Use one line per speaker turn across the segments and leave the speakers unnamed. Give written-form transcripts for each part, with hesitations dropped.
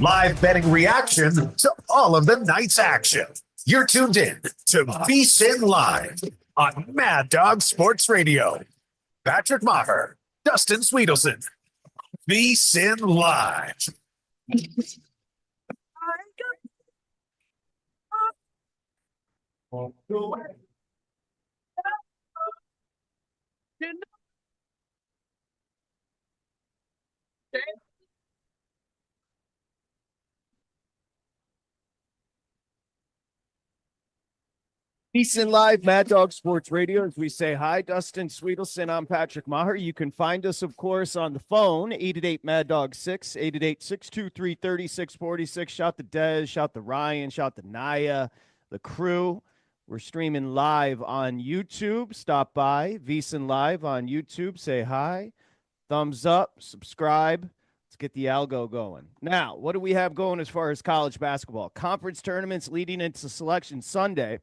Live betting reaction to all of the night's action. You're tuned in to VSiN Live on Mad Dog Sports Radio. Patrick Meagher, Dustin Swedelson, VSiN Live.
VSiN Live, Mad Dog Sports Radio. As we say hi, Dustin Swedelson. I'm Patrick Meagher. You can find us, of course, on the phone, 888-MAD-DOG-6, 888-623-3646. Shout to Dez, shout to Ryan, shout to Naya, the crew. We're streaming live on YouTube. Stop by, VSiN Live on YouTube. Say hi, thumbs up, subscribe. Let's get the algo going. Now, what do we have going as far as college basketball? Conference tournaments leading into Selection Sunday.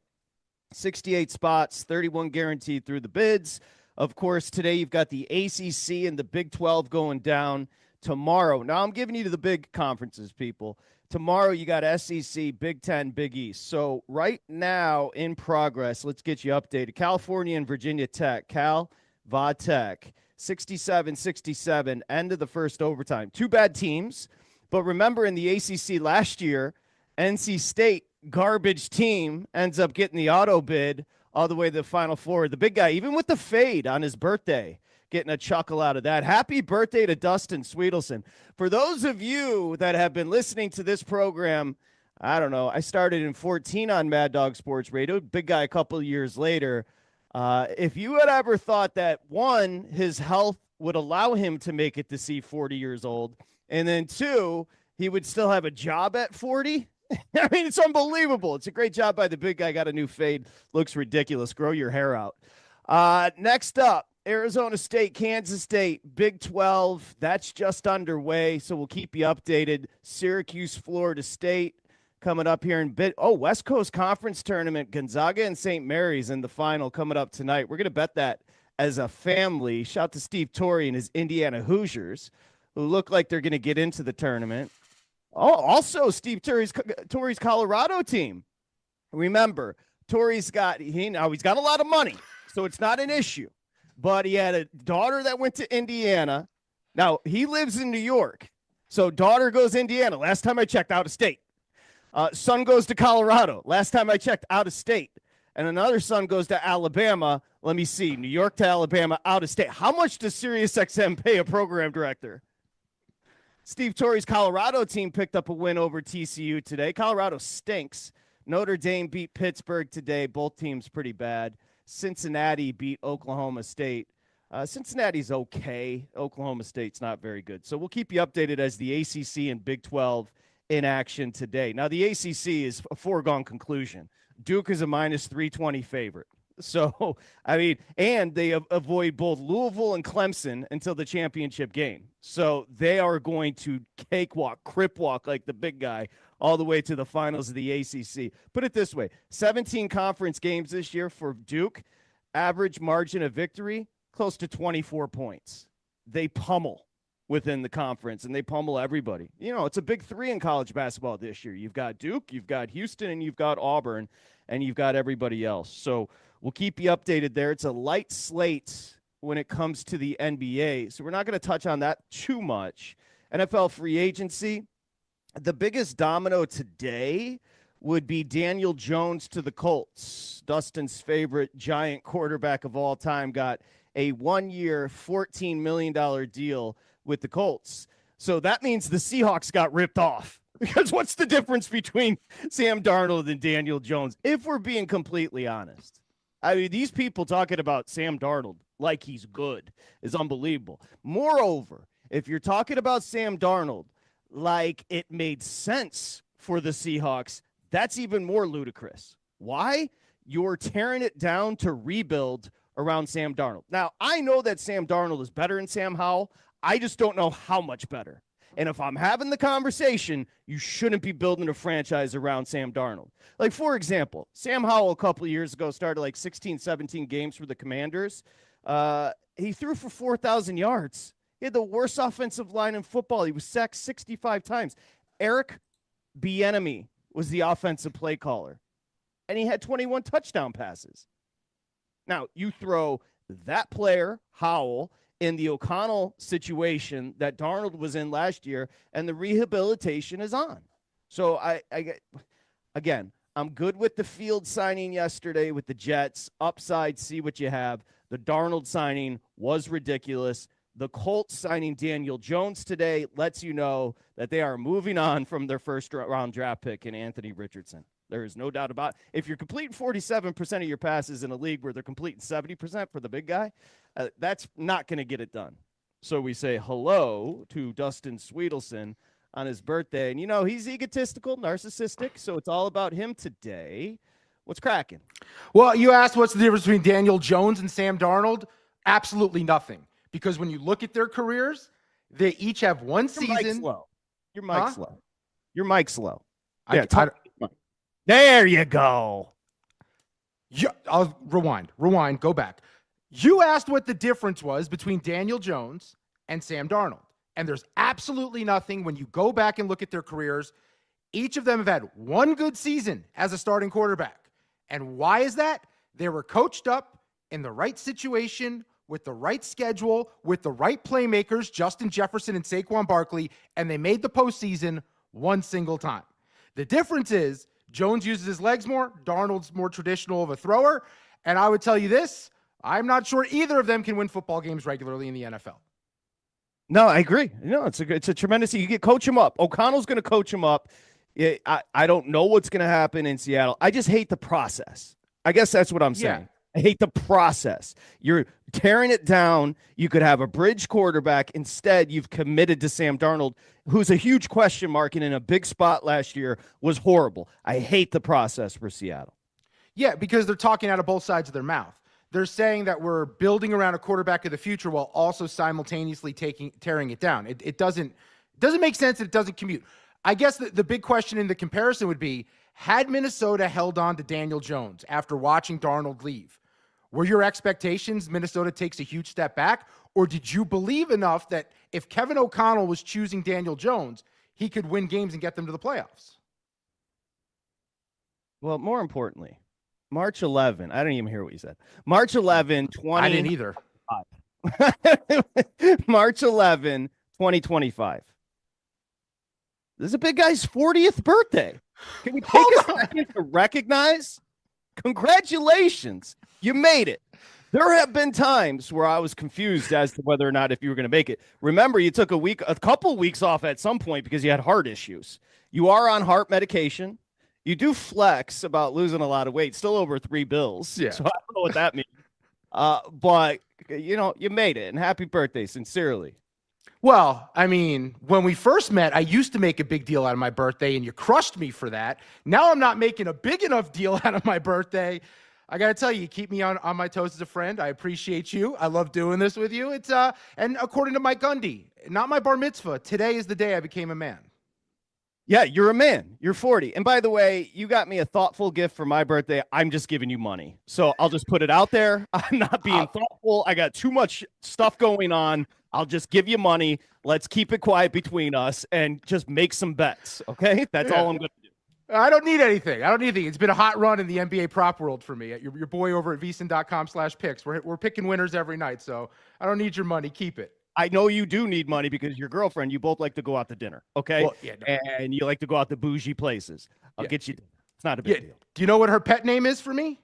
68 spots, 31 guaranteed through the bids. Of course, today you've got the ACC and the Big 12 going down tomorrow. Now, I'm giving you to the big conferences, people. Tomorrow you got SEC, Big 10, Big East. So right now in progress, let's get you updated. California and Virginia Tech, Cal, Va Tech, 67-67, end of the first overtime. Two bad teams, but remember in the ACC last year, NC State, garbage team, ends up getting the auto bid all the way to the Final Four. The big guy, even with the fade on his birthday, getting a chuckle out of that. Happy birthday to Dustin Swedelson. For those of you that have been listening to this program, I don't know, I started in 14 on Mad Dog Sports Radio, big guy a couple of years later. If you had ever thought that, one, his health would allow him to make it to see 40 years old, and then two, he would still have a job at 40, I mean, it's unbelievable. It's a great job by the big guy. Got a new fade. Looks ridiculous. Grow your hair out. Next up, Arizona State, Kansas State, Big 12. That's just underway, so we'll keep you updated. Syracuse, Florida State coming up here in bit. Oh, West Coast Conference Tournament. Gonzaga and St. Mary's in the final coming up tonight. We're going to bet that as a family. Shout to Steve Torrey and his Indiana Hoosiers, who look like they're going to get into the tournament. Oh, also Steve Torrey's Colorado team. Remember, Torrey's got he's got a lot of money, so it's not an issue. But he had a daughter that went to Indiana. Now he lives in New York, so daughter goes to Indiana. Last time I checked, out of state. Son goes to Colorado. Last time I checked, out of state. And another son goes to Alabama. Let me see, New York to Alabama, out of state. How much does SiriusXM pay a program director? Steve Torrey's Colorado team picked up a win over TCU today. Colorado stinks. Notre Dame beat Pittsburgh today. Both teams pretty bad. Cincinnati beat Oklahoma State. Cincinnati's okay. Oklahoma State's not very good. So we'll keep you updated as the ACC and Big 12 in action today. Now, the ACC is a foregone conclusion. Duke is a minus 320 favorite. So, I mean, and they avoid both Louisville and Clemson until the championship game. So they are going to cakewalk, crip walk like the big guy all the way to the finals of the ACC. Put it this way, 17 conference games this year for Duke, average margin of victory, close to 24 points. They pummel within the conference, and they pummel everybody. You know, it's a big three in college basketball this year. You've got Duke, you've got Houston, and you've got Auburn, and you've got everybody else. So we'll keep you updated there. It's a light slate when it comes to the NBA, so we're not going to touch on that too much. NFL free agency, the biggest domino today would be Daniel Jones to the Colts. Dustin's favorite giant quarterback of all time got a one-year, $14 million deal with the Colts. So that means the Seahawks got ripped off. Because what's the difference between Sam Darnold and Daniel Jones, if we're being completely honest? I mean, these people talking about Sam Darnold like he's good is unbelievable. Moreover, if you're talking about Sam Darnold like it made sense for the Seahawks, that's even more ludicrous. Why? You're tearing it down to rebuild around Sam Darnold. Now, I know that Sam Darnold is better than Sam Howell. I just don't know how much better. And if I'm having the conversation, you shouldn't be building a franchise around Sam Darnold. Like, for example, Sam Howell a couple of years ago started like 16, 17 games for the Commanders. He threw for 4,000 yards. He had the worst offensive line in football. He was sacked 65 times. Eric Bieniemy was the offensive play caller, and he had 21 touchdown passes. Now, you throw that player, Howell, in the O'Connell situation that Darnold was in last year, and the rehabilitation is on. So again, I'm good with the Field signing yesterday with the Jets. Upside, see what you have. The Darnold signing was ridiculous. The Colts signing Daniel Jones today lets you know that they are moving on from their first-round draft pick in Anthony Richardson. There is no doubt about it. If you're completing 47% of your passes in a league where they're completing 70% for the big guy, that's not going to get it done. So we say hello to Dustin Swedelson on his birthday. And, he's egotistical, narcissistic, so it's all about him today. What's cracking?
Well, you asked what's the difference between Daniel Jones and Sam Darnold? Absolutely nothing. Because when you look at their careers, they each have one season.
Your mic's low. Your mic's low.
Yeah,
there you go.
I'll rewind, go back. You asked what the difference was between Daniel Jones and Sam Darnold. And there's absolutely nothing. When you go back and look at their careers, each of them have had one good season as a starting quarterback. And why is that? They were coached up in the right situation, with the right schedule, with the right playmakers, Justin Jefferson and Saquon Barkley, and they made the postseason one single time. The difference is Jones uses his legs more, Darnold's more traditional of a thrower, and I would tell you this, I'm not sure either of them can win football games regularly in the NFL.
No, I agree. It's a tremendous. You can coach him up. O'Connell's going to coach him up. I don't know what's going to happen in Seattle. I just hate the process. I guess that's what I'm saying. Yeah. I hate the process. You're tearing it down. You could have a bridge quarterback. Instead, you've committed to Sam Darnold, who's a huge question mark and in a big spot last year was horrible. I hate the process for Seattle.
Yeah, because they're talking out of both sides of their mouth. They're saying that we're building around a quarterback of the future while also simultaneously tearing it down. It doesn't make sense. It doesn't commute. I guess the big question in the comparison would be, had Minnesota held on to Daniel Jones after watching Darnold leave, were your expectations Minnesota takes a huge step back? Or did you believe enough that if Kevin O'Connell was choosing Daniel Jones, he could win games and get them to the playoffs?
Well, more importantly, March 11, I didn't even hear what you said. March 11, 20.
I didn't either.
March 11, 2025. This is a big guy's 40th birthday. Can we take a second to recognize? Congratulations. You made it. There have been times where I was confused as to whether or not if you were going to make it. Remember, you took a couple weeks off at some point because you had heart issues. You are on heart medication. You do flex about losing a lot of weight, still over $3 billion.
Yeah.
So I don't know what that means. But, you made it. And happy birthday, sincerely.
Well, I mean, when we first met, I used to make a big deal out of my birthday, and you crushed me for that. Now I'm not making a big enough deal out of my birthday. I got to tell you keep me on my toes as a friend. I appreciate you. I love doing this with you. It's and according to Mike Gundy, not my bar mitzvah, today is the day I became a man.
Yeah, you're a man. You're 40. And by the way, you got me a thoughtful gift for my birthday. I'm just giving you money. So I'll just put it out there. I'm not being thoughtful. I got too much stuff going on. I'll just give you money. Let's keep it quiet between us and just make some bets. Okay? That's all I'm going to do.
I don't need anything. It's been a hot run in the NBA prop world for me. Your boy over at VSiN.com/picks. We're picking winners every night. So I don't need your money. Keep it.
I know you do need money because your girlfriend, you both like to go out to dinner, okay?
Well, yeah, no.
And you like to go out to bougie places. I'll get you. It's not a big deal.
Do you know what her pet name is for me?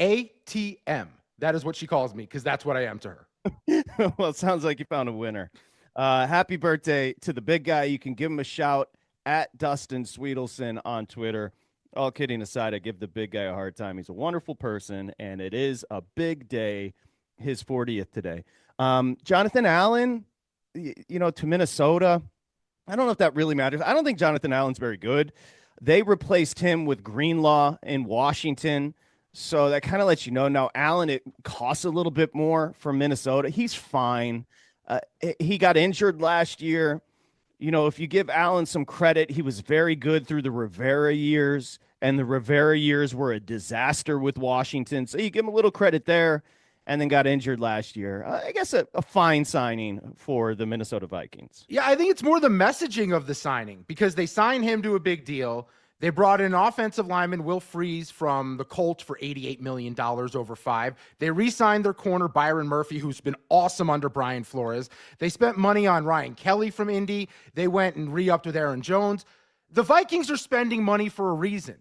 ATM. That is what she calls me because that's what I am to her.
Well, it sounds like you found a winner. Happy birthday to the big guy. You can give him a shout at Dustin Swedelson on Twitter. All kidding aside, I give the big guy a hard time. He's a wonderful person, and it is a big day, his 40th today. Jonathan Allen, to Minnesota. I don't know if that really matters. I don't think Jonathan Allen's very good. They replaced him with Greenlaw in Washington. So that kind of lets you know. Now, Allen, it costs a little bit more for Minnesota. He's fine. He got injured last year. If you give Allen some credit, he was very good through the Rivera years, and the Rivera years were a disaster with Washington. So you give him a little credit there. and then got injured last year. I guess a fine signing for the Minnesota Vikings.
Yeah, I think it's more the messaging of the signing because they signed him to a big deal. They brought in offensive lineman Will Freeze from the Colts for $88 million over 5. They re-signed their corner Byron Murphy, who's been awesome under Brian Flores. They spent money on Ryan Kelly from Indy. They went and re-upped with Aaron Jones. The Vikings are spending money for a reason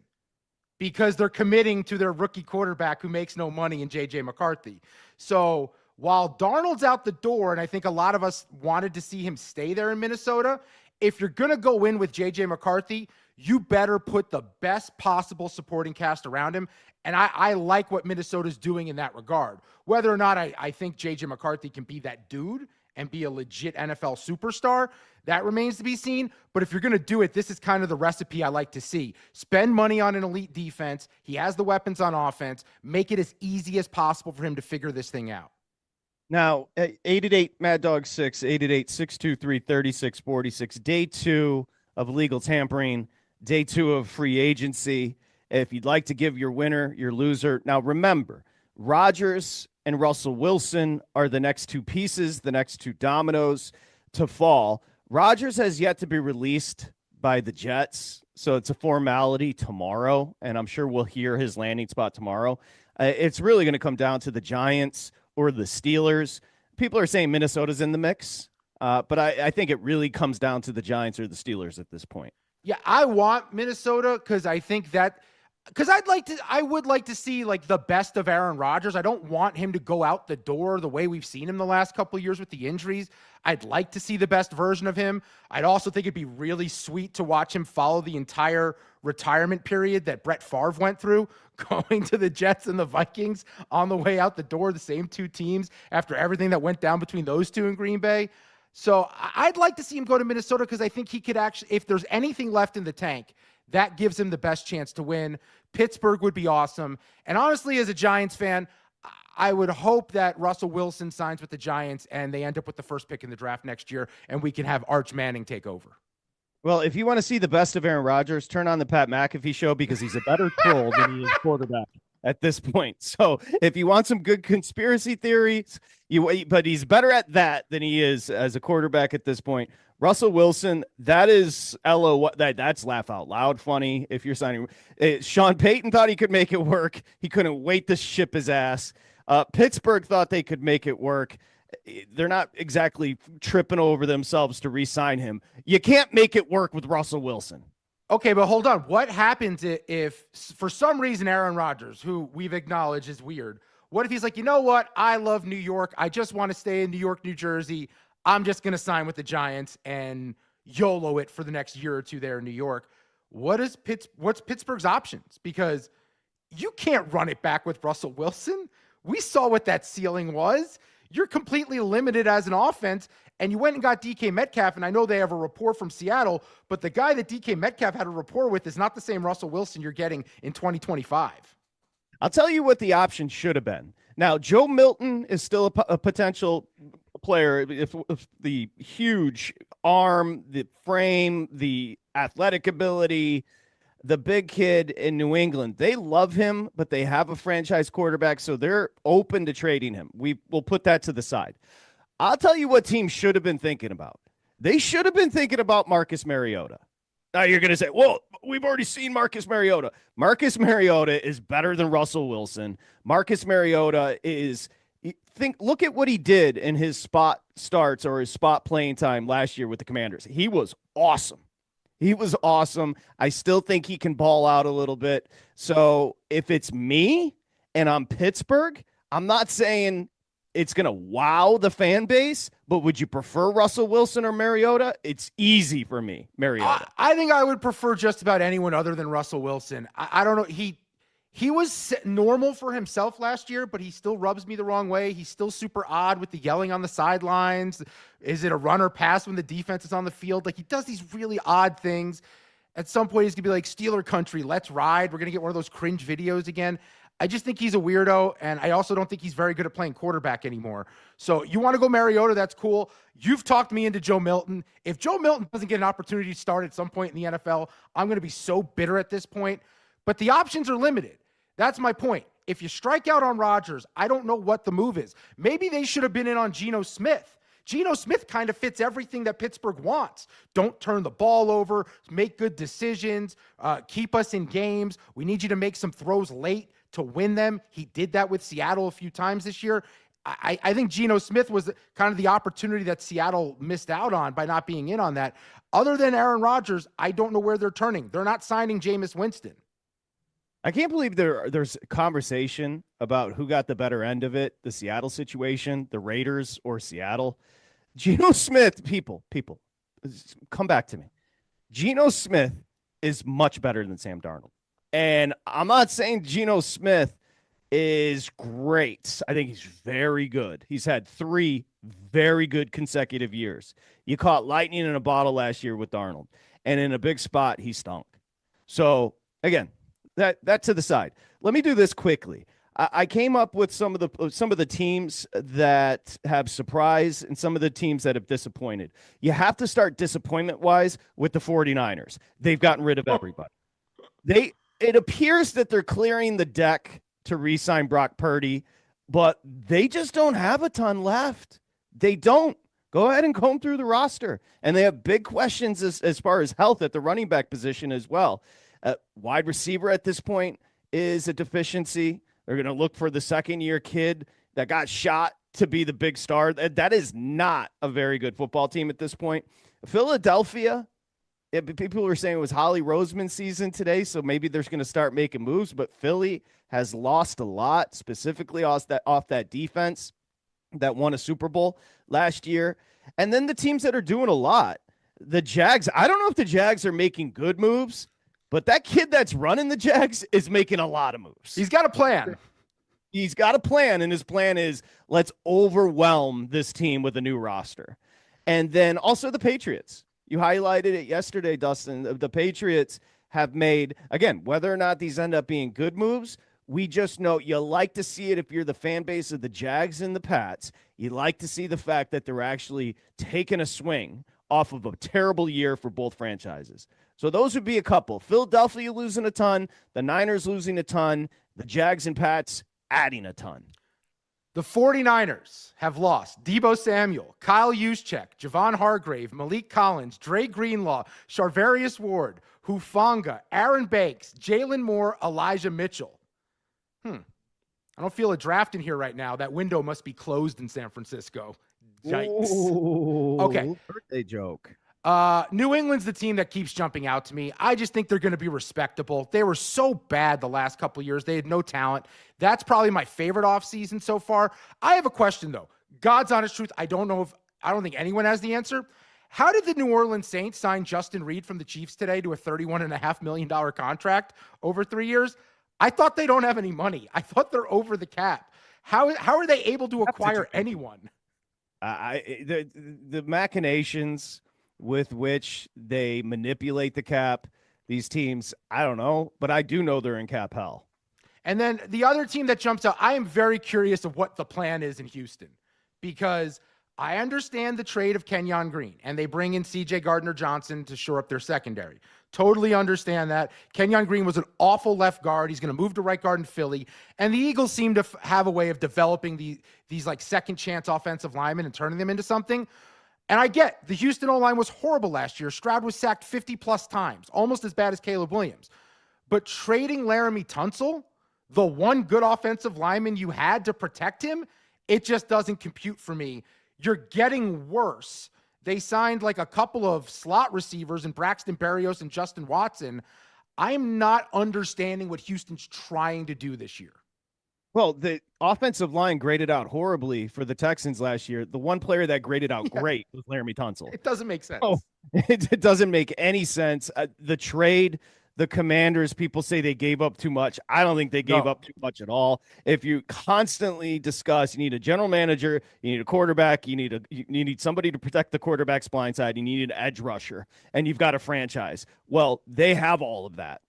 because they're committing to their rookie quarterback who makes no money in J.J. McCarthy. So while Darnold's out the door, and I think a lot of us wanted to see him stay there in Minnesota, if you're going to go in with J.J. McCarthy, you better put the best possible supporting cast around him. And I like what Minnesota's doing in that regard. Whether or not I think J.J. McCarthy can be that dude and be a legit NFL superstar, that remains to be seen. But if you're going to do it, this is kind of the recipe I like to see. Spend money on an elite defense. He has the weapons on offense. Make it as easy as possible for him to figure this thing out.
Now, 888 Mad Dog 6, 888-623-3646. Day 2 of legal tampering. Day 2 of free agency. If you'd like to give your winner, your loser. Now, remember, Rodgers and Russell Wilson are the next 2 pieces, the next 2 dominoes to fall. Rodgers has yet to be released by the Jets, so it's a formality tomorrow, and I'm sure we'll hear his landing spot tomorrow. It's really going to come down to the Giants or the Steelers. People are saying Minnesota's in the mix, but I think it really comes down to the Giants or the Steelers at this point.
Yeah, I want Minnesota because I think that I would like to see like the best of Aaron Rodgers. I don't want him to go out the door the way we've seen him the last couple of years with the injuries. I'd like to see the best version of him. I'd also think it'd be really sweet to watch him follow the entire retirement period that Brett Favre went through, going to the Jets and the Vikings on the way out the door, the same 2 teams after everything that went down between those 2 in Green Bay. So I'd like to see him go to Minnesota because I think he could actually, if there's anything left in the tank, that gives him the best chance to win. Pittsburgh would be awesome. And honestly, as a Giants fan, I would hope that Russell Wilson signs with the Giants and they end up with the first pick in the draft next year and we can have Arch Manning take over.
Well, if you want to see the best of Aaron Rodgers, turn on the Pat McAfee show because he's a better troll than he is quarterback at this point. So if you want some good conspiracy theories, but he's better at that than he is as a quarterback at this point. Russell Wilson, that is that's laugh out loud funny. If you're signing, Sean Payton thought he could make it work. He couldn't wait to ship his ass. Pittsburgh thought they could make it work. They're not exactly tripping over themselves to re-sign him. You can't make it work with Russell Wilson.
Okay, but hold on. What happens if for some reason Aaron Rodgers, who we've acknowledged is weird, what if he's like, you know what? I love New York. I just want to stay in New York, New Jersey. I'm just going to sign with the Giants and YOLO it for the next year or 2 there in New York. What's Pittsburgh's options? Because you can't run it back with Russell Wilson. We saw what that ceiling was. You're completely limited as an offense, and you went and got DK Metcalf, and I know they have a rapport from Seattle, but the guy that DK Metcalf had a rapport with is not the same Russell Wilson you're getting in 2025.
I'll tell you what the option should have been. Now, Joe Milton is still a potential player if the huge arm, the frame, the athletic ability, the big kid in New England. They love him, but they have a franchise quarterback, so they're open to trading him. We'll put that to the side. I'll tell you what teams should have been thinking about. They should have been thinking about Marcus Mariota. Now you're going to say, well, we've already seen Marcus Mariota. Marcus Mariota is better than Russell Wilson. Marcus Mariota look at what he did in his spot starts or his spot playing time last year with the Commanders. He was awesome. He was awesome. I still think he can ball out a little bit. So if it's me and I'm Pittsburgh, I'm not saying it's going to wow the fan base, but would you prefer Russell Wilson or Mariota? It's easy for me, Mariota.
I think I would prefer just about anyone other than Russell Wilson. I don't know. He was normal for himself last year, but he still rubs me the wrong way. He's still super odd with the yelling on the sidelines. Is it a run or pass when the defense is on the field? Like, he does these really odd things. At some point, he's going to be like, Steeler country, let's ride. We're going to get one of those cringe videos again. I just think he's a weirdo, and I also don't think he's very good at playing quarterback anymore. So you want to go Mariota, that's cool. You've talked me into Joe Milton. If Joe Milton doesn't get an opportunity to start at some point in the NFL, I'm going to be so bitter at this point. But the options are limited. That's my point. If you strike out on Rodgers, I don't know what the move is. Maybe they should have been in on Geno Smith. Geno Smith kind of fits everything that Pittsburgh wants. Don't turn the ball over, make good decisions, keep us in games. We need you to make some throws late to win them. He did that with Seattle a few times this year. I think Geno Smith was kind of the opportunity that Seattle missed out on by not being in on that. Other than Aaron Rodgers, I don't know where they're turning. They're not signing Jameis Winston.
I can't believe there's conversation about who got the better end of it, the Seattle situation, the Raiders or Seattle. Geno Smith, people, come back to me. Geno Smith is much better than Sam Darnold. And I'm not saying Geno Smith is great. I think he's very good. He's had 3 very good consecutive years. You caught lightning in a bottle last year with Darnold. And in a big spot, he stunk. So, again, that to the side. Let me do this quickly. I came up with some of the teams that have surprised and some of the teams that have disappointed. You have to start disappointment-wise with the 49ers. They've gotten rid of everybody. It appears that they're clearing the deck to re-sign Brock Purdy, but they just don't have a ton left. They don't. Go ahead and comb through the roster. And they have big questions as far as health at the running back position as well. Wide receiver at this point is a deficiency. They're going to look for the second-year kid that got shot to be the big star. That is not a very good football team at this point. Philadelphia, people were saying it was Holly Roseman's season today, so maybe they're going to start making moves, but Philly has lost a lot, specifically off that defense that won a Super Bowl last year. And then the teams that are doing a lot, the Jags, I don't know if the Jags are making good moves, but that kid that's running the Jags is making a lot of moves.
He's got a plan.
He's got a plan, and his plan is let's overwhelm this team with a new roster. And then also the Patriots. You highlighted it yesterday, Dustin. The Patriots have made, again, whether or not these end up being good moves, we just know you like to see it if you're the fan base of the Jags and the Pats. You like to see the fact that they're actually taking a swing off of a terrible year for both franchises. So those would be a couple. Philadelphia losing a ton, the Niners losing a ton, the Jags and Pats adding a ton.
The 49ers have lost Deebo Samuel, Kyle Juszczyk, Javon Hargrave, Malik Collins, Dre Greenlaw, Charvarius Ward, Hufanga, Aaron Banks, Jalen Moore, Elijah Mitchell. I don't feel a draft in here right now. That window must be closed in San Francisco. Yikes.
Ooh,
okay.
Birthday joke.
New England's the team that keeps jumping out to me. I just think they're going to be respectable. They were so bad the last couple of years. They had no talent. That's probably my favorite offseason so far. I have a question, though. God's honest truth, I don't think anyone has the answer. How did the New Orleans Saints sign Justin Reed from the Chiefs today to a $31.5 million contract over 3 years? I thought they don't have any money. I thought they're over the cap. How are they able to acquire anyone?
The machinations with which they manipulate the cap, these teams, I don't know, but I do know they're in cap hell.
And then the other team that jumps out, I am very curious of what the plan is in Houston, because I understand the trade of Kenyon Green, and they bring in C.J. Gardner-Johnson to shore up their secondary. Totally understand that. Kenyon Green was an awful left guard. He's going to move to right guard in Philly. And the Eagles seem to have a way of developing these like second chance offensive linemen and turning them into something. And I get the Houston O-line was horrible last year. Stroud was sacked 50 plus times, almost as bad as Caleb Williams. But trading Laramie Tunsil, the one good offensive lineman you had to protect him, it just doesn't compute for me. You're getting worse. They signed like a couple of slot receivers in Braxton Berrios and Justin Watson. I'm not understanding what Houston's trying to do this year.
Well, the offensive line graded out horribly for the Texans last year. The one player that graded out great was Laramie Tunsil.
It doesn't make sense.
Oh, it doesn't make any sense. The trade, the Commanders, people say they gave up too much. I don't think they gave up too much at all. If you constantly discuss, you need a general manager, you need a quarterback, you need somebody to protect the quarterback's blind side, you need an edge rusher, and you've got a franchise. Well, they have all of that.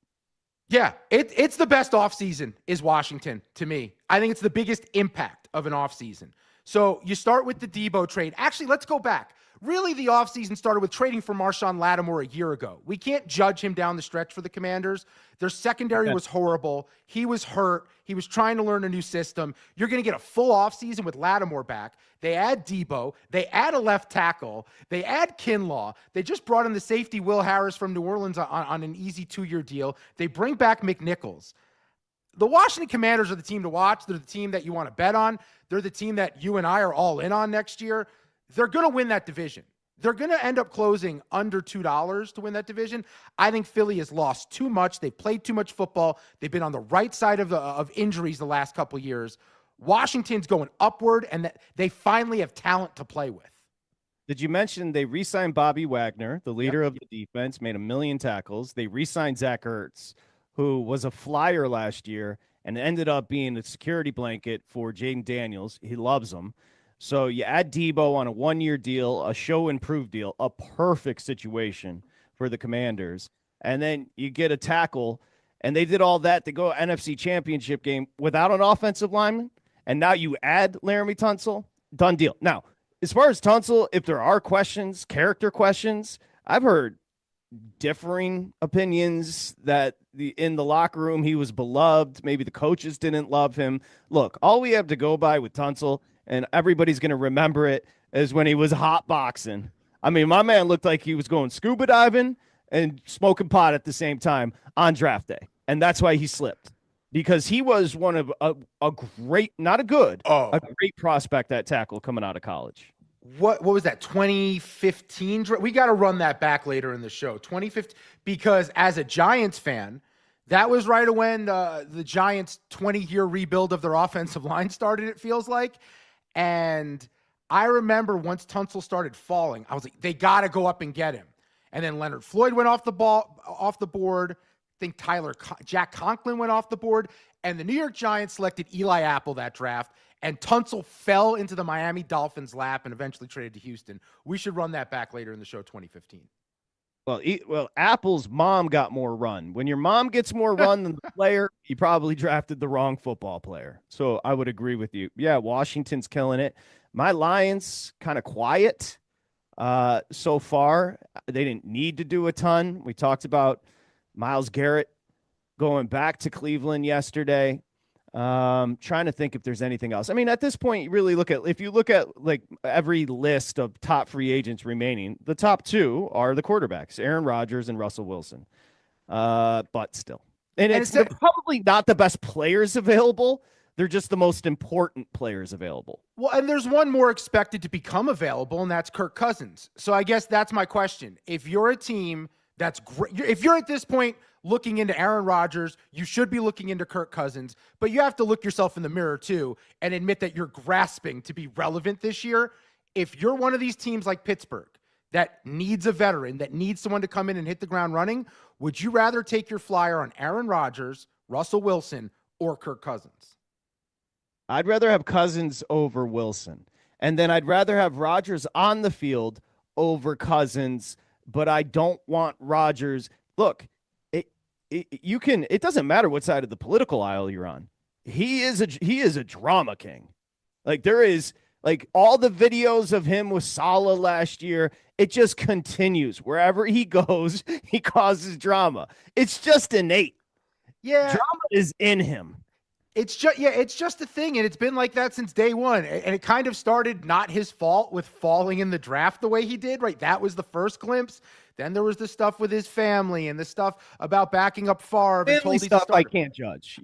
Yeah, it's the best offseason is Washington to me. I think it's the biggest impact of an offseason. So you start with the Debo trade. Actually, let's go back. Really, the offseason started with trading for Marshawn Lattimore a year ago. We can't judge him down the stretch for the Commanders. Their secondary was horrible. He was hurt. He was trying to learn a new system. You're going to get a full offseason with Lattimore back. They add Debo. They add a left tackle. They add Kinlaw. They just brought in the safety Will Harris from New Orleans on an easy 2-year deal. They bring back McNichols. The Washington Commanders are the team to watch. They're the team that you want to bet on. They're the team that you and I are all in on next year. They're going to win that division. They're going to end up closing under $2 to win that division. I think Philly has lost too much. They've played too much football. They've been on the right side of injuries the last couple of years. Washington's going upward, and they finally have talent to play with.
Did you mention they re-signed Bobby Wagner, the leader of the defense, made 1 million tackles. They re-signed Zach Ertz, who was a flyer last year and ended up being a security blanket for Jaden Daniels. He loves him. So you add Debo on a 1-year deal, a show improved deal, a perfect situation for the Commanders. And then you get a tackle, and they did all that to go NFC Championship game without an offensive lineman. And now you add Laramie Tunsil, done deal. Now, as far as Tunsil, if there are questions, character questions, I've heard differing opinions that in the locker room he was beloved. Maybe the coaches didn't love him. Look, all we have to go by with Tunsil, and everybody's going to remember it, is when he was hot boxing. I mean, my man looked like he was going scuba diving and smoking pot at the same time on draft day. And that's why he slipped, because he was one of a great, not a good, a great prospect at tackle coming out of college.
What was that, 2015? We got to run that back later in the show. 2015, because as a Giants fan, that was right when the Giants' 20-year rebuild of their offensive line started, it feels like. And I remember once Tunsil started falling, I was like, they got to go up and get him. And then Leonard Floyd went off the board. I think Jack Conklin went off the board. And the New York Giants selected Eli Apple that draft. And Tunsil fell into the Miami Dolphins' lap and eventually traded to Houston. We should run that back later in the show, 2015.
Well, Apple's mom got more run. When your mom gets more run than the player, you probably drafted the wrong football player. So I would agree with you. Yeah, Washington's killing it. My Lions kind of quiet so far. They didn't need to do a ton. We talked about Myles Garrett going back to Cleveland yesterday. Trying to think if there's anything else. I mean, at this point, you really if you look at like every list of top free agents remaining, the top 2 are the quarterbacks, Aaron Rodgers and Russell Wilson. But still, and they're probably not the best players available. They're just the most important players available.
Well, and there's one more expected to become available, and that's Kirk Cousins. So I guess that's my question. If you're a team that's great, if you're at this point looking into Aaron Rodgers, you should be looking into Kirk Cousins, but you have to look yourself in the mirror too and admit that you're grasping to be relevant this year. If you're one of these teams like Pittsburgh that needs a veteran, that needs someone to come in and hit the ground running, would you rather take your flyer on Aaron Rodgers, Russell Wilson, or Kirk Cousins?
I'd rather have Cousins over Wilson. And then I'd rather have Rodgers on the field over Cousins, but I don't want Rodgers. Look, it doesn't matter what side of the political aisle you're on. He is a drama king. Like, there is like all the videos of him with Saleh last year. It just continues wherever he goes. He causes drama. It's just innate.
Yeah,
drama is in him.
It's just a thing, and it's been like that since day one. And it kind of started not his fault with falling in the draft the way he did, right? That was the first glimpse. Then there was the stuff with his family and the stuff about backing up Favre.
Family stuff I can't judge.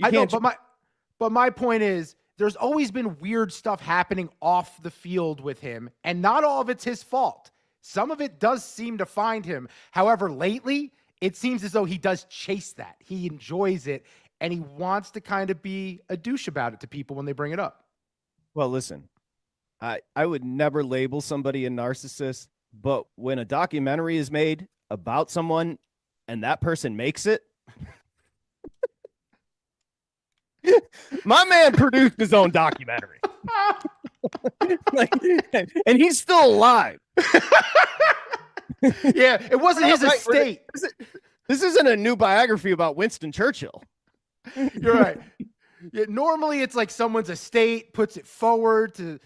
But my point is, there's always been weird stuff happening off the field with him, and not all of it's his fault. Some of it does seem to find him. However, lately, it seems as though he does chase that. He enjoys it. And he wants to kind of be a douche about it to people when they bring it up.
Well, listen, I would never label somebody a narcissist, but when a documentary is made about someone and that person makes it, my man produced his own documentary. And he's still alive.
Yeah, it wasn't his estate.
This isn't a new biography about Winston Churchill.
You're right. Yeah, normally it's like someone's estate puts it forward to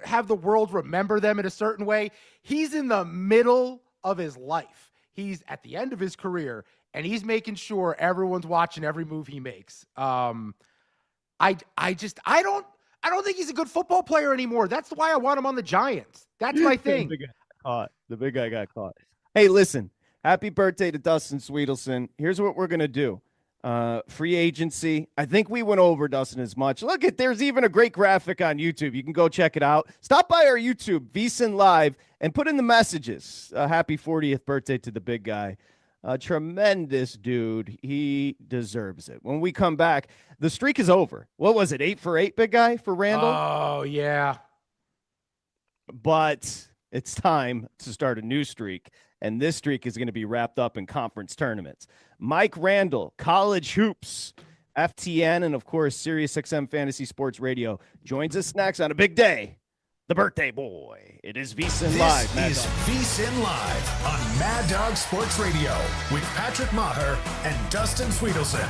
have the world remember them in a certain way. He's in the middle of his life. He's at the end of his career, and he's making sure everyone's watching every move he makes. I don't think he's a good football player anymore. That's why I want him on the Giants. That's my thing.
The big guy got caught. Hey, listen, happy birthday to Dustin Swedelson. Here's what we're going to do. Free agency. I think we went over, Dustin, as much. Look there's even a great graphic on YouTube. You can go check it out. Stop by our YouTube, VSiN Live, and put in the messages. Happy 40th birthday to the big guy. Tremendous dude. He deserves it. When we come back, the streak is over. What was it? 8 for 8, big guy, for Randall?
Oh, yeah.
But it's time to start a new streak, and this streak is going to be wrapped up in conference tournaments. Mike Randall, College Hoops, FTN, and, of course, SiriusXM Fantasy Sports Radio joins us next on a big day. The birthday boy. It is VSiN Live.
This is VSiN Live on Mad Dog Sports Radio with Patrick Meagher and Dustin Swedelson.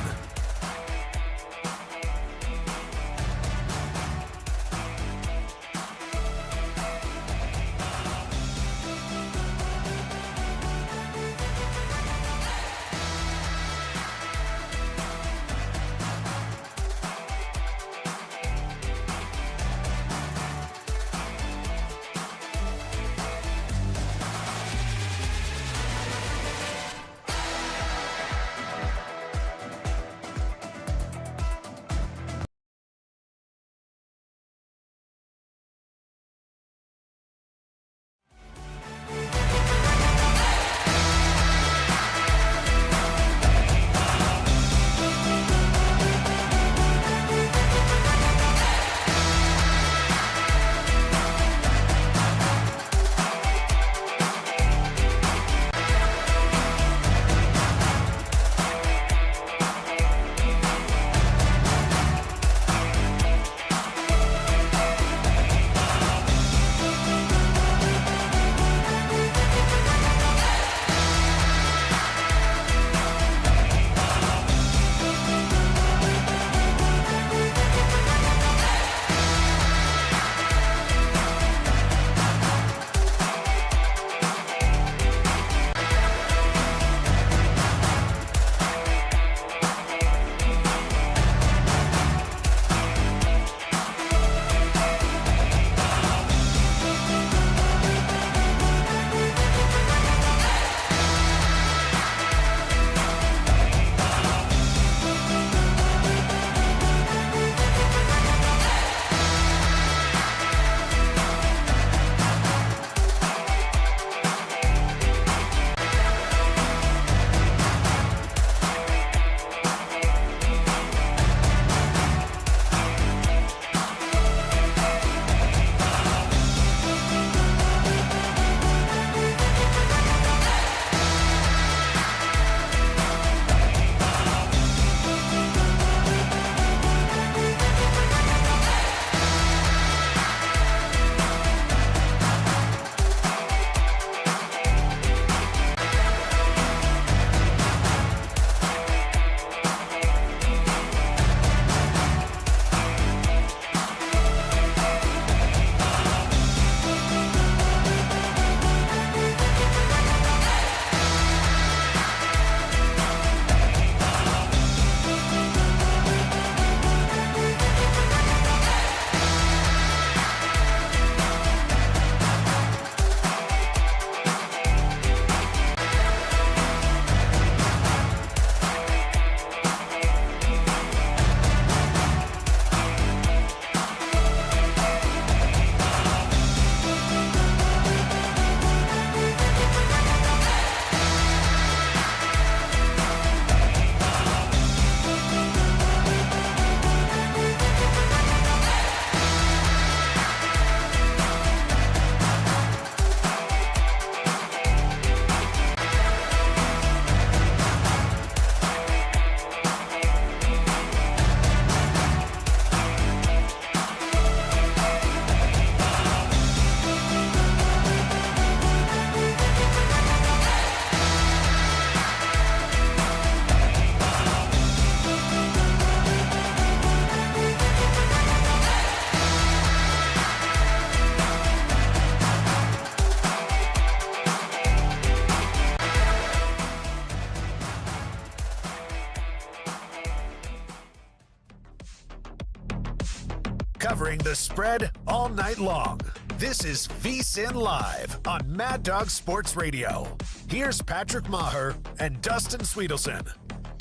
covering the spread all night long. This is VSiN Live on Mad Dog Sports Radio. Here's Patrick Meagher and Dustin Swedelson.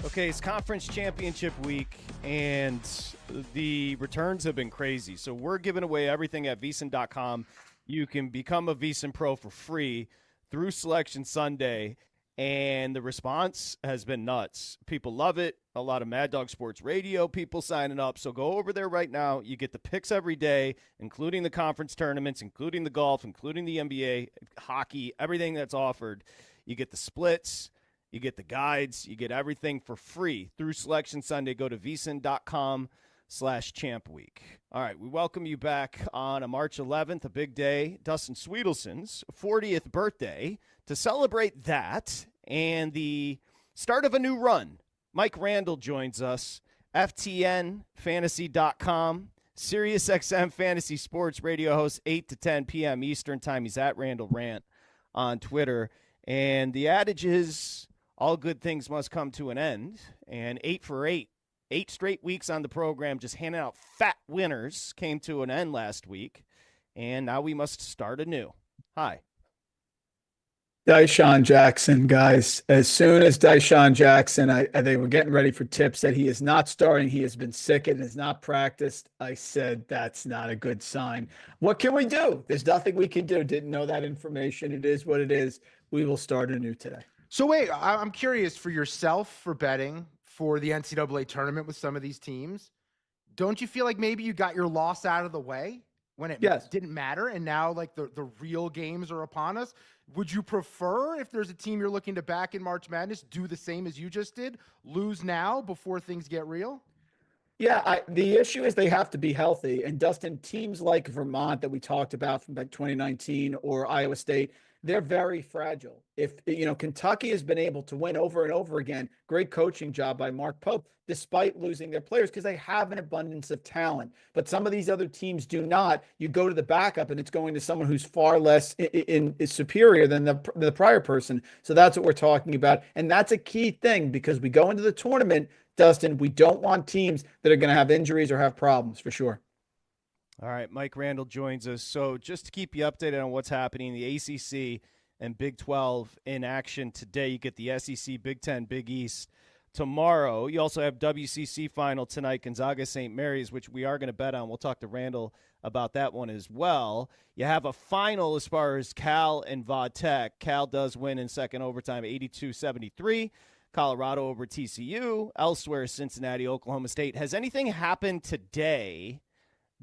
Okay, it's conference championship week, and the returns have been crazy. So we're giving away everything at VSiN.com. You can become a VSiN Pro for free through Selection Sunday, and the response has been nuts. People love it. A lot of Mad Dog Sports Radio people signing up. So go over there right now. You get the picks every day, including the conference tournaments, including the golf, including the NBA, hockey, everything that's offered. You get the splits. You get the guides. You get everything for free through Selection Sunday. Go to vsin.com/champ week. All right, we welcome you back on a March 11th, a big day, Dustin Swedelson's 40th birthday. To celebrate that and the start of a new run, Mike Randall joins us, FTNFantasy.com, SiriusXM Fantasy Sports Radio host, 8 to 10 p.m. Eastern Time. He's at Randall Rant on Twitter. And the adage is, all good things must come to an end. And 8 for 8 straight weeks on the program, just handing out fat winners, came to an end last week. And now we must start anew. Hi.
Dyshawn Jackson, guys. As soon as Dyshawn Jackson, they were getting ready for tips that he is not starting. He has been sick and has not practiced. I said, that's not a good sign. What can we do? There's nothing we can do. Didn't know that information. It is what it is. We will start anew today.
So wait, I'm curious for yourself for betting for the NCAA tournament with some of these teams. Don't you feel like maybe you got your loss out of the way when it didn't matter, and now like the real games are upon us? Would you prefer, if there's a team you're looking to back in March Madness, do the same as you just did, lose now before things get real?
Yeah, the issue is they have to be healthy. And Dustin, teams like Vermont that we talked about from like 2019 or Iowa State, they're very fragile. If, Kentucky has been able to win over and over again, great coaching job by Mark Pope, despite losing their players because they have an abundance of talent. But some of these other teams do not. You go to the backup and it's going to someone who's far less is superior than the prior person. So that's what we're talking about. And that's a key thing because we go into the tournament, Dustin, we don't want teams that are going to have injuries or have problems for sure.
All right, Mike Randall joins us. So just to keep you updated on what's happening, the ACC and Big 12 in action today. You get the SEC, Big 10, Big East tomorrow. You also have WCC final tonight, Gonzaga St. Mary's, which we are going to bet on. We'll talk to Randall about that one as well. You have a final as far as Cal and Vodtech. Cal does win in second overtime, 82-73. Colorado over TCU. Elsewhere, Cincinnati, Oklahoma State. Has anything happened today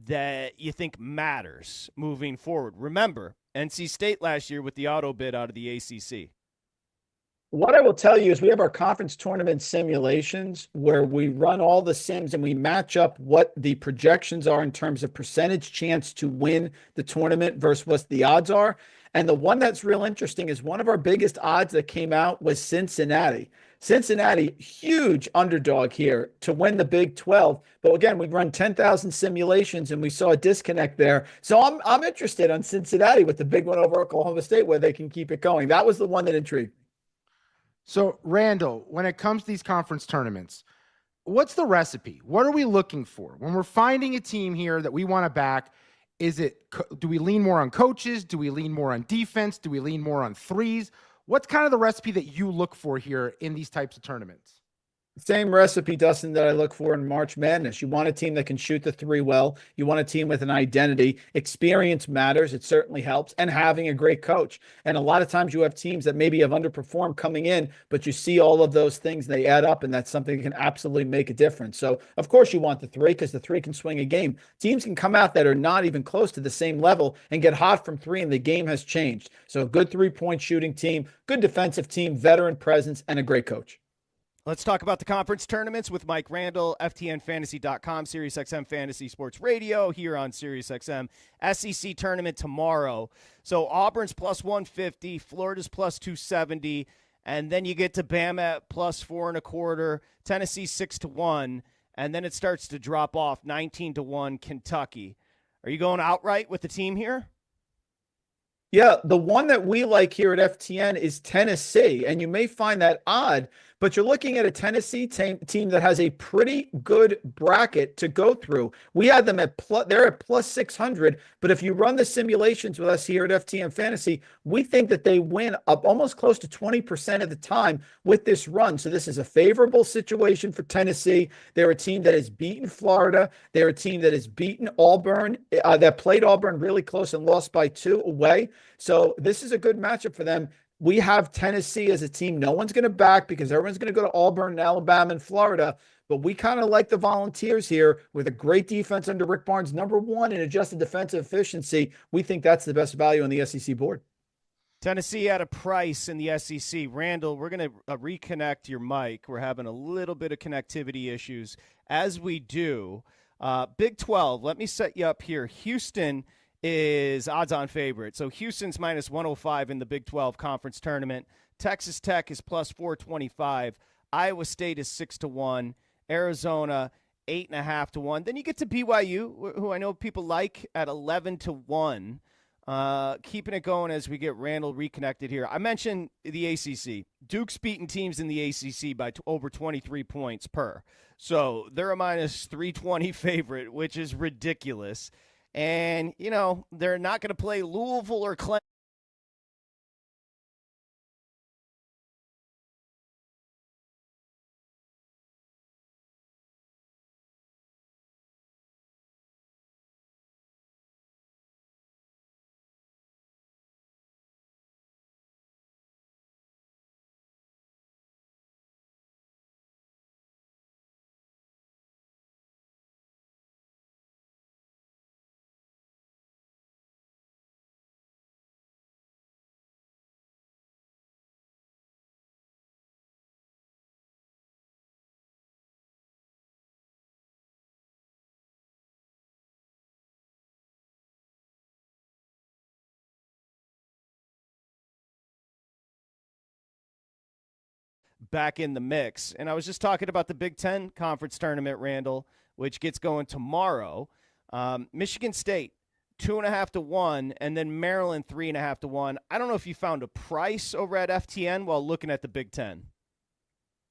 that you think matters moving forward? Remember, NC State last year with the auto bid out of the ACC.
What I will tell you is we have our conference tournament simulations where we run all the sims and we match up what the projections are in terms of percentage chance to win the tournament versus what the odds are. And the one that's real interesting is one of our biggest odds that came out was Cincinnati. Cincinnati, huge underdog here to win the Big 12. But again, we've run 10,000 simulations and we saw a disconnect there. So I'm interested on Cincinnati with the big one over Oklahoma State where they can keep it going. That was the one that intrigued.
So Randall, when it comes to these conference tournaments, what's the recipe? What are we looking for when we're finding a team here that we want to back? Do we lean more on coaches? Do we lean more on defense? Do we lean more on threes? What's kind of the recipe that you look for here in these types of tournaments?
Same recipe, Dustin, that I look for in March Madness. You want a team that can shoot the three well. You want a team with an identity. Experience matters. It certainly helps. And having a great coach. And a lot of times you have teams that maybe have underperformed coming in, but you see all of those things, they add up, and that's something that can absolutely make a difference. So, of course, you want the three because the three can swing a game. Teams can come out that are not even close to the same level and get hot from three, and the game has changed. So a good three-point shooting team, good defensive team, veteran presence, and a great coach.
Let's talk about the conference tournaments with Mike Randall, FTNFantasy.com, SiriusXM Fantasy Sports Radio here on SiriusXM. SEC tournament tomorrow. So Auburn's plus 150, Florida's plus 270, and then you get to Bama at plus 4.25, Tennessee 6-1, and then it starts to drop off 19-1, Kentucky. Are you going outright with the team here?
Yeah, the one that we like here at FTN is Tennessee, and you may find that odd, but you're looking at a Tennessee team that has a pretty good bracket to go through. We had them they're at plus 600, but if you run the simulations with us here at FTN Fantasy, we think that they win up almost close to 20% of the time with this run. So this is a favorable situation for Tennessee. They're a team that has beaten Florida. They're a team that has beaten Auburn, that played Auburn really close and lost by 2 away. So this is a good matchup for them. We have Tennessee as a team no one's going to back because everyone's going to go to Auburn and Alabama and Florida. But we kind of like the Volunteers here with a great defense under Rick Barnes, number 1 in adjusted defensive efficiency. We think that's the best value on the SEC board.
Tennessee at a price in the SEC. Randall, we're going to reconnect your mic. We're having a little bit of connectivity issues. As we do, Big 12, let me set you up here. Houston is odds-on favorite. So Houston's minus 105 in the Big 12 conference tournament. Texas Tech is plus 425. Iowa State is 6-1. Arizona 8.5-1. Then you get to BYU, who I know people like, at 11-1. Keeping it going as we get Randall reconnected here. I mentioned the ACC. Duke's beaten teams in the ACC by over 23 points per. So they're a minus 320 favorite, which is ridiculous. And, you know, they're not going to play Louisville or Clemson. Back in the mix. And I was just talking about the Big Ten conference tournament, Randall, which gets going tomorrow. Michigan State, 2.5-1, and then Maryland, 3.5-1. I don't know if you found a price over at FTN while looking at the Big Ten.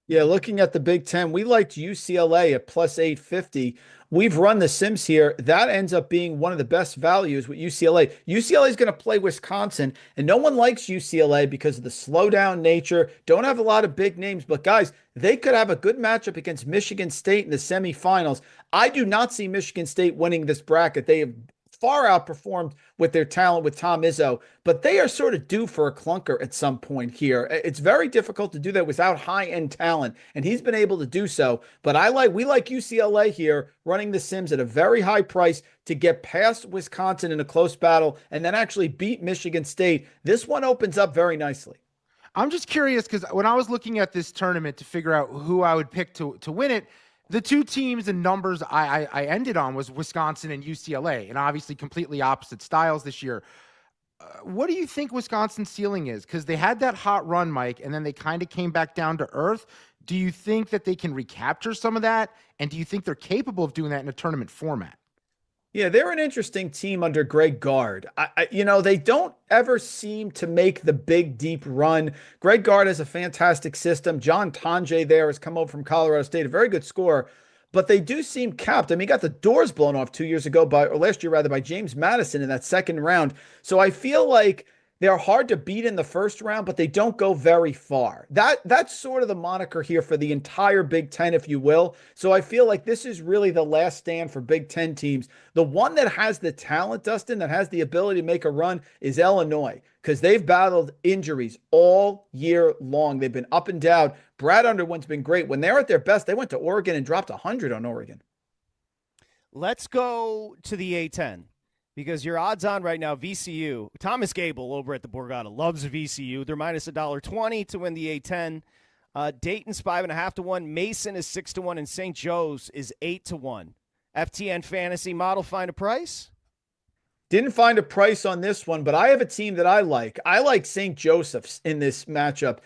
Yeah, looking at the Big Ten, we liked UCLA at plus 850. We've run the Sims here. That ends up being one of the best values with UCLA. UCLA is going to play Wisconsin, and no one likes UCLA because of the slow down nature. Don't have a lot of big names, but guys, they could have a good matchup against Michigan State in the semifinals. I do not see Michigan State winning this bracket. They have far outperformed with their talent with Tom Izzo, but they are sort of due for a clunker at some point here. It's very difficult to do that without high-end talent, and he's been able to do so. But we like UCLA here running the Sims at a very high price to get past Wisconsin in a close battle and then actually beat Michigan State. This one opens up very nicely.
I'm just curious because when I was looking at this tournament to figure out who I would pick to win it, the two teams and numbers I ended on was Wisconsin and UCLA, and obviously completely opposite styles this year. What do you think Wisconsin's ceiling is? Because they had that hot run, Mike, and then they kind of came back down to earth. Do you think that they can recapture some of that? And do you think they're capable of doing that in a tournament format?
Yeah, they're an interesting team under Greg Gard. They don't ever seem to make the big, deep run. Greg Gard has a fantastic system. John Tonje there has come over from Colorado State, a very good scorer, but they do seem capped. I mean, he got the doors blown off last year by James Madison in that second round. So I feel like they're hard to beat in the first round, but they don't go very far. That's sort of the moniker here for the entire Big Ten, if you will. So I feel like this is really the last stand for Big Ten teams. The one that has the talent, Dustin, that has the ability to make a run is Illinois, because they've battled injuries all year long. They've been up and down. Brad Underwood's been great. When they're at their best, they went to Oregon and dropped 100 on Oregon.
Let's go to the A10. Because your odds on right now, VCU, Thomas Gable over at the Borgata loves VCU. They're minus $1.20 to win the A10. Dayton's 5.5-1. Mason is 6-1, and St. Joe's is 8-1. FTN Fantasy Model, find a price?
Didn't find a price on this one, but I have a team that I like. I like St. Joseph's in this matchup.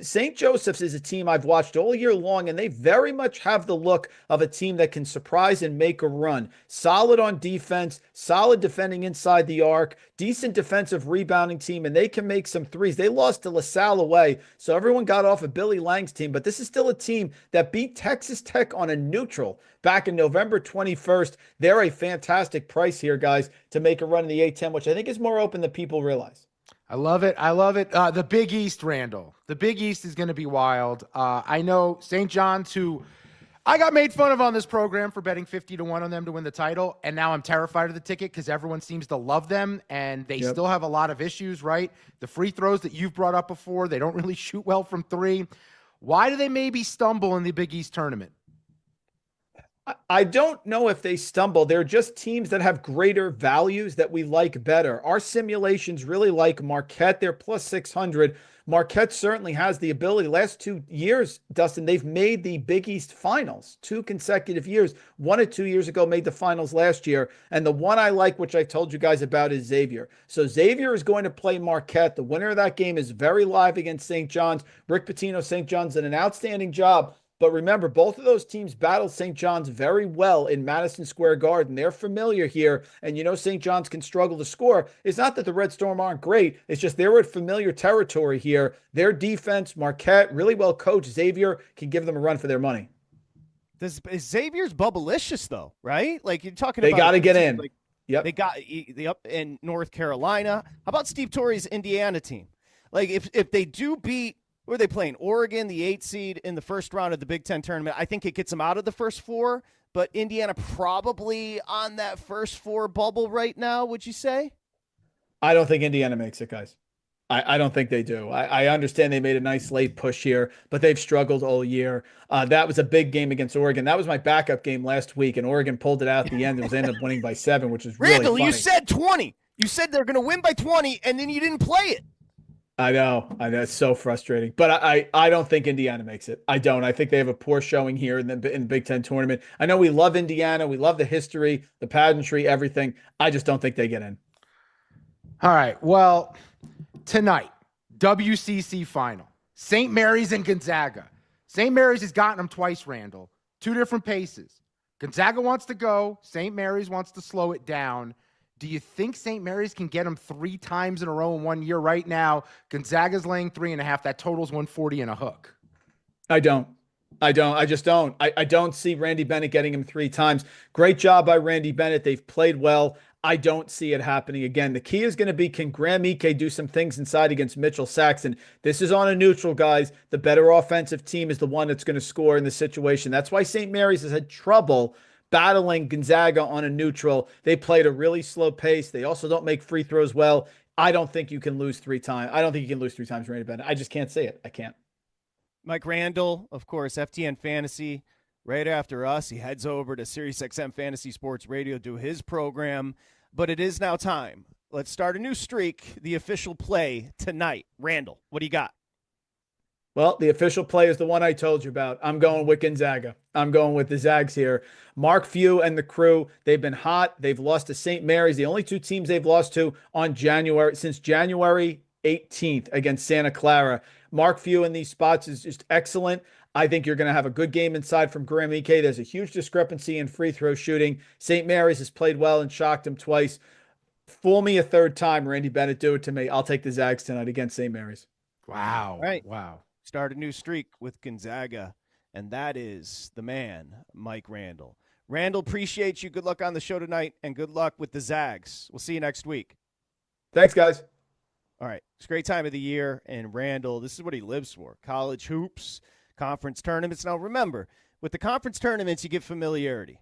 St. Joseph's is a team I've watched all year long, and they very much have the look of a team that can surprise and make a run. Solid on defense, solid defending inside the arc, decent defensive rebounding team, and they can make some threes. They lost to LaSalle away, so everyone got off of Billy Lang's team, but this is still a team that beat Texas Tech on a neutral back in November 21st. They're a fantastic price here, guys, to make a run in the A-10, which I think is more open than people realize.
I love it. I love it. The Big East, Randall. The Big East is going to be wild. I know St. John's, who I got made fun of on this program for betting 50-1 on them to win the title, and now I'm terrified of the ticket because everyone seems to love them, and they still have a lot of issues, right? The free throws that you've brought up before, they don't really shoot well from three. Why do they maybe stumble in the Big East tournament?
I don't know if they stumble. They're just teams that have greater values that we like better. Our simulations really like Marquette. They're plus 600. Marquette certainly has the ability. Last 2 years, Dustin, they've made the Big East finals 2 consecutive years. 1 or 2 years ago, made the finals last year. And the one I like, which I told you guys about, is Xavier. So Xavier is going to play Marquette. The winner of that game is very live against St. John's. Rick Pitino, St. John's did an outstanding job. But remember, both of those teams battled St. John's very well in Madison Square Garden. They're familiar here, and you know St. John's can struggle to score. It's not that the Red Storm aren't great. It's just they're at familiar territory here. Their defense, Marquette, really well coached. Xavier can give them a run for their money.
Xavier's bubblicious, though, right? Like you're talking
about. They
got
to get in.
Like,
yep.
They got up in North Carolina. How about Steve Torrey's Indiana team? Like if they do beat, where are they playing? Oregon, the 8 seed in the first round of the Big Ten tournament. I think it gets them out of the first 4, but Indiana probably on that first 4 bubble right now, would you say?
I don't think Indiana makes it, guys. I don't think they do. I understand they made a nice late push here, but they've struggled all year. That was a big game against Oregon. That was my backup game last week, and Oregon pulled it out at the end. It was ended up winning by 7, which is really
Randall,
funny.
you said 20. You said they're going to win by 20, and then you didn't play it.
I know. It's so frustrating. But I don't think Indiana makes it. I don't. I think they have a poor showing here in the Big Ten tournament. I know we love Indiana. We love the history, the pageantry, everything. I just don't think they get in.
All right. Well, tonight, WCC final. St. Mary's and Gonzaga. St. Mary's has gotten them twice, Randall. 2 different paces. Gonzaga wants to go. St. Mary's wants to slow it down. Do you think St. Mary's can get them 3 times in a row in 1 year? Right now, Gonzaga's laying 3.5. That totals 140 and a hook.
I don't. I just don't. I don't see Randy Bennett getting him 3 times. Great job by Randy Bennett. They've played well. I don't see it happening again. The key is going to be, can Graham Ike do some things inside against Mitchell Saxon? This is on a neutral, guys. The better offensive team is the one that's going to score in this situation. That's why St. Mary's has had trouble battling Gonzaga on a neutral. They played a really slow pace. They also don't make free throws well. I don't think you can lose 3 times. I don't think you can lose 3 times, Randy Bennett. I just can't say it. I can't.
Mike Randall, of course, FTN Fantasy. Right after us, he heads over to SiriusXM Fantasy Sports Radio, do his program. But it is now time. Let's start a new streak. The official play tonight. Randall, what do you got?
Well, the official play is the one I told you about. I'm going with Gonzaga. I'm going with the Zags here. Mark Few and the crew, they've been hot. They've lost to St. Mary's, the only 2 teams they've lost to since January 18th against Santa Clara. Mark Few in these spots is just excellent. I think you're going to have a good game inside from Graham Ike. There's a huge discrepancy in free throw shooting. St. Mary's has played well and shocked him twice. Fool me a 3rd time, Randy Bennett, do it to me. I'll take the Zags tonight against St. Mary's.
Wow.
Right.
Wow.
Start a new streak with Gonzaga, and that is the man, Mike Randall. Randall, appreciate you. Good luck on the show tonight, and good luck with the Zags. We'll see you next week.
Thanks, guys.
All right. It's a great time of the year, and Randall, this is what he lives for. College hoops, conference tournaments. Now, remember, with the conference tournaments, you get familiarity,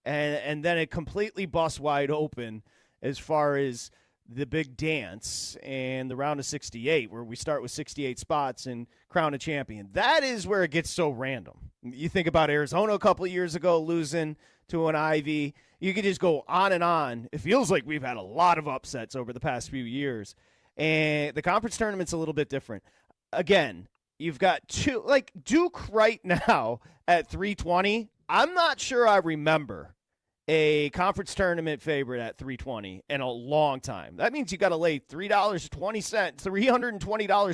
and then it completely busts wide open as far as the big dance and the round of 68, where we start with 68 spots and crown a champion. That is where it gets so random. You think about Arizona a couple of years ago losing to an Ivy. You could just go on and on. It feels like we've had a lot of upsets over the past few years. And the conference tournament's a little bit different. Again, you've got 2, like Duke right now at 320. I'm not sure I remember a conference tournament favorite at 320 in a long time. That means you got to lay $3.20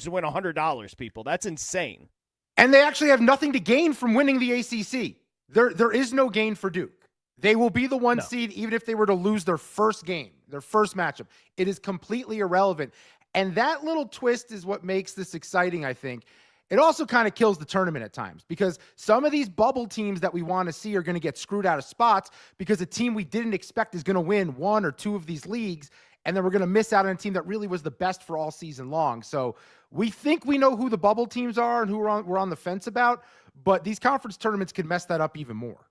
to win $100, people. That's insane.
And they actually have nothing to gain from winning the ACC. There is no gain for Duke. They will be the one seed even if they were to lose their first game, their first matchup. It is completely irrelevant. And that little twist is what makes this exciting, I think. It also kind of kills the tournament at times because some of these bubble teams that we want to see are going to get screwed out of spots because a team we didn't expect is going to win one or two of these leagues, and then we're going to miss out on a team that really was the best for all season long. So we think we know who the bubble teams are and who we're on the fence about, but these conference tournaments can mess that up even more.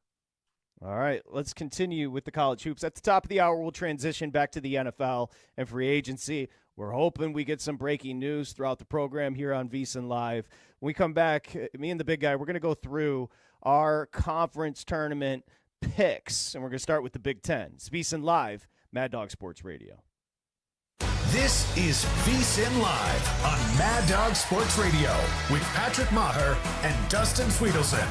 All right, let's continue with the college hoops. At the top of the hour, we'll transition back to the NFL and free agency. We're hoping we get some breaking news throughout the program here on VSiN Live. When we come back, me and the big guy, we're going to go through our conference tournament picks, and we're going to start with the Big Ten. It's VSiN Live, Mad Dog Sports Radio.
This is VSiN Live on Mad Dog Sports Radio with Patrick Meagher and Dustin Swedelson.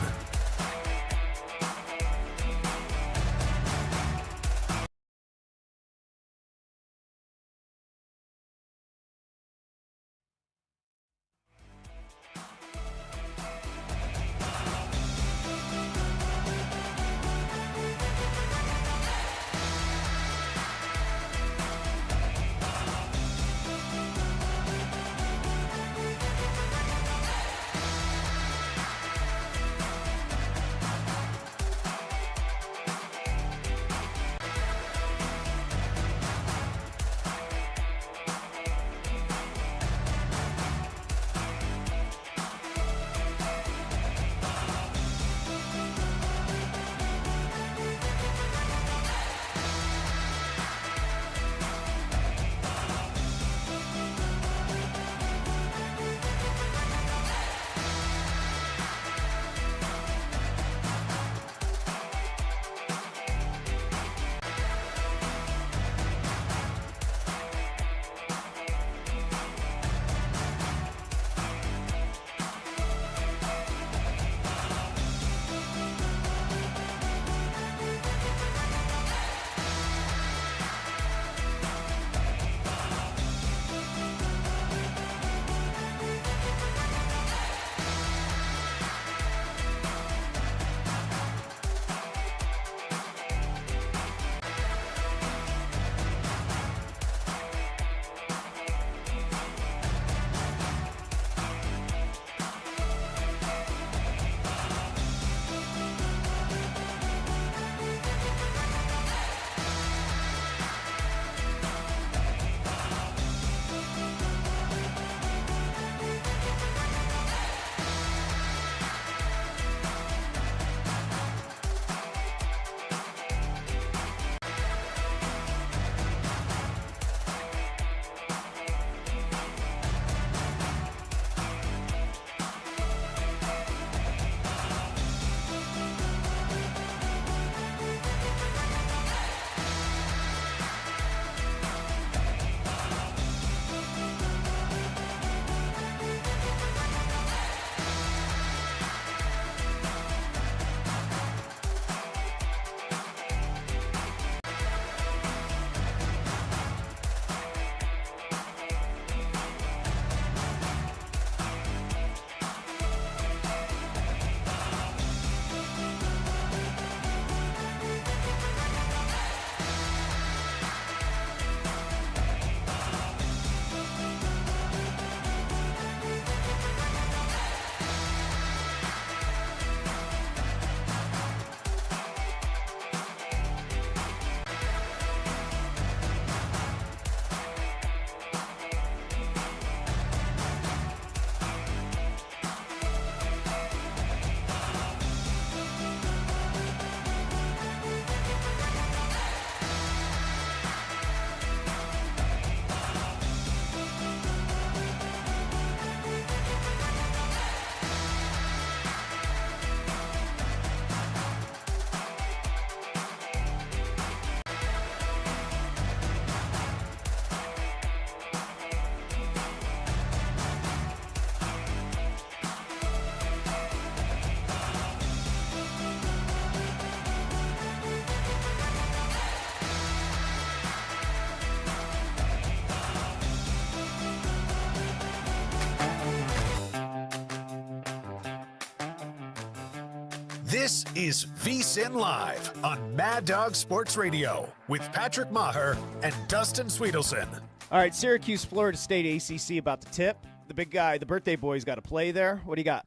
This is VSiN Live on Mad Dog Sports Radio with Patrick Meagher and Dustin Swedelson.
All right, Syracuse, Florida State, ACC about to tip. The big guy, the birthday boy's got to play there. What do you got?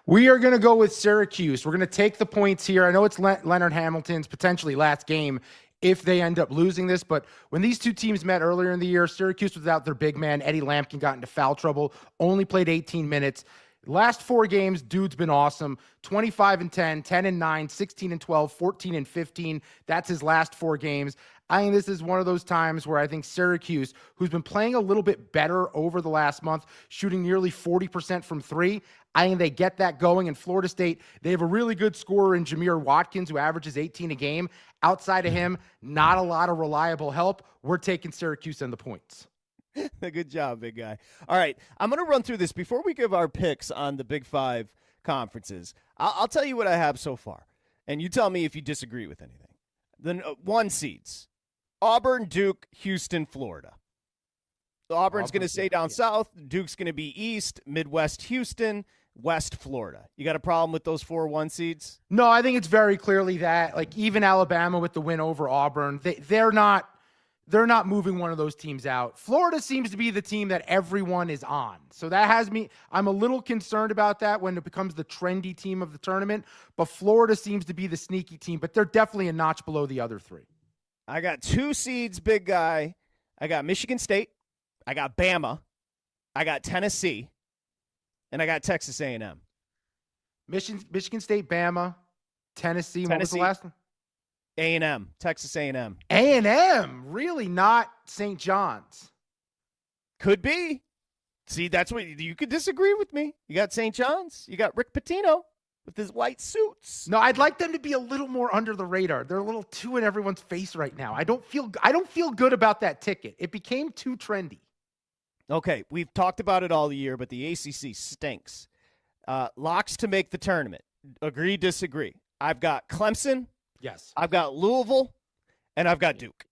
We are going to go with Syracuse. We're going to take the points here. I know it's Leonard Hamilton's potentially last game if they end up losing this, but when these two teams met earlier in the year, Syracuse was without their big man. Eddie Lampkin got into foul trouble, only played 18 minutes. Last 4 games, dude's been awesome. 25-10, 10-9, 16-12, 14-15. That's his last 4 games. I think this is one of those times where I think Syracuse, who's been playing a little bit better over the last month, shooting nearly 40% from 3, I think they get that going. In Florida State, they have a really good scorer in Jameer Watkins, who averages 18 a game. Outside of him, not a lot of reliable help. We're taking Syracuse and the points.
Good job, big guy. All right, I'm going to run through this before we give our picks on the Big 5 conferences. I'll tell you what I have so far, and you tell me if you disagree with anything. The 1 seeds: Auburn, Duke, Houston, Florida. Auburn's going to stay down south. Duke's going to be east, Midwest, Houston, West, Florida. You got a problem with those 4 1 seeds?
No, I think it's very clearly that. Like, even Alabama with the win over Auburn, they're not moving one of those teams out. Florida seems to be the team that everyone is on. So that has me, I'm a little concerned about that when it becomes the trendy team of the tournament. But Florida seems to be the sneaky team, but they're definitely a notch below the other 3.
I got 2 seeds, big guy. I got Michigan State. I got Bama. I got Tennessee. And I got Texas A&M.
Michigan State, Bama, Tennessee. What was the last one?
A&M, Texas A&M.
A&M, really not St. John's.
Could be. See, that's what you could disagree with me. You got St. John's. You got Rick Pitino with his white suits.
No, I'd like them to be a little more under the radar. They're a little too in everyone's face right now. I don't feel good about that ticket. It became too trendy.
Okay, we've talked about it all year, but the ACC stinks. Locks to make the tournament. Agree, disagree. I've got Clemson.
Yes.
I've got Louisville, and I've got Duke.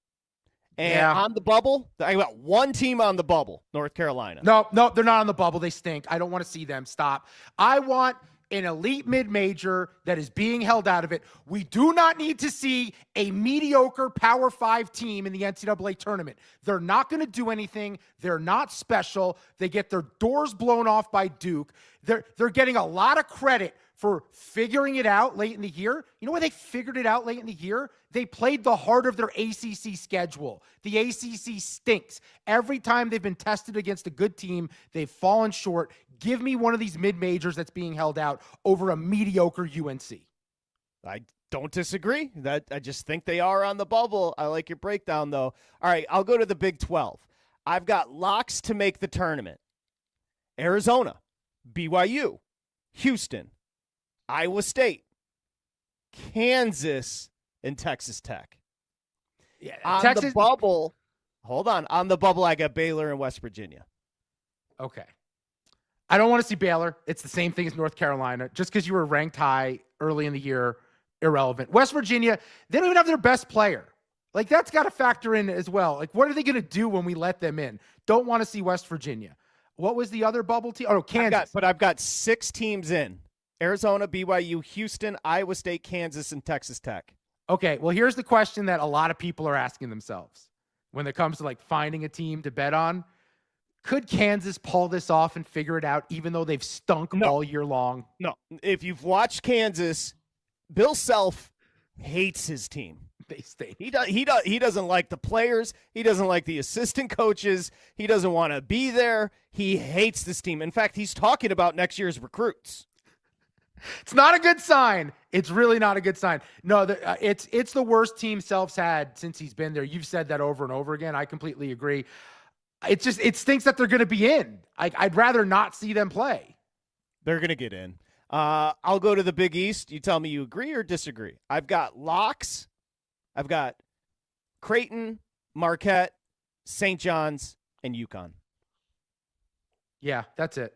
And on the bubble, I got 1 team on the bubble, North Carolina.
No, they're not on the bubble. They stink. I don't want to see them. Stop. I want an elite mid-major that is being held out of it. We do not need to see a mediocre Power 5 team in the NCAA tournament. They're not going to do anything. They're not special. They get their doors blown off by Duke. They're getting a lot of credit for figuring it out late in the year. You know why they figured it out late in the year? They played the heart of their ACC schedule. The ACC stinks. Every time they've been tested against a good team, they've fallen short. Give me one of these mid-majors that's being held out over a mediocre UNC.
I don't disagree. I just think they are on the bubble. I like your breakdown, though. All right, I'll go to the Big 12. I've got locks to make the tournament: Arizona, BYU, Houston, Iowa State, Kansas, and Texas Tech.
Yeah,
on
Texas
the bubble, hold on. On the bubble, I got Baylor and West Virginia.
Okay. I don't want to see Baylor. It's the same thing as North Carolina. Just because you were ranked high early in the year, irrelevant. West Virginia, they don't even have their best player. Like, that's got to factor in as well. Like, what are they going to do when we let them in? Don't want to see West Virginia. What was the other bubble team? Oh, Kansas.
I've got 6 teams in: Arizona, BYU, Houston, Iowa State, Kansas, and Texas Tech.
Okay, well, here's the question that a lot of people are asking themselves when it comes to, like, finding a team to bet on. Could Kansas pull this off and figure it out, even though they've stunk all year long?
No. If you've watched Kansas, Bill Self hates his team.
They stink.
He doesn't like the players. He doesn't like the assistant coaches. He doesn't want to be there. He hates this team. In fact, he's talking about next year's recruits.
It's not a good sign. It's really not a good sign. No, it's the worst team Self's had since he's been there. You've said that over and over again. I completely agree. It stinks that they're going to be in. I'd rather not see them play.
They're going to get in. I'll go to the Big East. You tell me you agree or disagree. I've got locks. I've got Creighton, Marquette, St. John's, and UConn.
Yeah, that's it.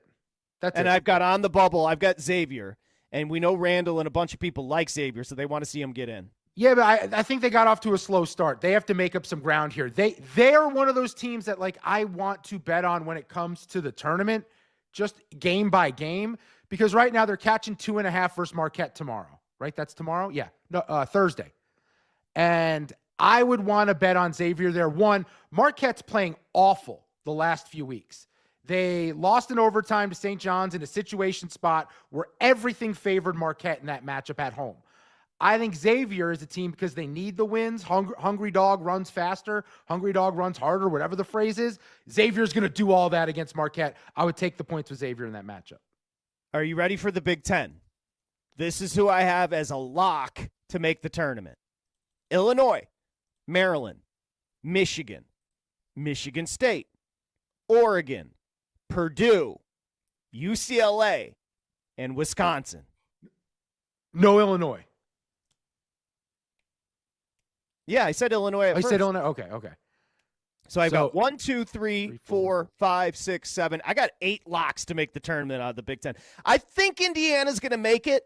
I've got on the bubble, I've got Xavier. And we know Randall and a bunch of people like Xavier, so they want to see him get in.
Yeah, but I think they got off to a slow start. They have to make up some ground here. They are one of those teams that, like, I want to bet on when it comes to the tournament, just game by game, because right now they're catching 2.5 versus Marquette tomorrow. right? That's tomorrow. Yeah, no, Thursday. And I would want to bet on Xavier there. One, Marquette's playing awful the last few weeks. They lost in overtime to St. John's in a situation spot where everything favored Marquette in that matchup at home. I think Xavier is a team because they need the wins. Hungry dog runs faster. Hungry dog runs harder, whatever the phrase is. Xavier's going to do all that against Marquette. I would take the points with Xavier in that matchup.
Are you ready for the Big Ten? This is who I have as a lock to make the tournament. Illinois, Maryland, Michigan, Michigan State, Oregon, Purdue, UCLA, and Wisconsin.
No Illinois.
Yeah, I said Illinois at first.
I said Illinois. Okay.
So I've got 1, 2, 3, 4, 5, 6, 7. I got 8 locks to make the tournament out of the Big Ten. I think Indiana's going to make it.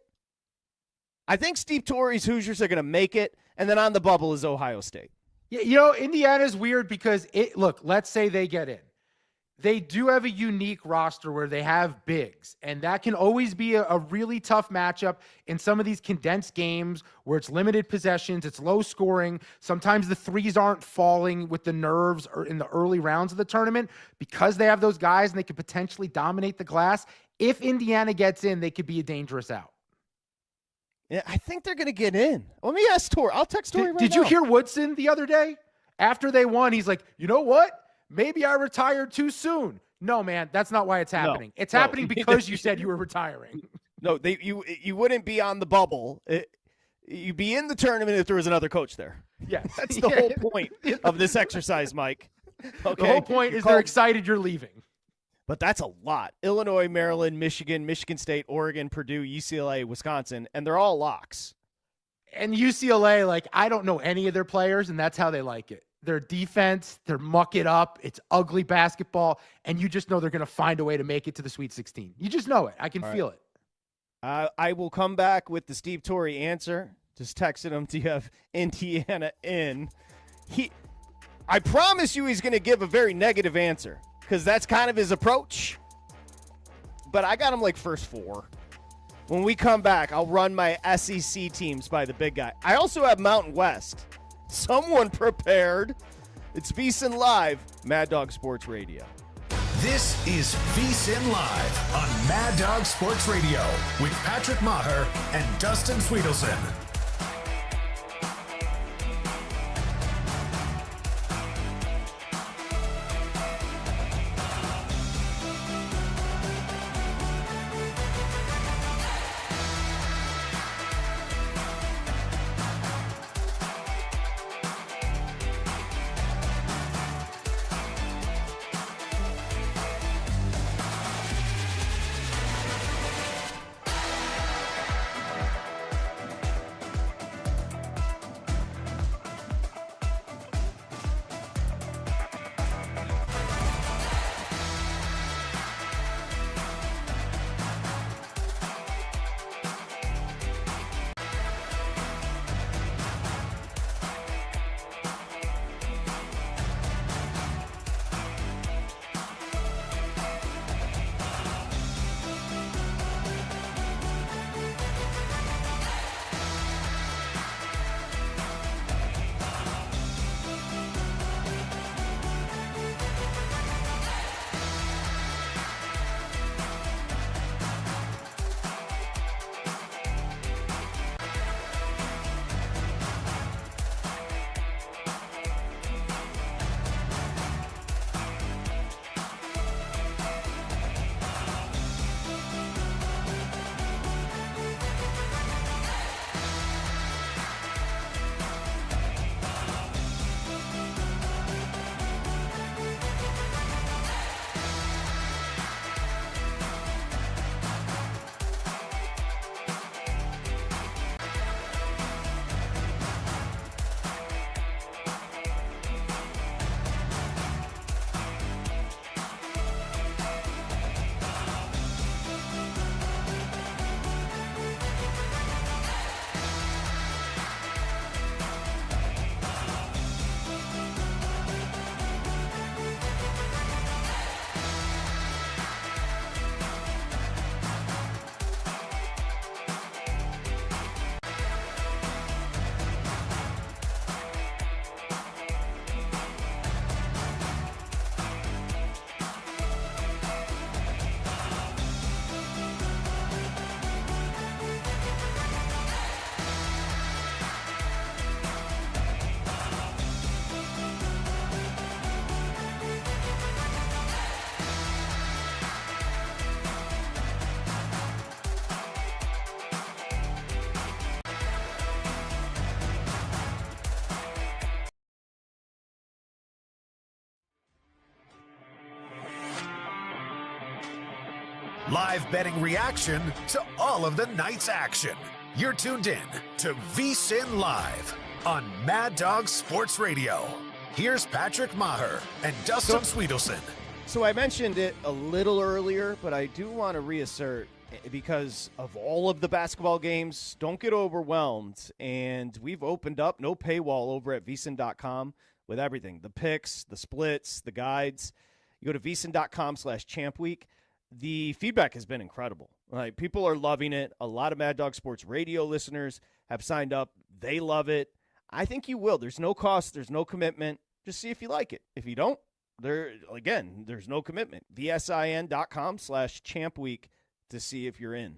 I think Steve Torrey's Hoosiers are going to make it. And then on the bubble is Ohio State.
Yeah, Indiana's weird because let's say they get in. They do have a unique roster where they have bigs, and that can always be a really tough matchup in some of these condensed games where it's limited possessions, it's low scoring. Sometimes the threes aren't falling with the nerves or in the early rounds of the tournament because they have those guys and they could potentially dominate the glass. If Indiana gets in, they could be a dangerous out.
Yeah, I think they're going to get in. Let me ask Tor. I'll text Tori right now.
Did you hear Woodson the other day? After they won, he's like, you know what? Maybe I retired too soon. No, man, that's not why it's happening. It's happening because you said you were retiring.
No, you wouldn't be on the bubble. You'd be in the tournament if there was another coach there.
Yes.
That's the whole point of this exercise, Mike. Okay.
The whole point is they're excited you're leaving.
But that's a lot. Illinois, Maryland, Michigan, Michigan State, Oregon, Purdue, UCLA, Wisconsin, and they're all locks.
And UCLA, I don't know any of their players, and that's how they like it. Their defense, they're muck it up. It's ugly basketball, and you just know they're going to find a way to make it to the Sweet 16. You just know it. I can feel it.
I will come back with the Steve Torrey answer. Just texted him to have Indiana in. I promise you he's going to give a very negative answer because that's kind of his approach. But I got him first 4. When we come back, I'll run my SEC teams by the big guy. I also have Mountain West. Someone prepared. It's VSiN Live, Mad Dog Sports Radio.
This is VSiN Live on Mad Dog Sports Radio with Patrick Meagher and Dustin Swedelson. live betting reaction to all of the night's action. You're tuned in to VSiN Live on Mad Dog Sports Radio. Here's Patrick Meagher and Dustin Swedelson.
So I mentioned it a little earlier, but I do want to reassert, because of all of the basketball games, don't get overwhelmed. And we've opened up no paywall over at VSiN.com with everything. The picks, the splits, the guides. You go to VSiN.com/champweek. The feedback has been incredible. Like, people are loving it. A lot of Mad Dog Sports Radio listeners have signed up. They love it. I think you will. There's no cost. There's no commitment. Just see if you like it. If you don't, there's no commitment. VSIN.com/champweek to see if you're in.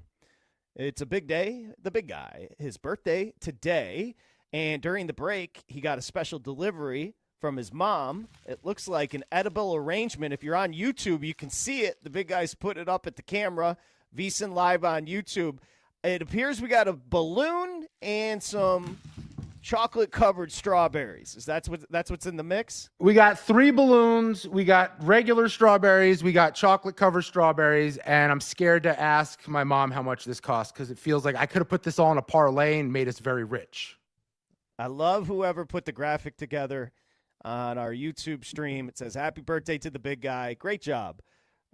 It's a big day. The big guy, his birthday today. And during the break, he got a special delivery from his mom. It looks like an edible arrangement. If you're on YouTube, you can see it. The big guy's put it up at the camera. VSiN Live on YouTube. It appears we got a balloon and some chocolate-covered strawberries. That's what's in the mix?
We got 3 balloons. We got regular strawberries. We got chocolate-covered strawberries. And I'm scared to ask my mom how much this costs, because it feels like I could have put this all in a parlay and made us very rich.
I love whoever put the graphic together on our YouTube stream. It says, happy birthday to the big guy. Great job,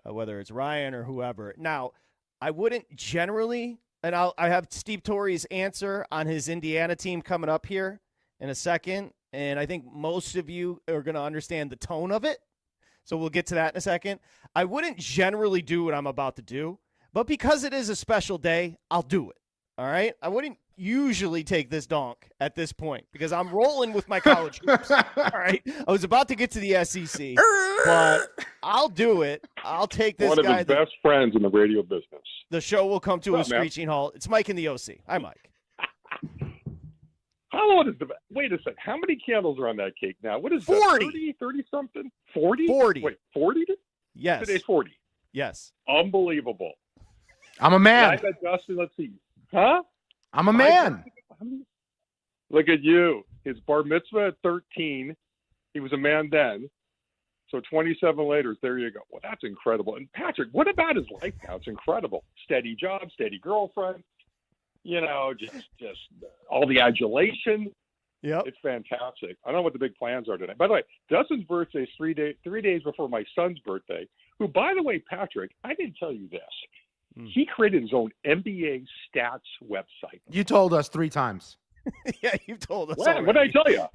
whether it's Ryan or whoever. Now, I wouldn't generally, and I have Steve Torrey's answer on his Indiana team coming up here in a second, and I think most of you are going to understand the tone of it, so we'll get to that in a second. I wouldn't generally do what I'm about to do, but because it is a special day, I'll do it, all right? I wouldn't usually take this donk at this point because I'm rolling with my college hoops. All right. I was about to get to the SEC, but I'll do it. I'll take this guy.
One of his best friends in the radio business.
The show will come to a screeching halt. It's Mike in the OC. Hi, Mike.
How old is the – wait a second. How many candles are on that cake now? What is
40.
that? 30-something? 40?
40.
Wait, 40?
Yes.
Today's 40.
Yes.
Unbelievable.
I'm a man.
I bet Dustin, let's see. Huh?
I'm a man.
Look at you. His bar mitzvah at 13. He was a man then. So 27 later, there you go. Well, that's incredible. And Patrick, what about his life now? It's incredible. Steady job, steady girlfriend. You know, just all the adulation.
Yep.
It's fantastic. I don't know what the big plans are today. By the way, Dustin's birthday is 3 days before my son's birthday, who, by the way, Patrick, I didn't tell you this. He created his own NBA stats website.
You told us 3 times.
Yeah, you told us.
What did I tell you?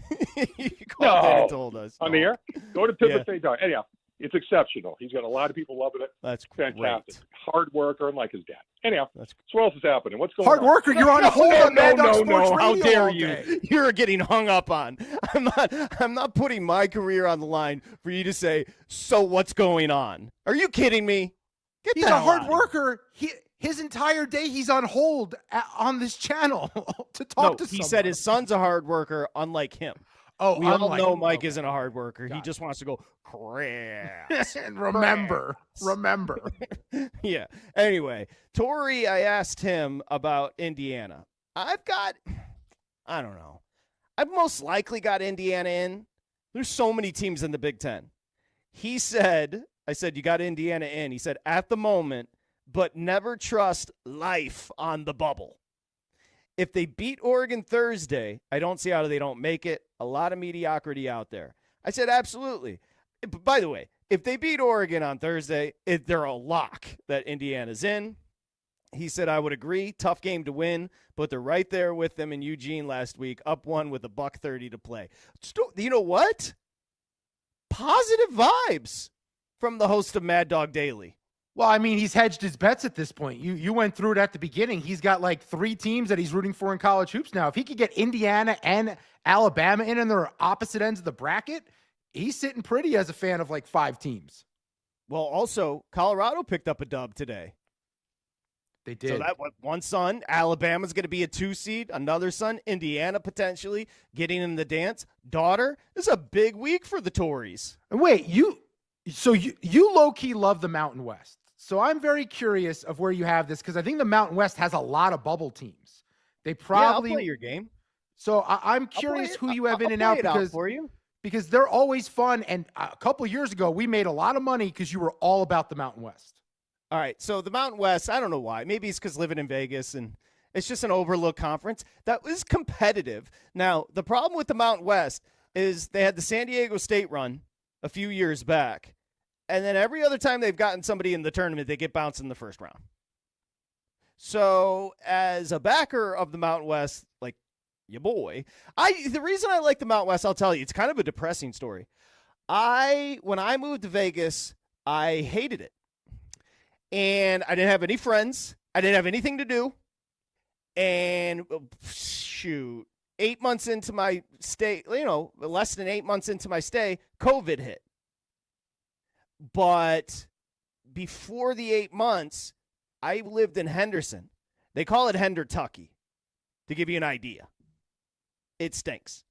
You called in and told us.
On the air? Go to Pivot.com. Anyhow, it's exceptional. He's got a lot of people loving it.
That's
fantastic.
Great.
Hard worker, unlike his dad. Anyhow,
that's
so what else is happening? What's going on?
Hard worker, you're on hold on Mad Dog Sports Radio.
How dare
all
you?
day.
You're getting hung up on. I'm not putting my career on the line for you to say, so what's going on? Are you kidding me?
He's a hard worker. His entire day he's on hold on this channel to talk to someone.
He said his son's a hard worker, unlike him.
Oh,
we all know Mike isn't a hard worker. He just wants to go crass.
And remember.
Yeah. Anyway, Torrey, I asked him about Indiana. I've most likely got Indiana in. There's so many teams in the Big Ten. I said, you got Indiana in. He said, at the moment, but never trust life on the bubble. If they beat Oregon Thursday, I don't see how they don't make it. A lot of mediocrity out there. I said, absolutely. By the way, if they beat Oregon on Thursday, they're a lock that Indiana's in. He said, I would agree. Tough game to win, but they're right there with them in Eugene last week, up 1 with $1:30 to play. You know what? Positive vibes from the host of Mad Dog Daily.
Well, I mean, he's hedged his bets at this point. You went through it at the beginning. He's got like 3 teams that he's rooting for in college hoops now. If he could get Indiana and Alabama in and they're opposite ends of the bracket, he's sitting pretty as a fan of like 5 teams.
Well, also, Colorado picked up a dub today.
They did.
So that one son, Alabama's going to be a 2 seed. Another son, Indiana potentially getting in the dance. Daughter, this is a big week for the Tories.
Wait, you low-key love the Mountain West. So I'm very curious of where you have this because I think the Mountain West has a lot of bubble teams. They probably
I'll play your game.
So I'm curious who you have in and out because they're always fun. And a couple years ago, we made a lot of money because you were all about the Mountain West.
All right. So the Mountain West, I don't know why. Maybe it's because living in Vegas and it's just an overlooked conference that was competitive. Now, the problem with the Mountain West is they had the San Diego State run a few years back. And then every other time they've gotten somebody in the tournament, they get bounced in the first round. So as a backer of the Mountain West, like your boy, the reason I like the Mountain West, I'll tell you, it's kind of a depressing story. When I moved to Vegas, I hated it. And I didn't have any friends. I didn't have anything to do. And shoot, 8 months into my stay, less than 8 months into my stay, COVID hit. But before the 8 months, I lived in Henderson. They call it Hendertucky, to give you an idea. It stinks.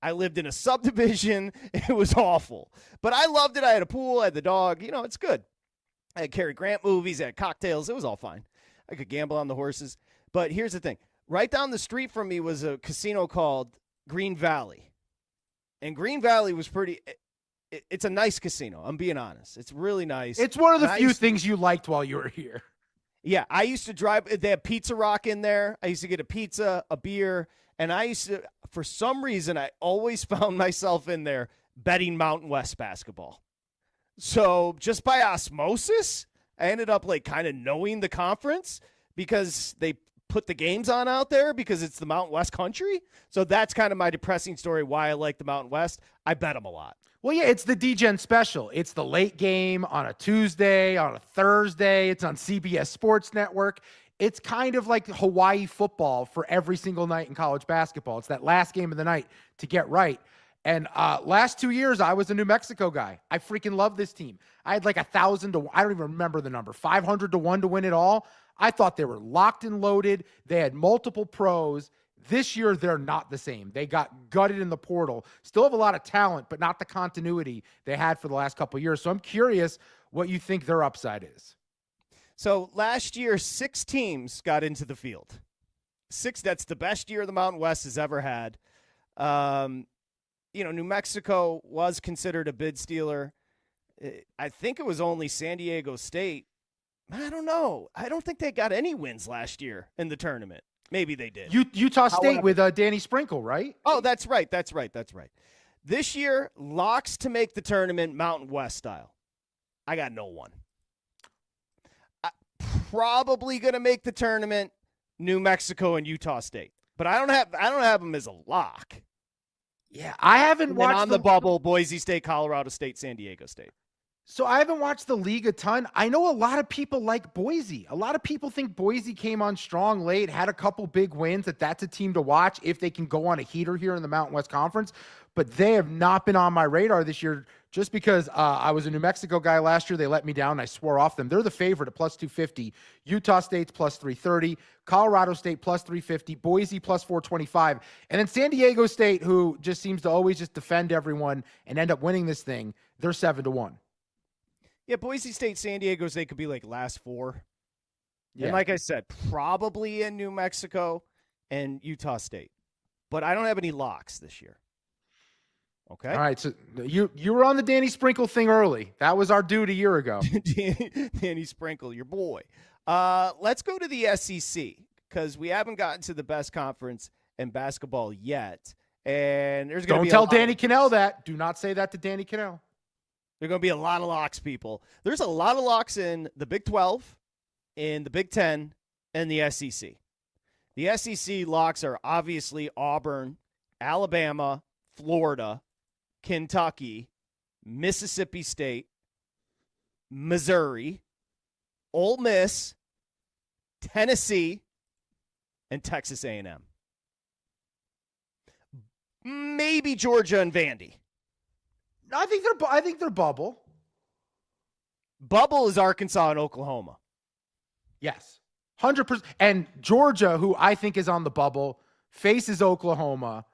I lived in a subdivision. It was awful. But I loved it. I had a pool. I had the dog. It's good. I had Cary Grant movies. I had cocktails. It was all fine. I could gamble on the horses. But here's the thing. Right down the street from me was a casino called Green Valley. And Green Valley was it's a nice casino. I'm being honest. It's really nice.
It's one of the few things you liked while you were here.
Yeah, I used to drive. They have Pizza Rock in there. I used to get a pizza, a beer, and I used to, for some reason, I always found myself in there betting Mountain West basketball. So just by osmosis, I ended up kind of knowing the conference because they put the games on out there because it's the Mountain West country. So that's kind of my depressing story why I like the Mountain West. I bet them a lot.
Well, yeah, it's the D-Gen special. It's the late game on a Tuesday, on a Thursday. It's on CBS Sports Network. It's kind of like Hawaii football for every single night in college basketball. It's that last game of the night to get right. And last 2 years, I was a New Mexico guy. I freaking love this team. I had 1,000 to, I don't even remember the number, 500 to 1 to win it all. I thought they were locked and loaded. They had multiple pros. This year, they're not the same. They got gutted in the portal. Still have a lot of talent, but not the continuity they had for the last couple of years. So I'm curious what you think their upside is.
So last year, 6 teams got into the field. 6, that's the best year the Mountain West has ever had. New Mexico was considered a bid stealer. I think it was only San Diego State. I don't know. I don't think they got any wins last year in the tournament. Maybe they did.
Utah State with Danny Sprinkle, right?
Oh, that's right. This year, locks to make the tournament Mountain West style. I got no one. Probably going to make the tournament New Mexico and Utah State. But I don't have them as a lock.
Yeah, I haven't watched
on the bubble, Boise State, Colorado State, San Diego State.
So I haven't watched the league a ton. I know a lot of people like Boise. A lot of people think Boise came on strong late, had a couple big wins, that's a team to watch if they can go on a heater here in the Mountain West Conference. But they have not been on my radar this year just because I was a New Mexico guy last year. They let me down. I swore off them. They're the favorite at plus 250. Utah State's plus 330. Colorado State plus 350. Boise plus 425. And then San Diego State, who just seems to always just defend everyone and end up winning this thing, they're 7-1.
Yeah, Boise State, San Diego State could be last 4.
Yeah.
And like I said, probably in New Mexico and Utah State. But I don't have any locks this year. Okay.
All right. So you were on the Danny Sprinkle thing early. That was our dude a year ago.
Danny Sprinkle, your boy. Let's go to the SEC because we haven't gotten to the best conference in basketball yet. And there's going to be
Don't tell Danny Cannell that. Do not say that to Danny Cannell.
There are going to be a lot of locks, people. There's a lot of locks in the Big 12, in the Big 10, and the SEC. The SEC locks are obviously Auburn, Alabama, Florida, Kentucky, Mississippi State, Missouri, Ole Miss, Tennessee, and Texas A&M. Maybe Georgia and Vandy.
I think they're bubble.
Bubble is Arkansas and Oklahoma.
Yes. 100%. And Georgia, who I think is on the bubble, faces Oklahoma.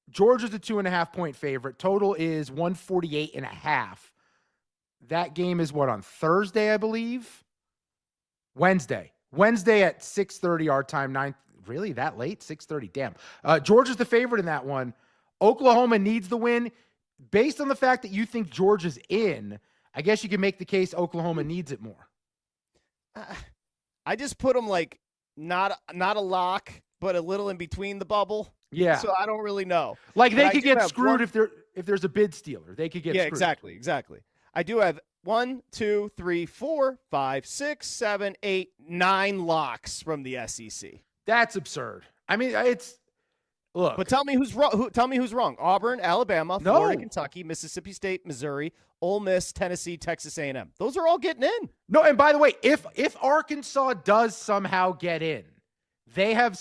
Georgia's a 2.5-point favorite. Total is 148.5. That game is on Thursday, I believe? Wednesday at 6:30 our time. 9. Really? That late? 6:30. Damn. Georgia's the favorite in that one. Oklahoma needs the win. Based on the fact that you think Georgia's in, I guess you can make the case Oklahoma needs it more.
I just put them like not a lock, but a little in between the bubble.
Yeah.
So I don't really know.
Like they could get screwed if there's a bid stealer. They could get screwed.
Exactly. I do have 1, 2, 3, 4, 5, 6, 7, 8, 9 locks from the SEC.
That's absurd. I mean, look.
But tell me who's wrong. Tell me who's wrong. Auburn, Alabama, Florida, Kentucky, Mississippi State, Missouri, Ole Miss, Tennessee, Texas A&M. Those are all getting in.
No, and by the way, if Arkansas does somehow get in, they have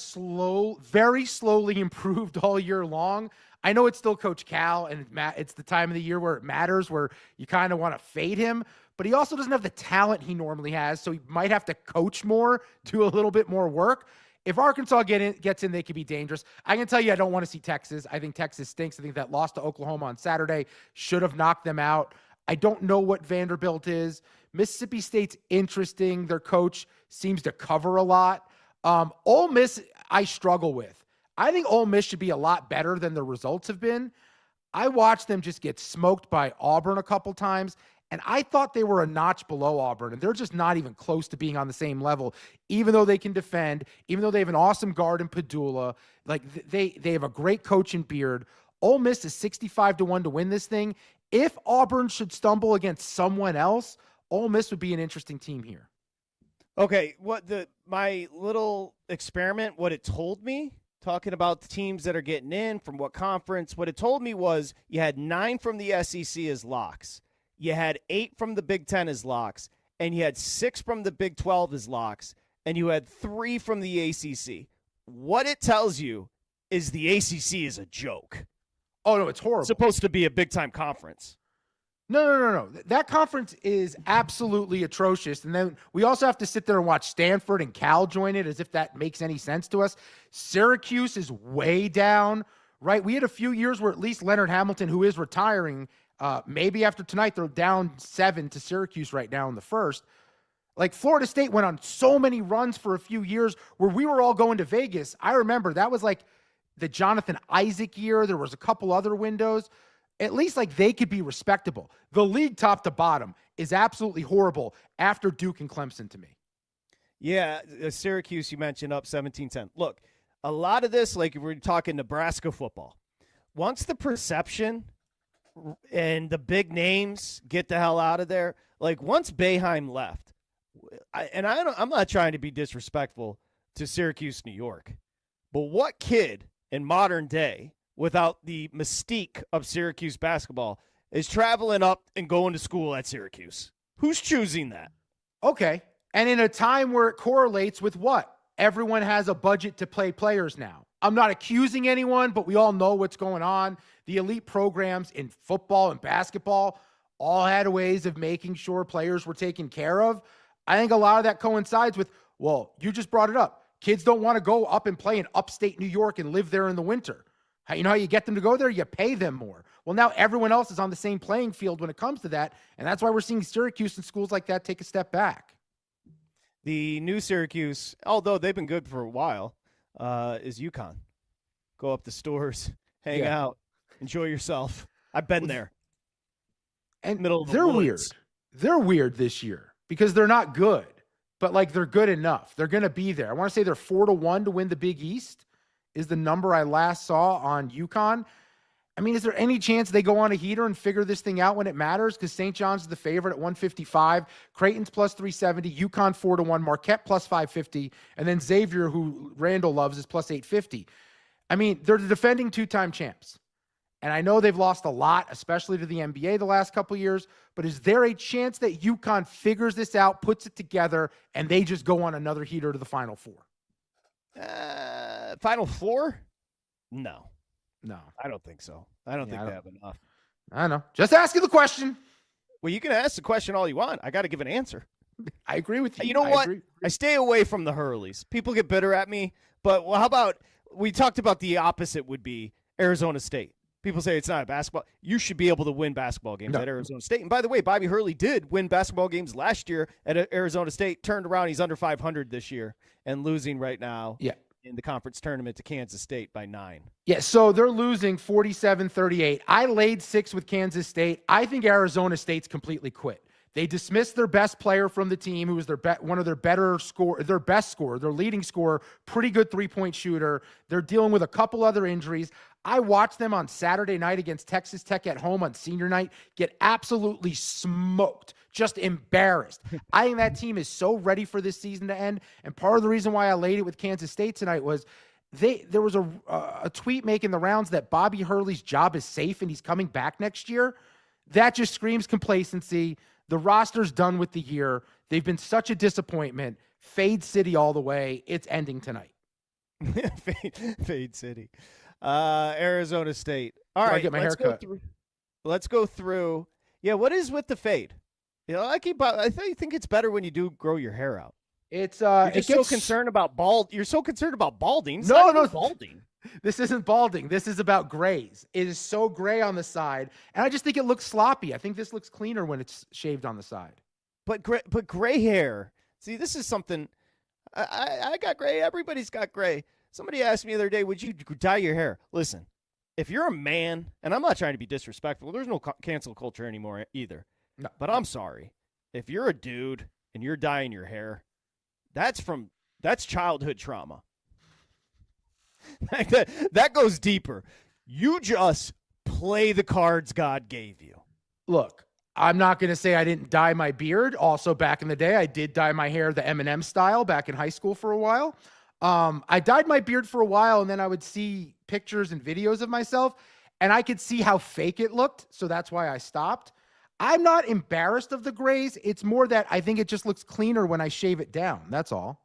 very slowly improved all year long. I know it's still Coach Cal, and it's the time of the year where it matters, where you kind of want to fade him, but he also doesn't have the talent he normally has, so he might have to coach more, do a little bit more work. If Arkansas gets in, they could be dangerous. I can tell you I don't want to see Texas. I think Texas stinks. I think that loss to Oklahoma on Saturday should have knocked them out. I don't know what Vanderbilt is. Mississippi State's interesting. Their coach seems to cover a lot. Ole Miss, I struggle with. I think Ole Miss should be a lot better than the results have been. I watched them just get smoked by Auburn a couple times, and I thought they were a notch below Auburn, and they're just not even close to being on the same level, even though they can defend, even though they have an awesome guard in Padula. Like, they have a great coach in Beard. Ole Miss is 65-1 to win this thing. If Auburn should stumble against someone else, Ole Miss would be an interesting team here.
Okay, my little experiment, what it told me, talking about the teams that are getting in from what conference, what it told me was you had 9 from the SEC as locks. You had 8 from the Big Ten as locks, and you had 6 from the Big 12 as locks, and you had 3 from the ACC. What it tells you is the ACC is a joke.
Oh, no, it's horrible.
It's supposed to be a big-time conference.
No. That conference is absolutely atrocious. And then we also have to sit there and watch Stanford and Cal join it as if that makes any sense to us. Syracuse is way down, right? We had a few years where at least Leonard Hamilton, who is retiring, maybe after tonight, they're down 7 to Syracuse right now in the first. Like, Florida State went on so many runs for a few years where we were all going to Vegas. I remember that was like the Jonathan Isaac year. There was a couple other windows. At least like they could be respectable. The league top to bottom is absolutely horrible after Duke and Clemson to me.
Yeah, Syracuse you mentioned up 17-10. Look, a lot of this, like if we're talking Nebraska football, once the perception and the big names get the hell out of there, like once Boeheim left, I'm not trying to be disrespectful to Syracuse, New York, but what kid in modern day without the mystique of Syracuse basketball is traveling up and going to school at Syracuse? Who's choosing that?
Okay. And in a time where it correlates with what? Everyone has a budget to play players now. I'm not accusing anyone, but we all know what's going on. The elite programs in football and basketball all had ways of making sure players were taken care of. I think a lot of that coincides with, well, you just brought it up. Kids don't want to go up and play in upstate New York and live there in the winter. You know how you get them to go there? You pay them more. Well, now everyone else is on the same playing field when it comes to that, and that's why we're seeing Syracuse and schools like that take a step back.
The new Syracuse, although they've been good for a while, is UConn. Go up to stores, hang out, enjoy yourself. I've been there.
And
middle of the
they're
woods.
weird. They're weird this year because they're not good, but like they're good enough. They're going to be there. I want to say they're 4-1 to win the Big East. Is the number I last saw on UConn. I mean, is there any chance they go on a heater and figure this thing out when it matters? Because St. John's is the favorite at 155, Creighton's plus 370, UConn 4-1, Marquette plus 550, and then Xavier, who Randall loves, is plus 850. I mean, they're the defending 2-time champs. And I know they've lost a lot, especially to the NBA the last couple of years, but is there a chance that UConn figures this out, puts it together, and they just go on another heater to the Final Four?
Final Four? No,
No.
I don't think so. I don't think they have enough.
I don't know. Just asking the question.
Well, you can ask the question all you want. I got to give an answer.
I agree with you.
You know what? I stay away from the Hurleys. People get bitter at me, but how about we talked about the opposite would be Arizona State. People say it's not a basketball. You should be able to win basketball games at Arizona State. And by the way, Bobby Hurley did win basketball games last year at Arizona State, turned around. He's under 500 this year and losing right now in the conference tournament to Kansas State by 9.
Yeah, so they're losing 47-38. I laid 6 with Kansas State. I think Arizona State's completely quit. They dismissed their best player from the team, who was one of their best scorer, their leading scorer, pretty good three-point shooter. They're dealing with a couple other injuries. I watched them on Saturday night against Texas Tech at home on senior night get absolutely smoked, just embarrassed. I think that team is so ready for this season to end. And part of the reason why I laid it with Kansas State tonight was there was a tweet making the rounds that Bobby Hurley's job is safe and he's coming back next year. That just screams complacency. The roster's done with the year. They've been such a disappointment. Fade City all the way. It's ending tonight.
Fade City. Arizona State. All right,
get my haircut.
Let's go through. Yeah, what is with the fade? You know, I think it's better when you do grow your hair out.
It's
You're so concerned about You're so concerned about balding. It's
No,
not balding.
This isn't balding. This is about grays. It is so gray on the side, and I just think it looks sloppy. I think this looks cleaner when it's shaved on the side.
But gray hair. See, this is something. I got gray. Everybody's got gray. Somebody asked me the other day, would you dye your hair? Listen, if you're a man, and I'm not trying to be disrespectful, there's no cancel culture anymore either.
No.
But I'm sorry. If you're a dude and you're dyeing your hair, that's childhood trauma. That goes deeper. You just play the cards God gave you.
Look, I'm not going to say I didn't dye my beard. Also, back in the day, I did dye my hair the Eminem style back in high school for a while. I dyed my beard for a while, and then I would see pictures and videos of myself, and I could see how fake it looked, so that's why I stopped. I'm not embarrassed of the grays. It's more that I think it just looks cleaner when I shave it down. That's all.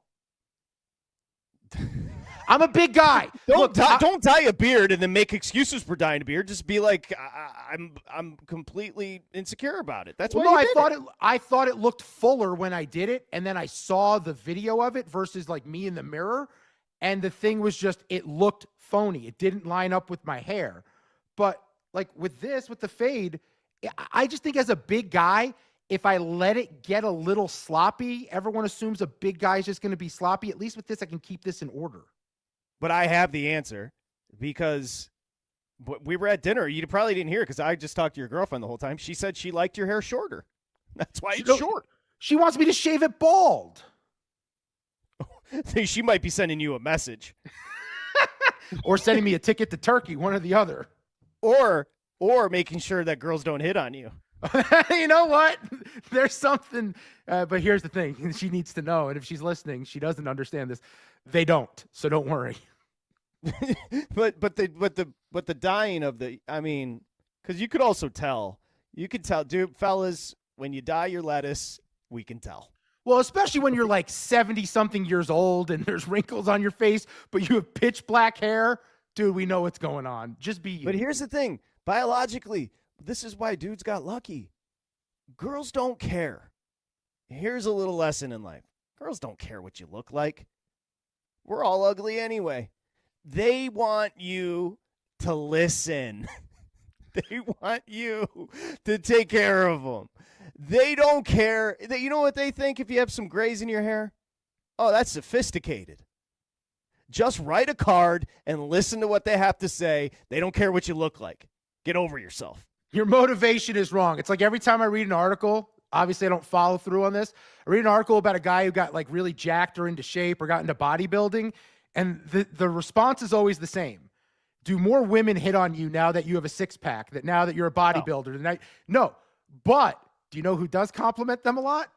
I'm a big guy.
Don't dye a beard and then make excuses for dyeing a beard. Just be like, I'm completely insecure about it. That's why
I thought it looked fuller when I did it, and then I saw the video of it versus like me in the mirror, and the thing was just it looked phony. It didn't line up with my hair. But like with the fade, I just think as a big guy, if I let it get a little sloppy, everyone assumes a big guy is just going to be sloppy. At least with this, I can keep this in order.
But I have the answer because we were at dinner. You probably didn't hear it because I just talked to your girlfriend the whole time. She said she liked your hair shorter. That's why it's short.
She wants me to shave it bald.
She might be sending you a message.
Or sending me a ticket to Turkey, one or the other.
Or making sure that girls don't hit on you.
You know what? There's something, but here's the thing. She needs to know, and if she's listening, she doesn't understand this. They don't, so don't worry.
but the dyeing of because you could also tell. You could tell, dude, fellas, when you dye your lettuce, we can tell.
Well, especially when you're like 70-something years old and there's wrinkles on your face, but you have pitch black hair. Dude, we know what's going on. Just be you.
But here's the thing. Biologically, this is why dudes got lucky. Girls don't care. Here's a little lesson in life. Girls don't care what you look like. We're all ugly anyway. They want you to listen. They want you to take care of them. They don't care. You know what they think if you have some grays in your hair? Oh, that's sophisticated. Just write a card and listen to what they have to say. They don't care what you look like. Get over yourself.
Your motivation is wrong. It's like every time I read an article, obviously I don't follow through on this. I read an article about a guy who got like really jacked or into shape or got into bodybuilding, and the response is always the same. Do more women hit on you now that you have a six-pack, that now that you're a bodybuilder? No. But do you know who does compliment them a lot?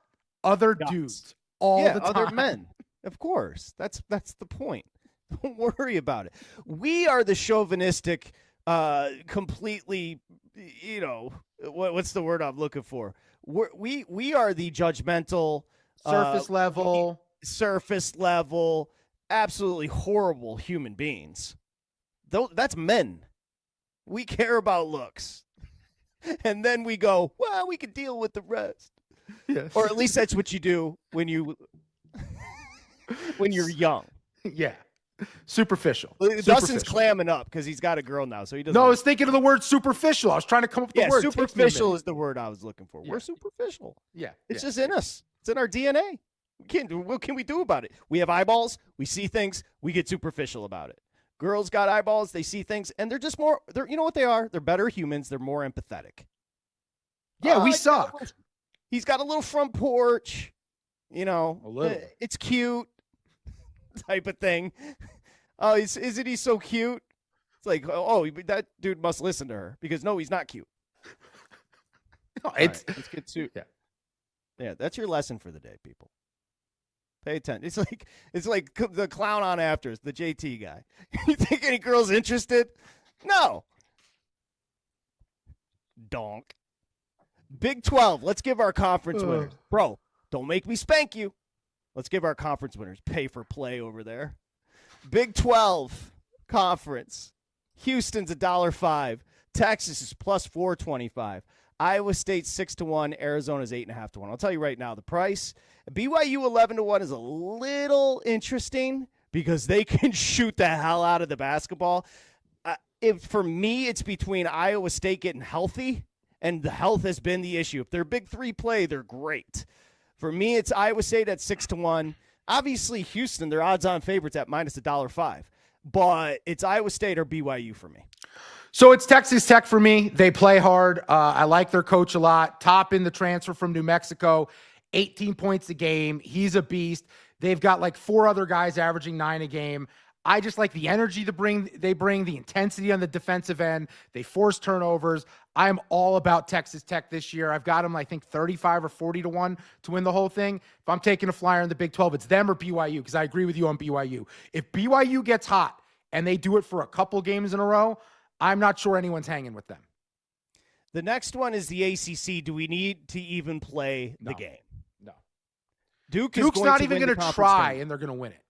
Other dudes. All the time.
Other men. Of course. That's the point. Don't worry about it. We are the chauvinistic, completely, what's the word I'm looking for? We are the judgmental, surface level, absolutely horrible human beings. That's men. We care about looks. And then we go, well, we can deal with the rest.
Yes.
Or at least that's what you do when you're young.
Yeah. Superficial.
Dustin's clamming up because he's got a girl now, so he doesn't.
No, I was thinking of the word superficial. I was trying to come up with the word.
Superficial is the word I was looking for. Yeah. We're superficial.
Yeah.
It's just in us. It's in our DNA. What can we do about it? We have eyeballs. We see things. We get superficial about it. Girls got eyeballs. They see things, and they're just more. You know what they are? They're better humans. They're more empathetic.
Yeah, we suck.
He's got a little front porch, you know,
A little.
it's cute type of thing. Oh, isn't he so cute? It's like, oh, that dude must listen to her because no, he's not cute.
No,
Let's get to
yeah.
Yeah, that's your lesson for the day, people. Pay attention. It's like the clown on Afters, the JT guy. You think any girl's interested? No. Donk. Big 12. Let's give our conference winners. Bro, don't make me spank you. Let's give our conference winners pay for play over there. Big 12 conference. Houston's $1.05. Texas is plus 425. Iowa State 6-1. Arizona's 8.5 to 1. I'll tell you right now, the price BYU 11 to 1 is a little interesting because they can shoot the hell out of the basketball. For me, it's between Iowa State getting healthy, and the health has been the issue. If their big three play, they're great. For me, it's Iowa State at 6-1. Obviously, Houston, their odds-on favorites at minus $1.05. But it's Iowa State or BYU for me.
So it's Texas Tech for me. They play hard. I like their coach a lot. Toppin, the transfer from New Mexico, 18 points a game. He's a beast. They've got like 4 other guys averaging 9 a game. I just like the energy they bring, the intensity on the defensive end. They force turnovers. I'm all about Texas Tech this year. I've got them, I think, 35 or 40 to 1 to win the whole thing. If I'm taking a flyer in the Big 12, it's them or BYU, because I agree with you on BYU. If BYU gets hot and they do it for a couple games in a row, I'm not sure anyone's hanging with them.
The next one is the ACC. Do we need to even play the game?
No.
Duke's
not even going to try, and they're going to win it.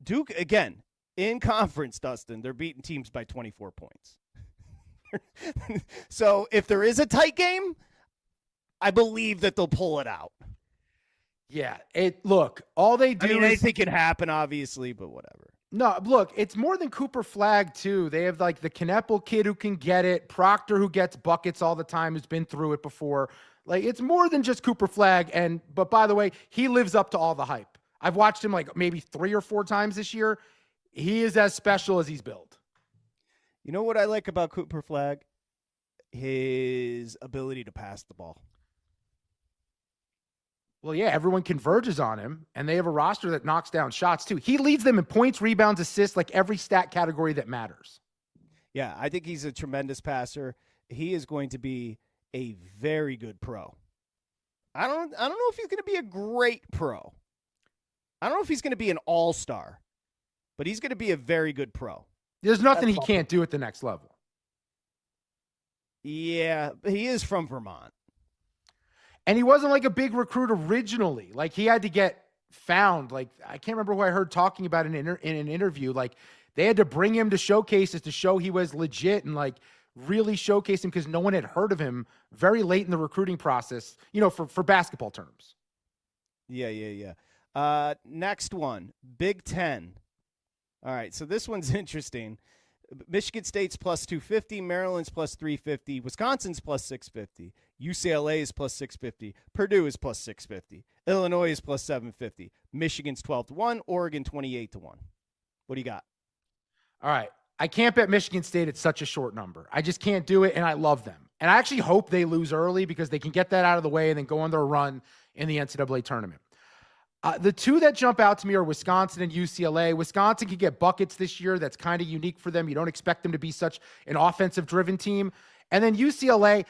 Duke, again, in conference, Dustin, they're beating teams by 24 points. So if there is a tight game, I believe that they'll pull it out.
Yeah. Look, all they do is
anything can happen, obviously, but whatever.
No, look, it's more than Cooper Flagg, too. They have, like, the Kneppel kid who can get it, Proctor who gets buckets all the time, who's been through it before. Like, it's more than just Cooper Flagg. But by the way, he lives up to all the hype. I've watched him like maybe 3 or 4 times this year. He is as special as he's built.
You know what I like about Cooper Flagg? His ability to pass the ball.
Well, yeah, everyone converges on him, and they have a roster that knocks down shots, too. He leads them in points, rebounds, assists, like every stat category that matters.
Yeah, I think he's a tremendous passer. He is going to be a very good pro. I don't know if he's going to be a great pro. I don't know if he's going to be an all-star, but he's going to be a very good pro.
There's nothing he can't do at the next level.
Yeah, he is from Vermont.
And he wasn't like a big recruit originally. Like, he had to get found. Like, I can't remember who I heard talking about in an interview. Like, they had to bring him to showcases to show he was legit and, like, really showcase him because no one had heard of him very late in the recruiting process, for basketball terms.
Yeah. Next one, Big Ten. All right, so this one's interesting. Michigan State's plus 250, Maryland's plus 350, Wisconsin's plus 650, UCLA is plus 650, Purdue is plus 650, Illinois is plus 750, Michigan's 12 to 1, Oregon 28 to 1. What do you got?
All right, I can't bet Michigan State at such a short number. I just can't do it, and I love them. And I actually hope they lose early because they can get that out of the way and then go on their run in the NCAA tournament. The two that jump out to me are Wisconsin and UCLA. Wisconsin can get buckets this year. That's kind of unique for them. You don't expect them to be such an offensive-driven team. And then UCLA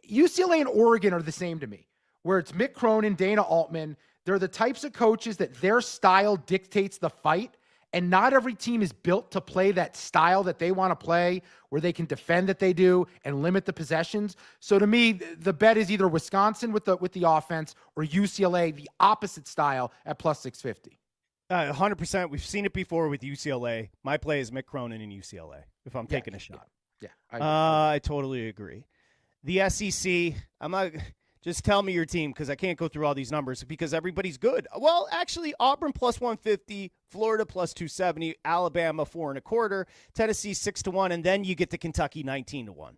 and Oregon are the same to me, where it's Mick Cronin, Dana Altman. They're the types of coaches that their style dictates the fight, and not every team is built to play that style that they want to play, where they can defend that they do and limit the possessions. So to me, the bet is either Wisconsin with the offense or UCLA, the opposite style, at plus 650.
100%. We've seen it before with UCLA. My play is Mick Cronin in UCLA if I'm taking a shot.
Yeah.
I totally agree. The SEC, I'm not... Just tell me your team because I can't go through all these numbers because everybody's good. Well, actually, Auburn plus 150, Florida plus 270, Alabama 4.25, Tennessee 6 to 1, and then you get to Kentucky 19 to 1.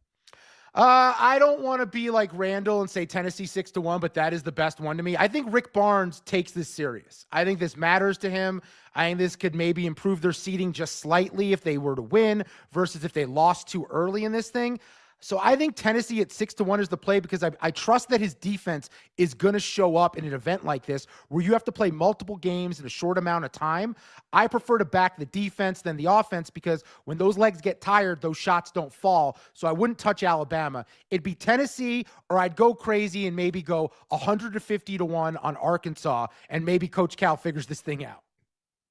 I don't want to be like Randall and say Tennessee 6 to 1, but that is the best one to me. I think Rick Barnes takes this serious. I think this matters to him. I think this could maybe improve their seeding just slightly if they were to win versus if they lost too early in this thing. So I think Tennessee at 6-1 is the play because I trust that his defense is going to show up in an event like this where you have to play multiple games in a short amount of time. I prefer to back the defense than the offense because when those legs get tired, those shots don't fall. So I wouldn't touch Alabama. It'd be Tennessee, or I'd go crazy and maybe go 150-1 on Arkansas, and maybe Coach Cal figures this thing out.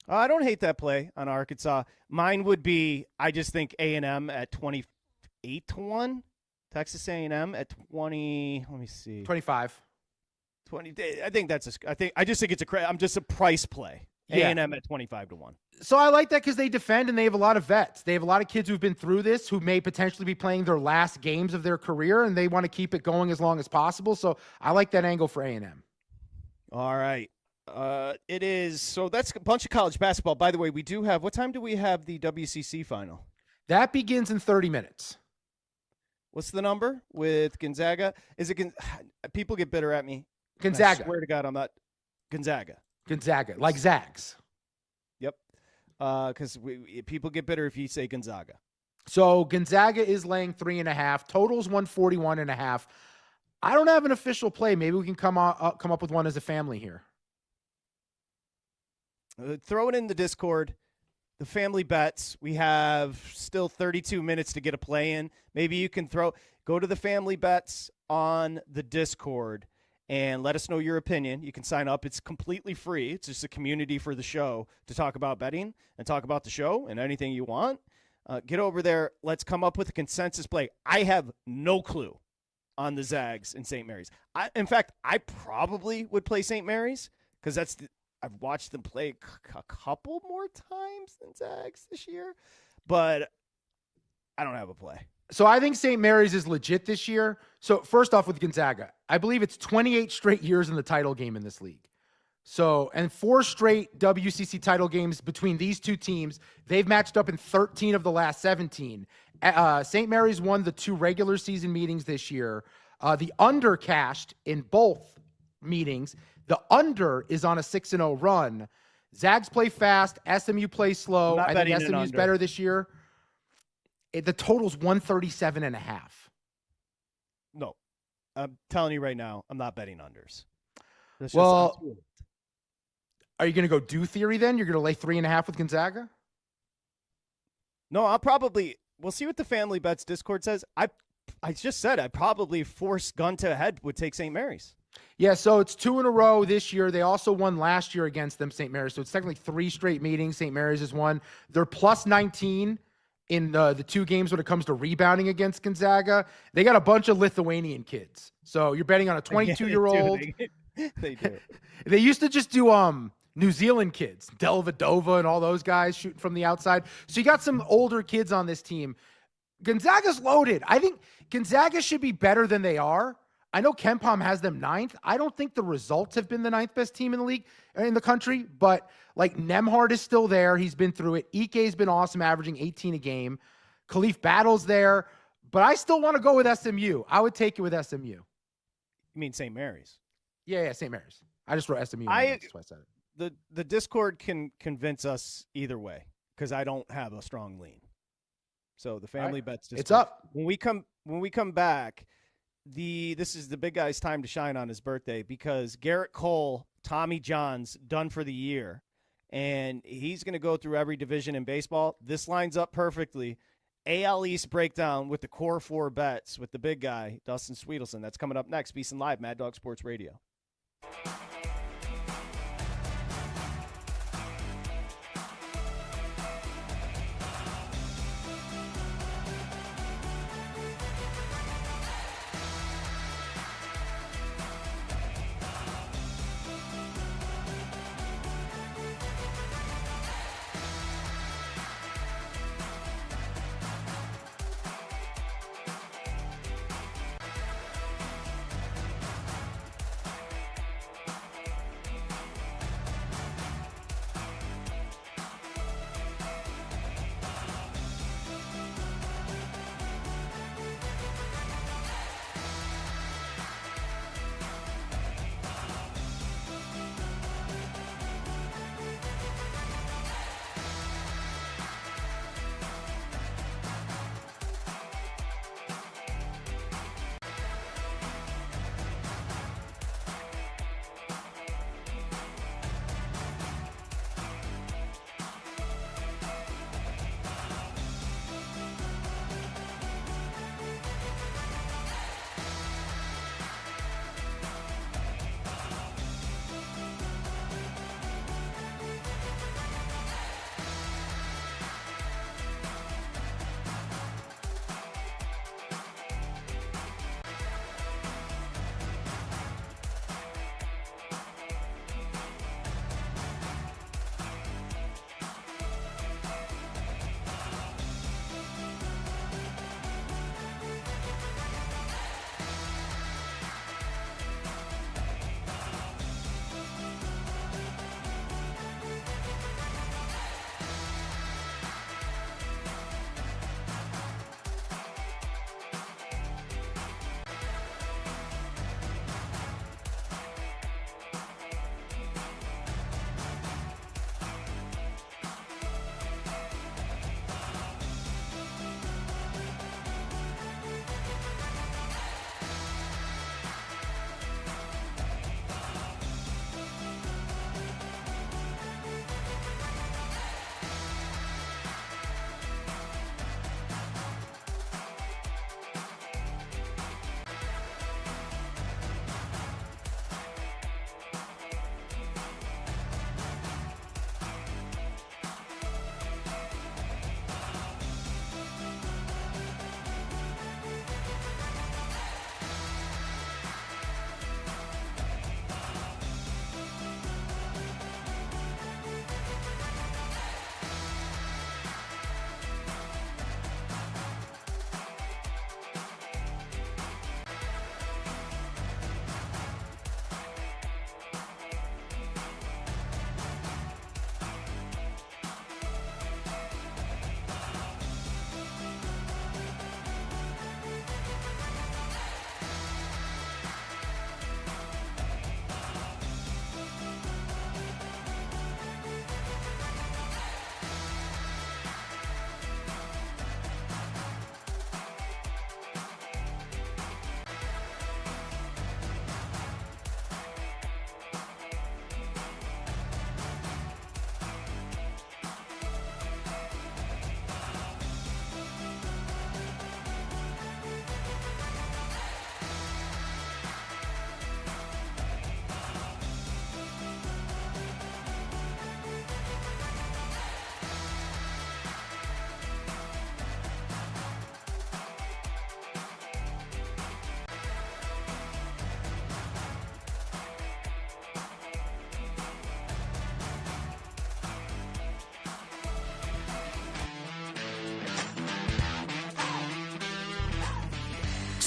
I don't hate that play on Arkansas. Mine would be, I just think A&M at 28-1. Texas A&M at 20. Let me see.
25.
20. I think that's I just think it's I'm just a price play.
Yeah.
A&M at 25-1.
So I like that because they defend and they have a lot of vets. They have a lot of kids who've been through this who may potentially be playing their last games of their career, and they want to keep it going as long as possible. So I like that angle for A&M.
All right. It is. So that's a bunch of college basketball. By the way, we do have, what time do we have the WCC final?
That begins in 30 minutes.
What's the number with Gonzaga? Is it people get bitter at me?
Gonzaga.
I swear to God, I'm not. Gonzaga,
like Zags.
Yep. Because people get bitter if you say Gonzaga.
So Gonzaga is laying 3.5. Total's 141.5. I don't have an official play. Maybe we can come up with one as a family here.
Throw it in the Discord. The family bets. We have still 32 minutes to get a play in. Maybe you can go to the family bets on the Discord and let us know your opinion. You can sign up. It's completely free. It's just a community for the show to talk about betting and talk about the show and anything you want. Get over there. Let's come up with a consensus play. I have no clue on the Zags and St. Mary's. In fact, I probably would play St. Mary's because I've watched them play a couple more times than Zags this year, but I don't have a play.
So I think St. Mary's is legit this year. So first off with Gonzaga, I believe it's 28 straight years in the title game in this league. So, and 4 straight WCC title games between these two teams. They've matched up in 13 of the last 17. St. Mary's won the 2 regular season meetings this year. The under cashed in both meetings. The under is on a 6-0 run. Zags play fast. SMU plays slow. I think SMU's better this year. The total's 137.5.
No, I'm telling you right now, I'm not betting unders.
Well, are you going to go do theory then? You're going to lay 3.5 with Gonzaga?
No, we'll see what the family bets Discord says. I just said I'd probably force gun to head would take St. Mary's.
Yeah, so it's 2 in a row this year. They also won last year against them, St. Mary's. So it's technically 3 straight meetings. St. Mary's has won. They're plus 19 in the 2 games when it comes to rebounding against Gonzaga. They got a bunch of Lithuanian kids. So you're betting on a 22-year-old.
They do.
They used to just do New Zealand kids, Dellavedova and all those guys shooting from the outside. So you got some older kids on this team. Gonzaga's loaded. I think Gonzaga should be better than they are. I know KenPom has them 9th. I don't think the results have been the 9th best team in the league, in the country, but like Nemhard is still there. He's been through it. Ike's been awesome, averaging 18 a game. Khalif Battle's there, but I still want to go with SMU. I would take it with SMU.
You mean St. Mary's?
Yeah, St. Mary's. I just wrote SMU. That's why I said it.
The Discord can convince us either way because I don't have a strong lean. So the family bets Discord.
It's up.
When we come back, this is the big guy's time to shine on his birthday because Garrett Cole, Tommy John's done for the year, and he's going to go through every division in baseball. This lines up perfectly. AL East breakdown with the core 4 bets with the big guy, Dustin Swedelson. That's coming up next. VSiN Live, Mad Dog Sports Radio.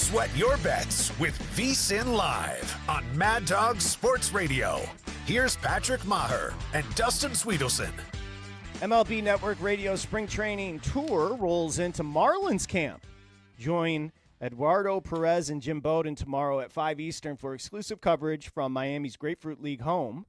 Sweat your bets with VSiN Live on Mad Dog Sports Radio. Here's Patrick Meagher and Dustin Swedelson.
MLB Network Radio Spring Training Tour rolls into Marlins camp. Join Eduardo Perez and Jim Bowden tomorrow at 5 Eastern for exclusive coverage from Miami's Grapefruit League home.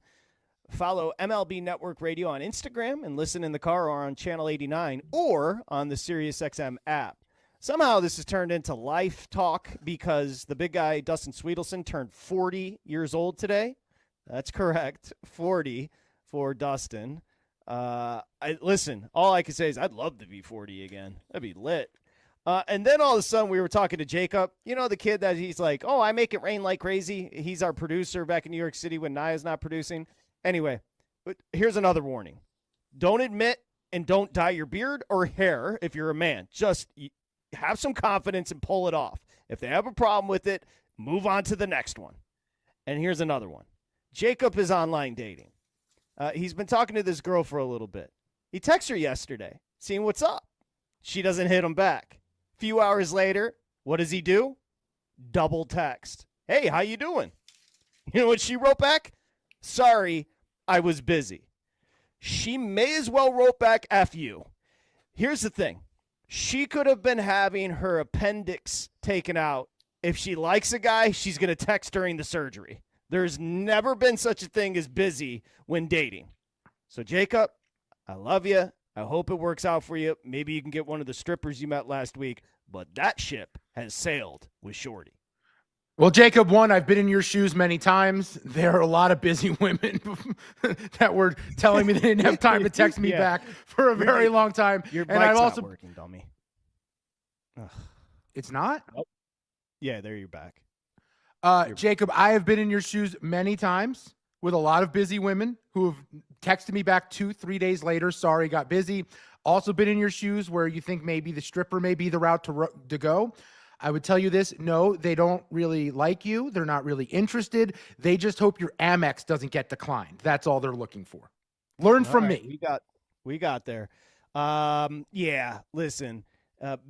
Follow MLB Network Radio on Instagram and listen in the car or on Channel 89 or on the SiriusXM app. Somehow this has turned into life talk because the big guy, Dustin Swedelson, turned 40 years old today. That's correct, 40 for Dustin. Listen, all I can say is I'd love to be 40 again. That'd be lit. And then all of a sudden we were talking to Jacob, you know, the kid that he's like, oh, I make it rain like crazy. He's our producer back in New York City when Naya's not producing. Anyway, here's another warning. Don't admit and don't dye your beard or hair if you're a man. Just have some confidence and pull it off. If they have a problem with it, move on to the next one. And here's another one. Jacob is online dating. He's been talking to this girl for a little bit. He texts her yesterday, seeing what's up. She doesn't hit him back. A few hours later, what does he do? Double text. Hey, how you doing? You know what she wrote back? Sorry, I was busy. She may as well wrote back F you. Here's the thing. She could have been having her appendix taken out. If she likes a guy, she's going to text during the surgery. There's never been such a thing as busy when dating. So, Jacob, I love you. I hope it works out for you. Maybe you can get one of the strippers you met last week, but that ship has sailed with Shorty.
Well, Jacob, one, I've been in your shoes many times. There are a lot of busy women that were telling me they didn't have time to text me back for a very long time.
Your
and
mic's
I've also
not working, dummy. Ugh.
It's not?
Nope. Yeah, there you're back.
Jacob, I have been in your shoes many times with a lot of busy women who have texted me back 2-3 days later. Sorry, got busy. Also been in your shoes where you think maybe the stripper may be the route to go. I would tell you this. No, they don't really like you. They're not really interested. They just hope your Amex doesn't get declined. That's all they're looking for. Learn from me.
We got there. Yeah, listen.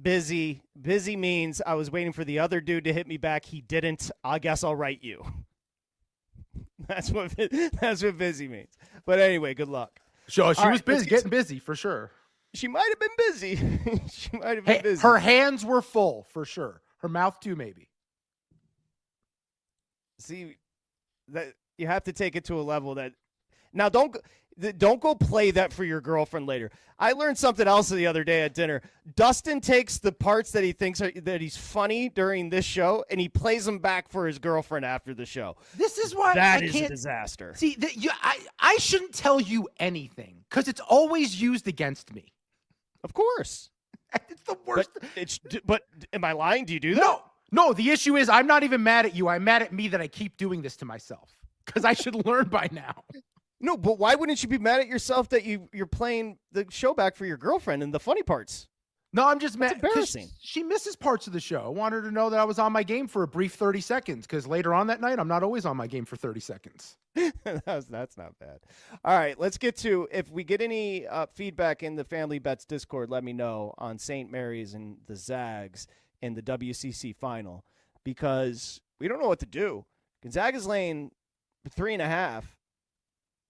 Busy means I was waiting for the other dude to hit me back. He didn't. I guess I'll write you. That's what busy means. But anyway, good luck.
She was busy, getting busy for sure.
She might have been busy. She might have been busy.
Her hands were full for sure. Her mouth too, maybe.
See, that you have to take it to a level that now don't go play that for your girlfriend later. I learned something else the other day at dinner. Dustin takes the parts that he thinks that he's funny during this show, and he plays them back for his girlfriend after the show.
This is why
that is a disaster.
See, I shouldn't tell you anything because it's always used against me.
Of course.
It's the worst.
But am I lying? Do you do that?
No, the issue is I'm not even mad at you. I'm mad at me that I keep doing this to myself because I should learn by now.
No, but why wouldn't you be mad at yourself that you're playing the show back for your girlfriend and the funny parts?
No, I'm just mad.
Embarrassing.
She misses parts of the show. I want her to know that I was on my game for a brief 30 seconds because later on that night, I'm not always on my game for 30 seconds.
That's not bad. All right, let's get to, if we get any feedback in the Family Bets Discord, let me know on St. Mary's and the Zags in the WCC final because we don't know what to do. Gonzaga's laying 3.5.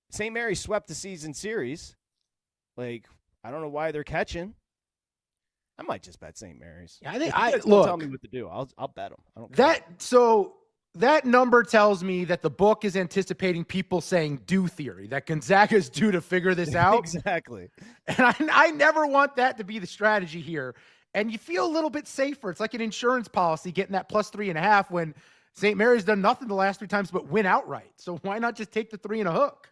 St. Mary's swept the season series. Like, I don't know why they're catching. I might just bet St. Mary's.
Yeah, I think
tell me what to do. I'll bet them. I don't care.
That number tells me that the book is anticipating people saying due theory, that Gonzaga's due to figure this out.
Exactly.
And I never want that to be the strategy here. And you feel a little bit safer. It's like an insurance policy getting that plus 3.5 when St. Mary's done nothing the last 3 times but win outright. So why not just take the 3 and a hook?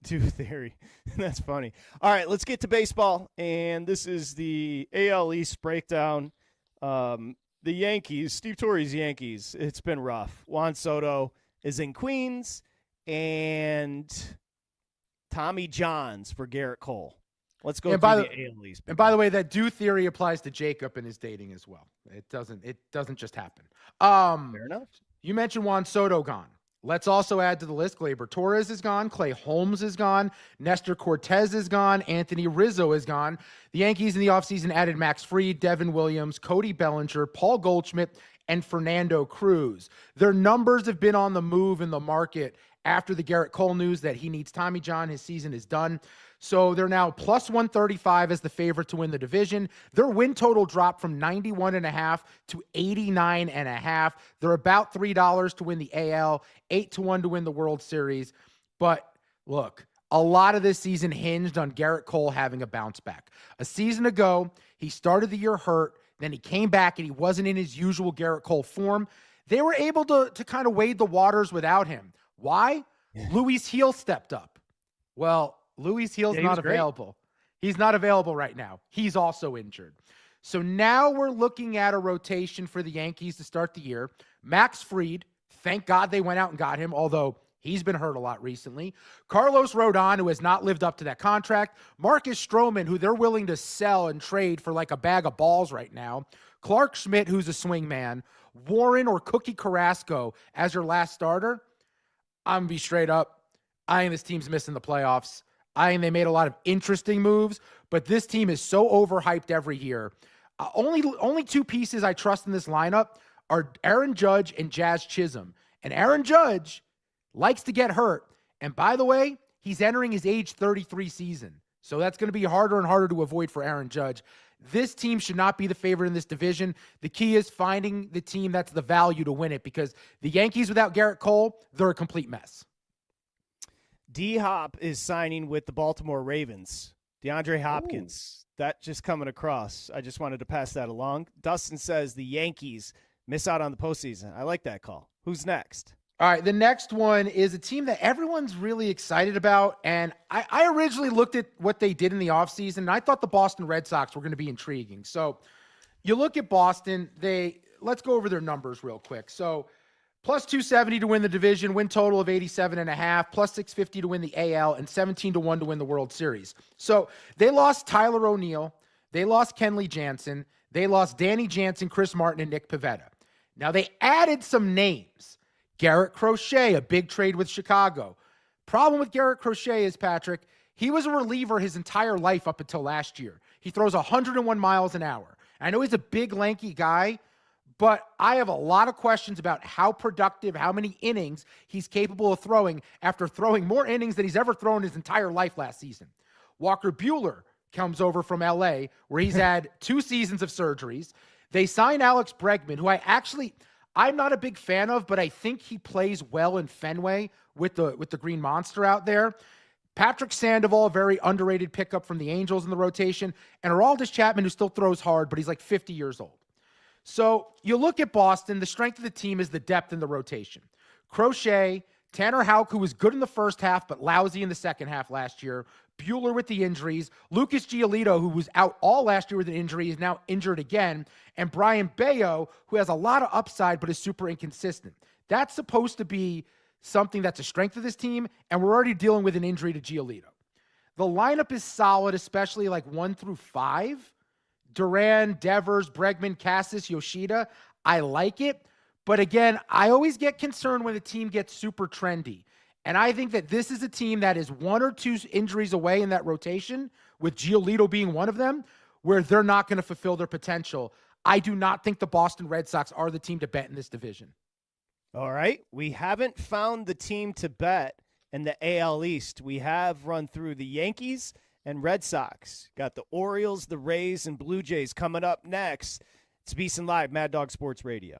Due theory. That's funny. All right, let's get to baseball. And this is the AL East breakdown. The Yankees, Steve Torre's Yankees, it's been rough. Juan Soto is in Queens, and Tommy Johns for Garrett Cole. Let's go to the AL East.
And by the way, that due theory applies to Jacob and his dating as well. It doesn't just happen.
Fair enough.
You mentioned Juan Soto gone. Let's also add to the list, Gleyber Torres is gone, Clay Holmes is gone, Nestor Cortez is gone, Anthony Rizzo is gone. The Yankees in the offseason added Max Fried, Devin Williams, Cody Bellinger, Paul Goldschmidt, and Fernando Cruz. Their numbers have been on the move in the market after the Garrett Cole news that he needs Tommy John. His season is done. So they're now plus 135 as the favorite to win the division. Their win total dropped from 91.5 to 89.5. They're about $3 to win the AL, 8-1 to win the World Series. But look, a lot of this season hinged on Garrett Cole having a bounce back. A season ago, he started the year hurt. Then he came back and he wasn't in his usual Garrett Cole form. They were able to kind of wade the waters without him. Why? Luis Heel stepped up. Well, Luis Heel's not available. He's not available right now. He's also injured. So now we're looking at a rotation for the Yankees to start the year. Max Fried, thank God they went out and got him, although he's been hurt a lot recently. Carlos Rodon, who has not lived up to that contract. Marcus Stroman, who they're willing to sell and trade for like a bag of balls right now. Clark Schmidt, who's a swing man. Warren or Cookie Carrasco as your last starter. I'm going to be straight up. I think this team's missing the playoffs. I think they made a lot of interesting moves, but this team is so overhyped every year. Only two pieces I trust in this lineup are Aaron Judge and Jazz Chisholm. And Aaron Judge likes to get hurt. And by the way, he's entering his age 33 season. So that's going to be harder and harder to avoid for Aaron Judge. This team should not be the favorite in this division. The key is finding the team that's the value to win it, because the Yankees without Garrett Cole, they're a complete mess.
D-Hop is signing with the Baltimore Ravens. DeAndre Hopkins. Ooh. That just coming across. I just wanted to pass that along. Dustin says the Yankees miss out on the postseason. I like that call. Who's next?
All right, the next one is a team that everyone's really excited about, and I originally looked at what they did in the offseason, and I thought the Boston Red Sox were going to be intriguing. So you look at Boston, let's go over their numbers real quick. So plus 270 to win the division, win total of 87.5, plus 650 to win the AL, and 17-1 to win the World Series. So they lost Tyler O'Neill, they lost Kenley Jansen, they lost Danny Jansen, Chris Martin, and Nick Pivetta. Now they added some names. Garrett Crochet, a big trade with Chicago. Problem with Garrett Crochet is, Patrick, he was a reliever his entire life up until last year. He throws 101 miles an hour. I know he's a big, lanky guy, but I have a lot of questions about how productive, how many innings he's capable of throwing after throwing more innings than he's ever thrown his entire life last season. Walker Buehler comes over from L.A., where he's had 2 seasons of surgeries. They signed Alex Bregman, who I'm not a big fan of, but I think he plays well in Fenway with the Green Monster out there. Patrick Sandoval, a very underrated pickup from the Angels in the rotation, and Aroldis Chapman, who still throws hard, but he's like 50 years old. So you look at Boston, the strength of the team is the depth in the rotation. Crochet, Tanner Houck, who was good in the first half but lousy in the second half last year. Buehler with the injuries. Lucas Giolito, who was out all last year with an injury, is now injured again. And Brian Bayo, who has a lot of upside but is super inconsistent. That's supposed to be something that's a strength of this team, and we're already dealing with an injury to Giolito. The lineup is solid, especially like 1 through 5. Duran, Devers, Bregman, Cassis, Yoshida. I like it. But again, I always get concerned when a team gets super trendy. And I think that this is a team that is 1 or 2 injuries away in that rotation, with Giolito being one of them, where they're not going to fulfill their potential. I do not think the Boston Red Sox are the team to bet in this division.
All right. We haven't found the team to bet in the AL East. We have run through the Yankees and Red Sox. Got the Orioles, the Rays, and Blue Jays coming up next. It's VSiN Live, Mad Dog Sports Radio.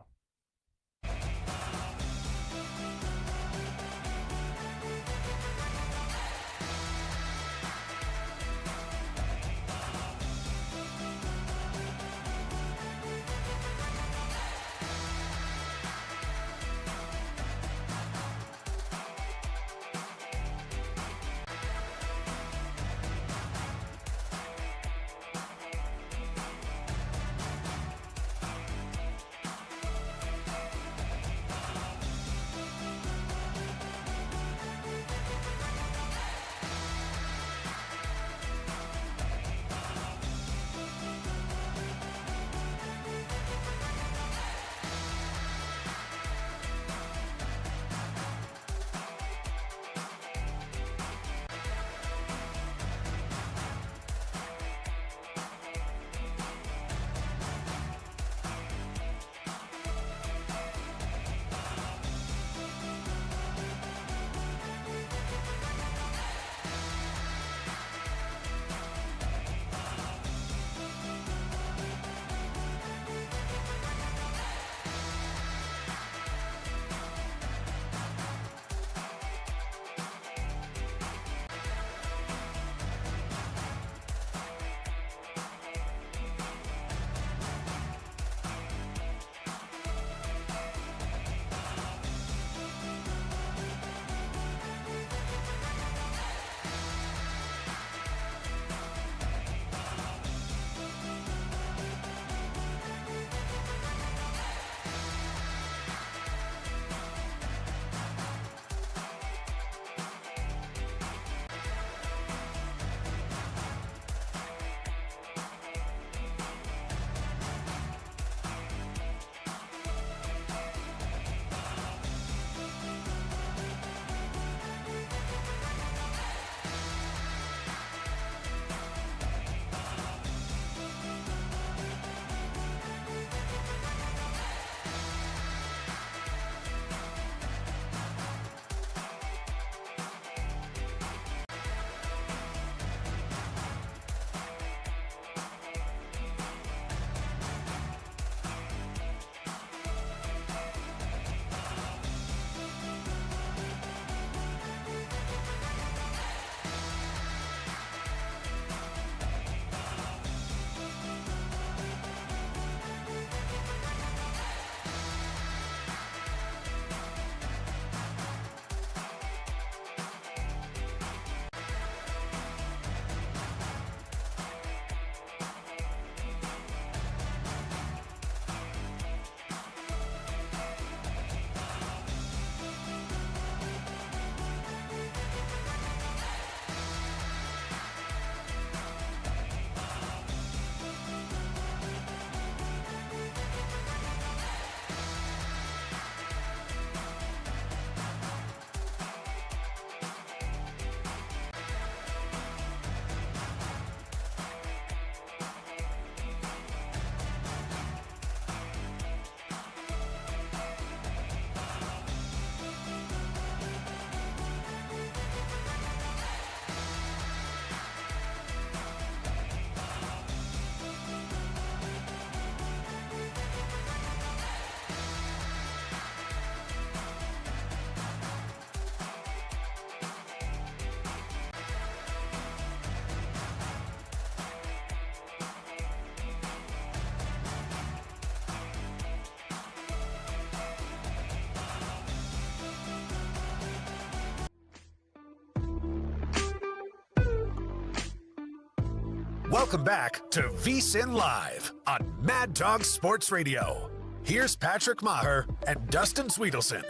Welcome back to VSiN Live on Mad Dog Sports Radio. Here's Patrick Meagher and Dustin Swedelson.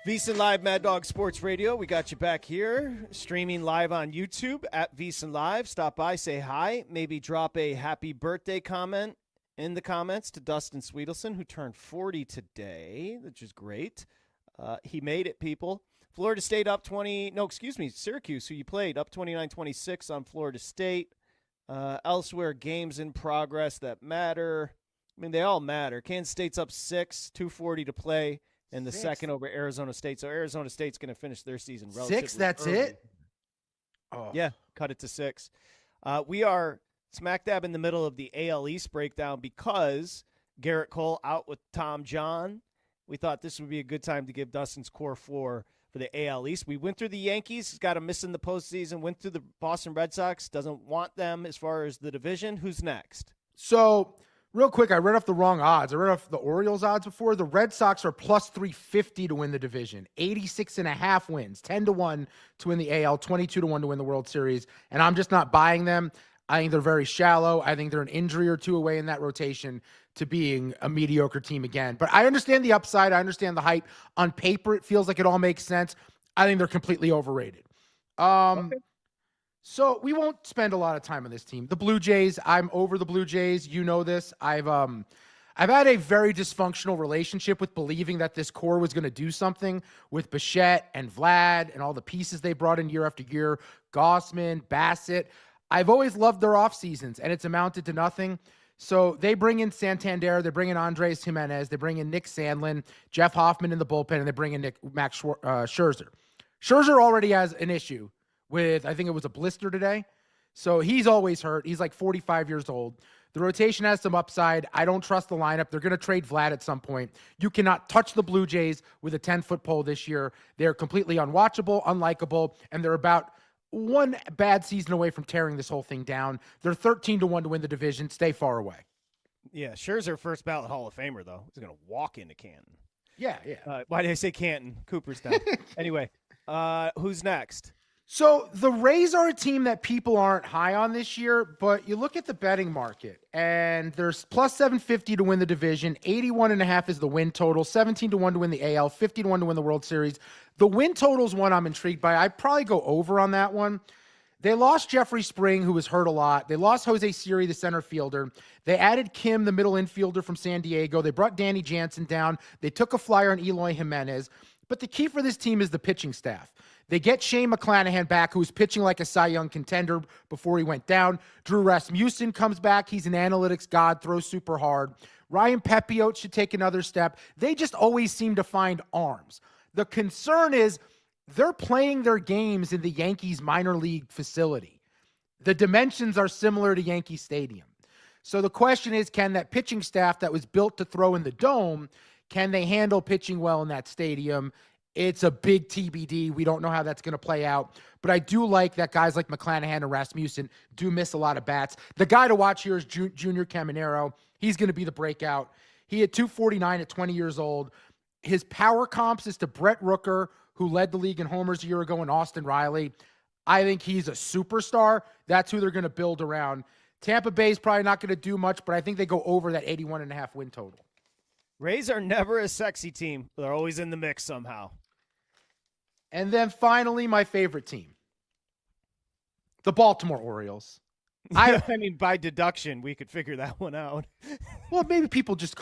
VSiN Live, Mad Dog Sports Radio. We got you back here, streaming live on YouTube at VSiN Live. Stop by, say hi, maybe drop a happy birthday comment in the comments to Dustin Swedelson, who turned 40 today, which is great. He made it, people. Florida State up Syracuse, who you played, up 29-26 on Florida State. Elsewhere, games in progress that matter. I mean, they all matter. Kansas State's up 6, 2:40 to play. And the second over Arizona State. So Arizona State's going to finish their season relatively
6, that's
early.
it? Oh.
Yeah, cut it to 6. We are smack dab in the middle of the AL East breakdown because Garrett Cole out with Tom John. We thought this would be a good time to give Dustin's core 4 for the AL East. We went through the Yankees, got them missing the postseason, went through the Boston Red Sox, doesn't want them as far as the division. Who's next?
So, real quick, I read off the wrong odds. I read off the Orioles odds before. The Red Sox are plus 350 to win the division, 86.5 wins, 10-1 to win the AL, 22-1 to win the World Series. And I'm just not buying them. I think they're very shallow. I think they're an injury or two away in that rotation to being a mediocre team again. But I understand the upside. I understand the hype. On paper, it feels like it all makes sense. I think they're completely overrated. Okay. So we won't spend a lot of time on this team. The Blue Jays, I'm over the Blue Jays. You know this. I've had a very dysfunctional relationship with believing that this core was going to do something with Bichette and Vlad and all the pieces they brought in year after year. Gossman, Bassett. I've always loved their off seasons, and it's amounted to nothing. So they bring in Santander, they bring in Andres Jimenez, they bring in Nick Sandlin, Jeff Hoffman in the bullpen, and they bring in Max Scherzer. Scherzer already has an issue with, I think it was a blister today. So he's always hurt. He's like 45 years old. The rotation has some upside. I don't trust the lineup. They're going to trade Vlad at some point. You cannot touch the Blue Jays with a 10-foot pole this year. They're completely unwatchable, unlikable, and they're about one bad season away from tearing this whole thing down. They're 13-1 to win the division. Stay far away.
Yeah, Scherzer first ballot Hall of Famer, though. He's going to walk into Canton.
Yeah.
Why did I say Canton? Cooperstown. Anyway, who's next?
So the Rays are a team that people aren't high on this year, but you look at the betting market, and there's plus 750 to win the division, 81.5 is the win total, 17-1 to win the AL, 50-1 to win the World Series. The win total is one I'm intrigued by. I'd probably go over on that one. They lost Jeffrey Spring, who was hurt a lot. They lost Jose Siri, the center fielder. They added Kim, the middle infielder from San Diego. They brought Danny Jansen down. They took a flyer on Eloy Jimenez. But the key for this team is the pitching staff. They get Shane McClanahan back, who was pitching like a Cy Young contender before he went down. Drew Rasmussen comes back. He's an analytics god, throws super hard. Ryan Pepiot should take another step. They just always seem to find arms. The concern is they're playing their games in the Yankees minor league facility. The dimensions are similar to Yankee Stadium. So the question is, can that pitching staff that was built to throw in the dome, can they handle pitching well in that stadium? It's a big TBD. We don't know how that's going to play out. But I do like that guys like McClanahan and Rasmussen do miss a lot of bats. The guy to watch here is Junior Caminero. He's going to be the breakout. He had 249 at 20 years old. His power comps is to Brett Rooker, who led the league in homers a year ago, and Austin Riley. I think he's a superstar. That's who they're going to build around. Tampa Bay's probably not going to do much, but I think they go over that 81.5 win total.
Rays are never a sexy team. They're always in the mix somehow.
And then finally, my favorite team, the Baltimore Orioles.
I mean, by deduction, we could figure that one out.
Well, maybe people just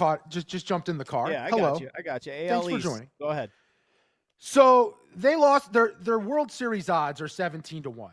jumped in the car.
Yeah,
Hello.
I got you.
Thanks for joining.
Go ahead.
So they lost their World Series odds are 17-1.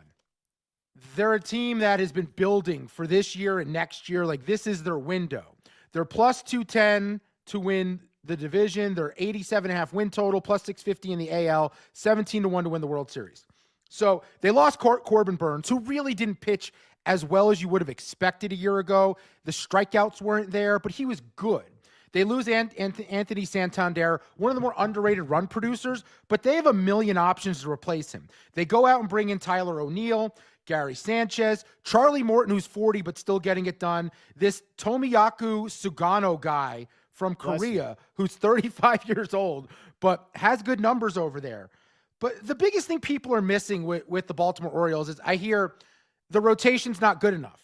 They're a team that has been building for this year and next year. Like, this is their window. They're plus 210 to win the division. They're 87.5 win total, plus 650 in the AL, 17-1 to win the World Series. So they lost Corbin Burns, who really didn't pitch as well as you would have expected a year ago. The strikeouts weren't there, but he was good. They lose Anthony Santander, one of the more underrated run producers, but they have a million options to replace him. They go out and bring in Tyler O'Neill, Gary Sanchez, Charlie Morton, who's 40 but still getting it done, this Tomoyaku Sugano guy from Korea who's 35 years old but has good numbers over there. But the biggest thing people are missing with the Baltimore Orioles is I hear the rotation's not good enough.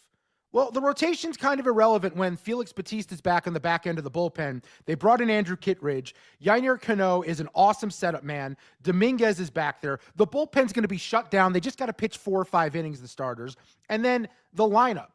Well, the rotation's kind of irrelevant when Felix Bautista's back on the back end of the bullpen. They brought in Andrew Kittredge. Yainer Cano is an awesome setup man. Dominguez is back there. The bullpen's going to be shut down. They just got to pitch 4 or 5 innings, the starters. And then the lineup.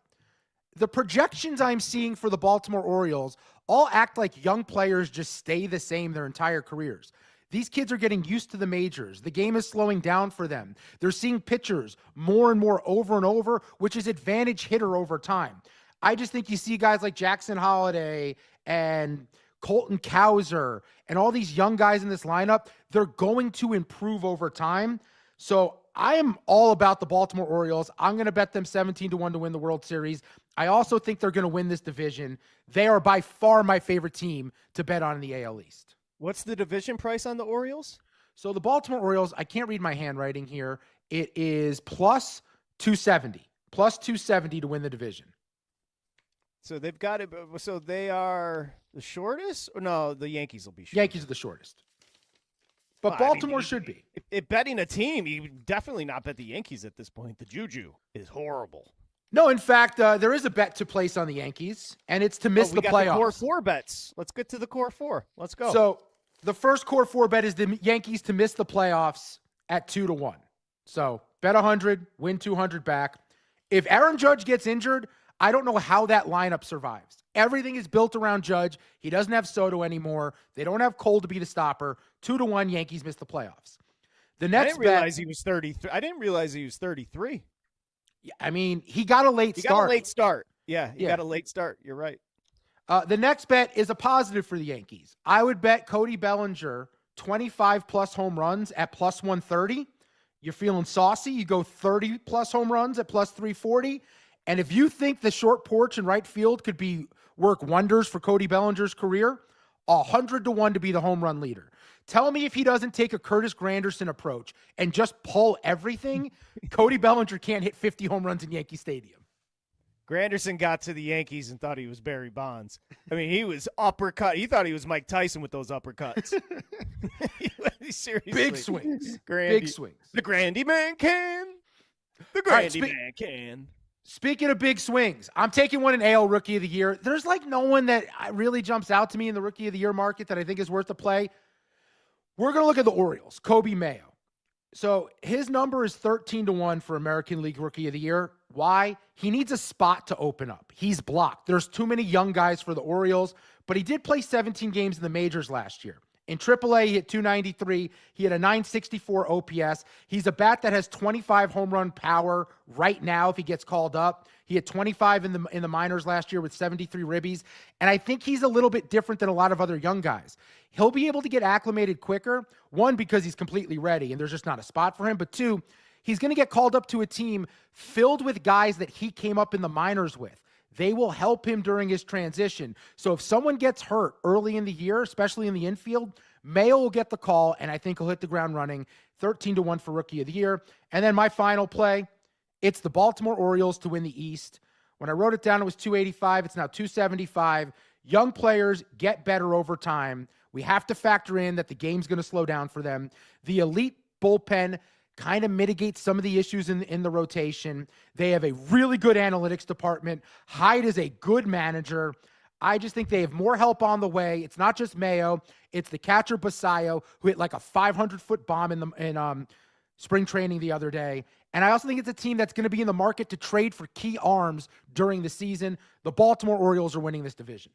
The projections I'm seeing for the Baltimore Orioles all act like young players just stay the same their entire careers. These kids are getting used to the majors. The game is slowing down for them. They're seeing pitchers more and more over and over, which is advantage hitter over time. I just think you see guys like Jackson Holliday and Colton Cowser and all these young guys in this lineup, they're going to improve over time. So I am all about the Baltimore Orioles. I'm going to bet them 17-1 to win the World Series. I also think they're going to win this division. They are by far my favorite team to bet on in the AL East.
What's the division price on the Orioles?
So the Baltimore Orioles, I can't read my handwriting here. It is plus 270. Plus 270 to win the division.
So they've got it. So they are the shortest? Or no, the Yankees will be short.
Yankees are the shortest. But Baltimore should be.
If betting a team, you definitely not bet the Yankees at this point. The juju is horrible.
No, in fact, there is a bet to place on the Yankees, and it's to miss the playoffs.
The core 4 bets. Let's get to the core 4. Let's go.
So the first core 4 bet is the Yankees to miss the playoffs at 2-1. So bet 100, win 200 back. If Aaron Judge gets injured, I don't know how that lineup survives. Everything is built around Judge. He doesn't have Soto anymore. They don't have Cole to be the stopper. 2-1, Yankees miss the playoffs. The next
I didn't realize he was 33. I didn't realize he was 33.
I mean, he got a late start.
Got a late start. Yeah, he got a late start. You're right.
The next bet is a positive for the Yankees. I would bet Cody Bellinger 25-plus home runs at plus 130. You're feeling saucy. You go 30-plus home runs at plus 340. And if you think the short porch in right field could work wonders for Cody Bellinger's career, 100-1 to be the home run leader. Tell me if he doesn't take a Curtis Granderson approach and just pull everything, Cody Bellinger can't hit 50 home runs in Yankee Stadium.
Granderson got to the Yankees and thought he was Barry Bonds. I mean, he was uppercut. He thought he was Mike Tyson with those uppercuts. Seriously.
Big swings.
Big swings. The Grandy Man can. The Grandy Man can.
Speaking of big swings, I'm taking one in AL Rookie of the Year. There's like no one that really jumps out to me in the Rookie of the Year market that I think is worth the play. We're going to look at the Orioles, Kobe Mayo. So his number is 13-1 for American League Rookie of the Year. Why? He needs a spot to open up. He's blocked. There's too many young guys for the Orioles, but he did play 17 games in the majors last year. In AAA, he hit 293. He had a 964 OPS. He's a bat that has 25 home run power right now if he gets called up. He had 25 in the minors last year with 73 ribbies. And I think he's a little bit different than a lot of other young guys. He'll be able to get acclimated quicker. One, because he's completely ready and there's just not a spot for him. But two, he's going to get called up to a team filled with guys that he came up in the minors with. They will help him during his transition. So if someone gets hurt early in the year, especially in the infield, Mayo will get the call, and I think he'll hit the ground running. 13-1 for Rookie of the Year. And then my final play, it's the Baltimore Orioles to win the East. When I wrote it down, it was 285. It's now 275. Young players get better over time. We have to factor in that the game's going to slow down for them. The elite bullpen kind of mitigates some of the issues in the rotation. They have a really good analytics department. Hyde is a good manager. I just think they have more help on the way. It's not just Mayo. It's the catcher Basayo, who hit like a 500-foot bomb in spring training the other day. And I also think it's a team that's going to be in the market to trade for key arms during the season. The Baltimore Orioles are winning this division.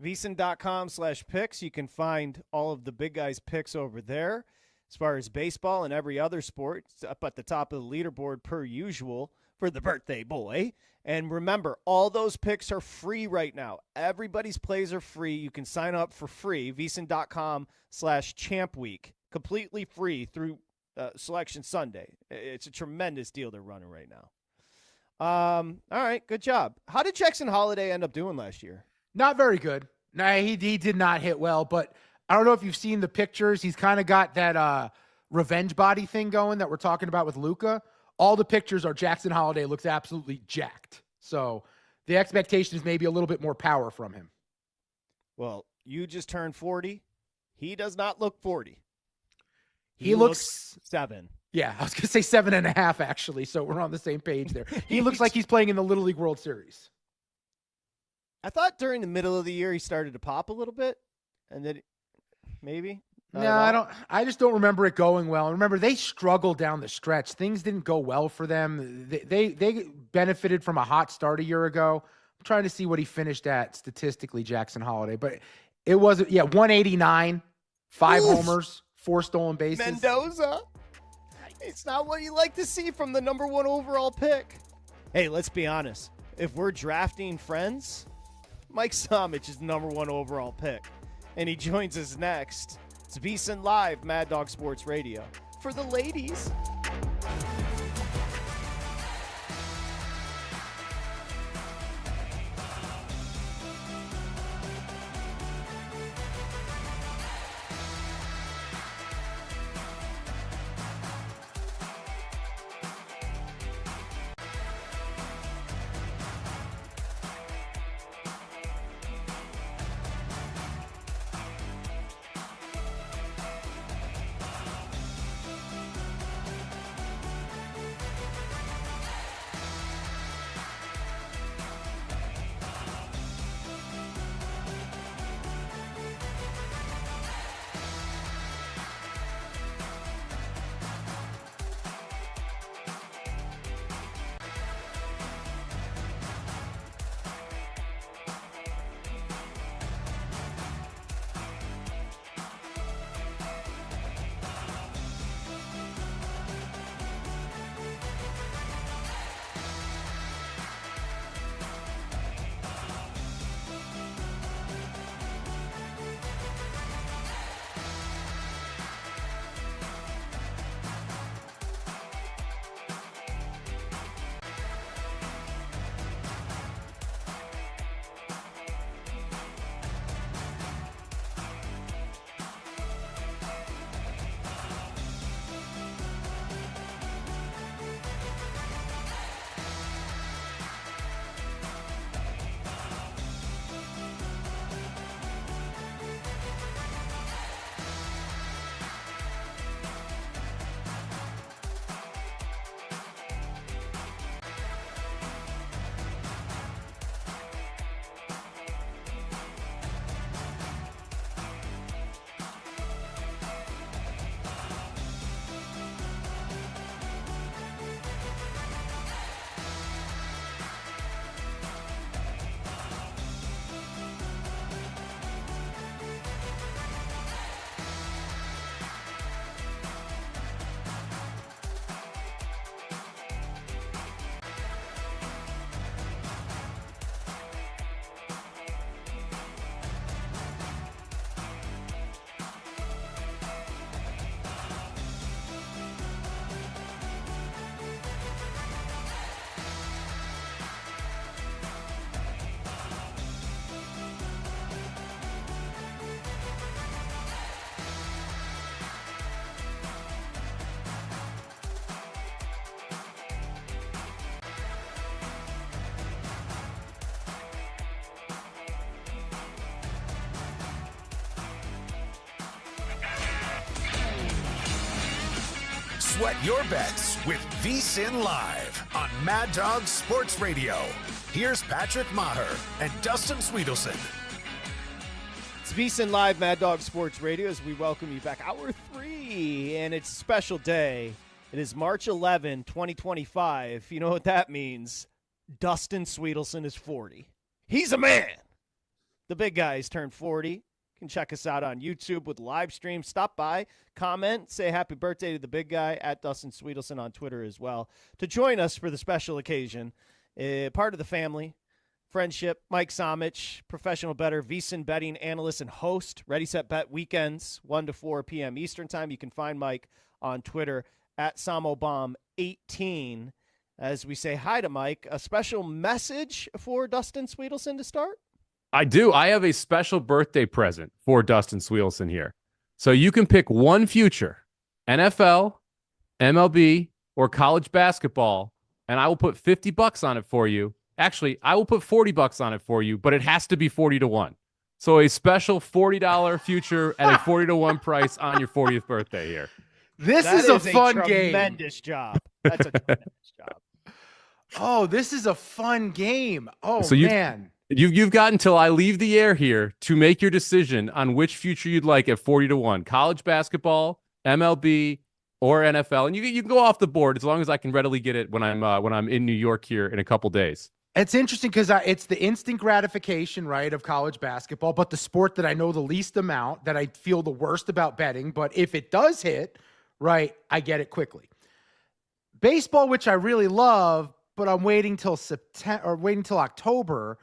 VSiN.com/picks. You can find all of the big guys' picks over there. As far as baseball and every other sport, it's up at the top of the leaderboard per usual for the birthday boy. And remember, all those picks are free right now. Everybody's plays are free. You can sign up for free. VSiN.com/champweek. Completely free through Selection Sunday. It's a tremendous deal they're running right now. All right, good job. How did Jackson Holliday end up doing last year?
Not very good. No, he did not hit well, but I don't know if you've seen the pictures. He's kind of got that revenge body thing going that we're talking about with Luka. All the pictures are Jackson Holliday looks absolutely jacked. So the expectation is maybe a little bit more power from him.
Well, you just turned 40. He does not look 40.
He looks
7.
Yeah, I was going to say 7.5, actually. So we're on the same page there. He looks like he's playing in the Little League World Series.
I thought during the middle of the year he started to pop a little bit, and then maybe.
No, I just don't remember it going well. Remember, they struggled down the stretch. Things didn't go well for them. They benefited from a hot start a year ago. I'm trying to see what he finished at statistically, Jackson Holiday, but it wasn't. 189, 5 homers, 4 stolen bases.
Mendoza. It's not what you like to see from the number 1 overall pick. Hey, let's be honest. If we're drafting friends, Mike Somich is the number 1 overall pick, and he joins us next. It's VSiN Live, Mad Dog Sports Radio. For the ladies.
Sweat your bets with VSiN Live on Mad Dog Sports Radio. Here's Patrick Meagher and Dustin Swedelson.
It's VSiN Live, Mad Dog Sports Radio, as we welcome you back. Hour 3, and it's a special day. It is March 11, 2025. You know what that means? Dustin Swedelson is 40. He's a man. The big guy's turned 40. You can check us out on YouTube with live stream. Stop by, comment, say happy birthday to the big guy, at Dustin Swedelson on Twitter as well. To join us for the special occasion, part of the family, friendship, Mike Somich, professional bettor, VSiN betting analyst and host, Ready, Set, Bet weekends, 1 to 4 p.m. Eastern time. You can find Mike on Twitter at SamoBomb18. As we say hi to Mike, a special message for Dustin Swedelson to start?
I do. I have a special birthday present for Dustin Swedelson here. So you can pick one future, NFL, MLB, or college basketball, and I will put $50 on it for you. Actually, I will put $40 on it for you, but it has to be 40-1. So a special $40 future at a 40-1 price on your 40th birthday here.
This
That
is a fun game.
Tremendous job. That's a tremendous job.
Oh, this is a fun game. Oh,
So
man.
You've got until I leave the air here to make your decision on which future you'd like at 40-1. College basketball, MLB, or NFL. And you can go off the board as long as I can readily get it when I'm in New York here in a couple days.
It's interesting because it's the instant gratification, right, of college basketball, but the sport that I know the least amount, that I feel the worst about betting. But if it does hit, right, I get it quickly. Baseball, which I really love, but I'm waiting till October.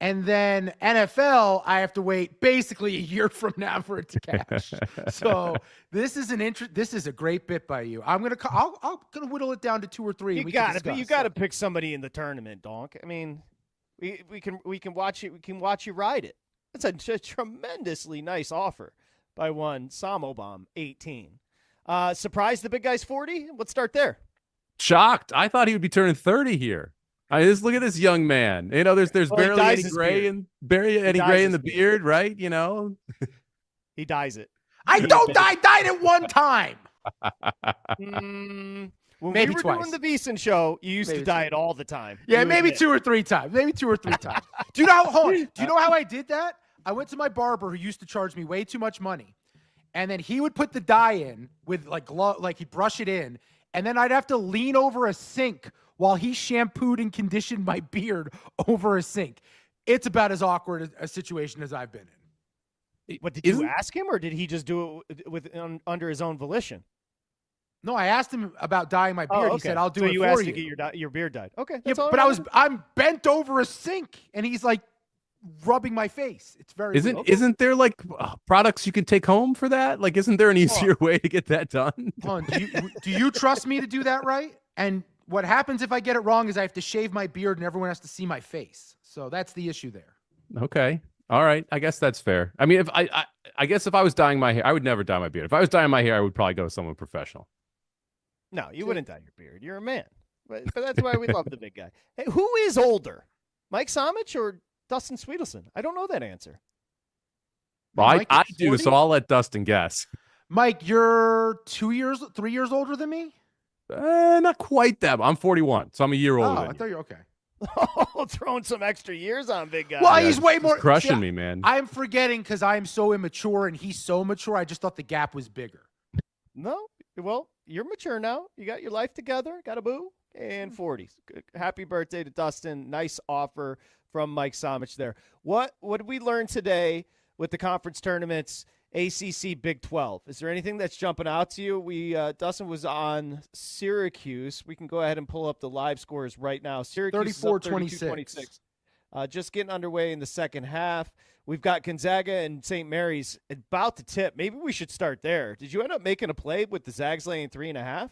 And then NFL, I have to wait basically a year from now for it to cash. So this is this is a great bit by you. I'm gonna whittle it down to 2 or 3.
You got to pick somebody in the tournament, Donk. I mean, we can watch it. We can watch you ride it. That's a tremendously nice offer by one Samobomb 18. Surprised the big guy's 40. Let's start there.
Shocked. I thought he would be turning 30 here. Just look at this young man. You know, there's barely any gray in the beard, right? You know,
he dyes it.
I dyed it one time.
When
maybe
we were
twice.
doing the VSiN show, you used to dye it all the time.
Yeah, maybe 2 or 3 times. Do you know how I did that? I went to my barber who used to charge me way too much money, and then he would put the dye in with he'd brush it in, and then I'd have to lean over a sink while he shampooed and conditioned my beard over a sink. It's about as awkward a situation as I've been in.
What, did you ask him, or did he just do it under his own volition?
No, I asked him about dyeing my beard.
Okay.
He said, "I'll do
so
it
you
for
asked
you."
to get your beard dyed. Okay,
Yeah,
that's all.
but I'm bent over a sink, and he's like rubbing my face. It's very
isn't there like products you can take home for that? Like, isn't there an easier way to get that done?
Do you trust me to do that right? And what happens if I get it wrong is I have to shave my beard and everyone has to see my face. So that's the issue there.
Okay. All right. I guess that's fair. I mean, if I guess if I was dyeing my hair, I would never dye my beard. If I was dyeing my hair, I would probably go with someone professional.
No, you wouldn't dye your beard. You're a man. But that's why we love the big guy. Hey, who is older, Mike Somich or Dustin Swedelson? I don't know that answer.
Well, I do, so I'll let Dustin guess.
Mike, you're 3 years older than me?
Not quite that. I'm 41, so I'm a year older.
I thought you were okay.
Oh, throwing some extra years on big guy.
Well, he's way more
crushing me, man.
I'm forgetting because I'm so immature and he's so mature. I just thought the gap was bigger.
No, well, you're mature now. You got your life together. Got a boo and 40s. Good. Happy birthday to Dustin. Nice offer from Mike Somich there. What did we learn today with the conference tournaments? ACC Big 12. Is there anything that's jumping out to you? Dustin was on Syracuse. We can go ahead and pull up the live scores right now. Syracuse
34-26.
Just getting underway in the second half. We've got Gonzaga and St. Mary's about to tip. Maybe we should start there. Did you end up making a play with the Zags laying 3.5?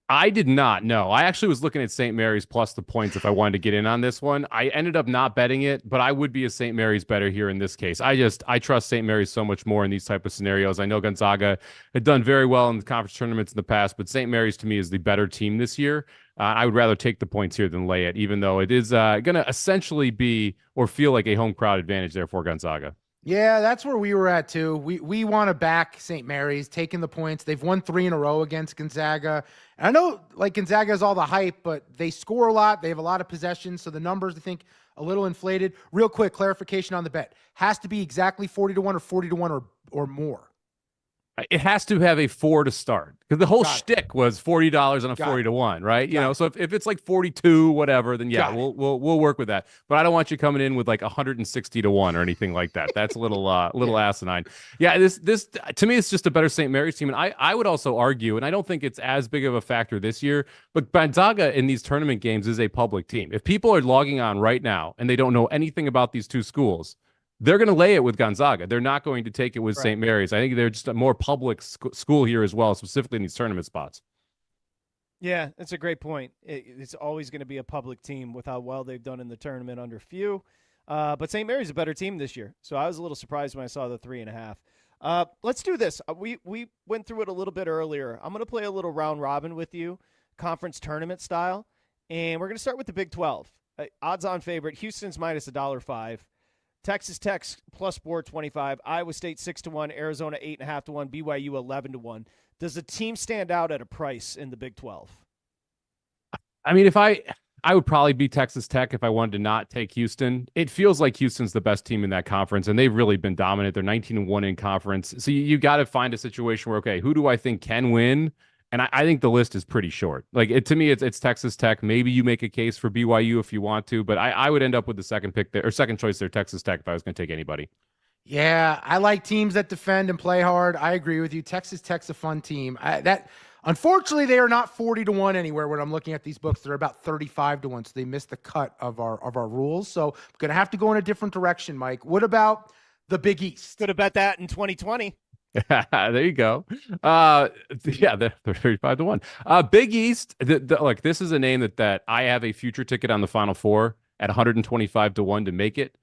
I did not. No, I actually was looking at St. Mary's plus the points if I wanted to get in on this one. I ended up not betting it, but I would be a St. Mary's better here in this case. I trust St. Mary's so much more in these type of scenarios. I know Gonzaga had done very well in the conference tournaments in the past, but St. Mary's to me is the better team this year. I would rather take the points here than lay it, even though it is going to essentially be or feel like a home crowd advantage there for Gonzaga.
Yeah, that's where we were at too. We want to back St. Mary's, taking the points. They've won 3 in a row against Gonzaga. And I know like Gonzaga has all the hype, but they score a lot. They have a lot of possessions. So the numbers, I think, a little inflated. Real quick, clarification on the bet. Has to be exactly 40-1 or 40-1 or more.
It has to have a 4 to start because the whole shtick was $40 on a 40-1, right? You know, so if it's like 42, whatever, then yeah, we'll work with that. But I don't want you coming in with like 160-1 or anything like that. That's a little asinine. Yeah, this to me, it's just a better St. Mary's team, and I would also argue, and I don't think it's as big of a factor this year, but Gonzaga in these tournament games is a public team. If people are logging on right now and they don't know anything about these two schools, they're going to lay it with Gonzaga. They're not going to take it with St. Mary's. I think they're just a more public school here as well, specifically in these tournament spots.
Yeah, that's a great point. It's always going to be a public team with how well they've done in the tournament under few. But St. Mary's is a better team this year, so I was a little surprised when I saw the 3.5. Let's do this. We went through it a little bit earlier. I'm going to play a little round robin with you, conference tournament style, and we're going to start with the Big 12. Odds-on favorite, Houston's minus $1.05. Texas Tech plus 425, Iowa State 6-1, Arizona 8.5-1, BYU 11-1. Does a team stand out at a price in the Big 12?
I mean, if I would probably be Texas Tech if I wanted to not take Houston. It feels like Houston's the best team in that conference, and they've really been dominant. They're 19-1 in conference. So you got to find a situation where, okay, who do I think can win? And I think the list is pretty short. Like to me, it's Texas Tech. Maybe you make a case for BYU if you want to, but I would end up with the second pick there, or second choice there, Texas Tech, if I was going to take anybody.
Yeah, I like teams that defend and play hard. I agree with you. Texas Tech's a fun team. Unfortunately, they are not 40-1 anywhere when I'm looking at these books. They're about 35-1, so they missed the cut of our rules. So I'm going to have to go in a different direction, Mike. What about the Big East?
Could have bet that in 2020.
There you go. Yeah, they're 35-1. Big East. Look, this is a name that I have a future ticket on the Final Four at 125-1 to make it.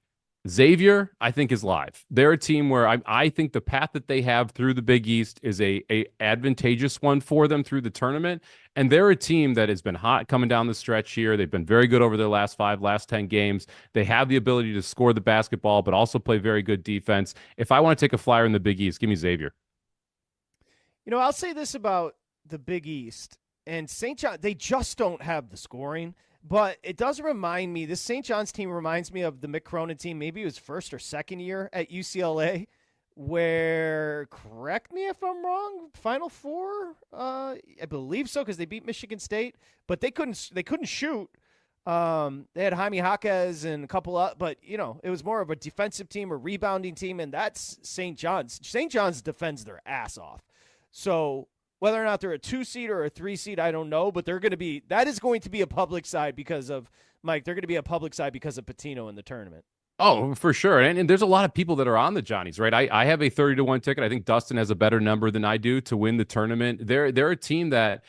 Xavier, I think, is live. They're a team where I think the path that they have through the Big East is a advantageous one for them through the tournament. And they're a team that has been hot coming down the stretch here. They've been very good over their last 10 games. They have the ability to score the basketball, but also play very good defense. If I want to take a flyer in the Big East, give me Xavier.
You know, I'll say this about the Big East and St. John. They just don't have the scoring. But it does remind me, this St. John's team reminds me of the Mick Cronin team, maybe it was first or second year at UCLA, where, correct me if I'm wrong, Final Four, I believe so, because they beat Michigan State, but they couldn't shoot. They had Jaime Jaquez and a couple of, but, you know, it was more of a defensive team, a rebounding team, and that's St. John's. St. John's defends their ass off. So whether or not they're a 2-seed or a 3-seed, I don't know, but that is going to be a public side because of, Mike, they're going to be a public side because of Patino in the tournament.
Oh, for sure. And there's a lot of people that are on the Johnnies, right? I have a 30-1 ticket. I think Dustin has a better number than I do to win the tournament. They're a team that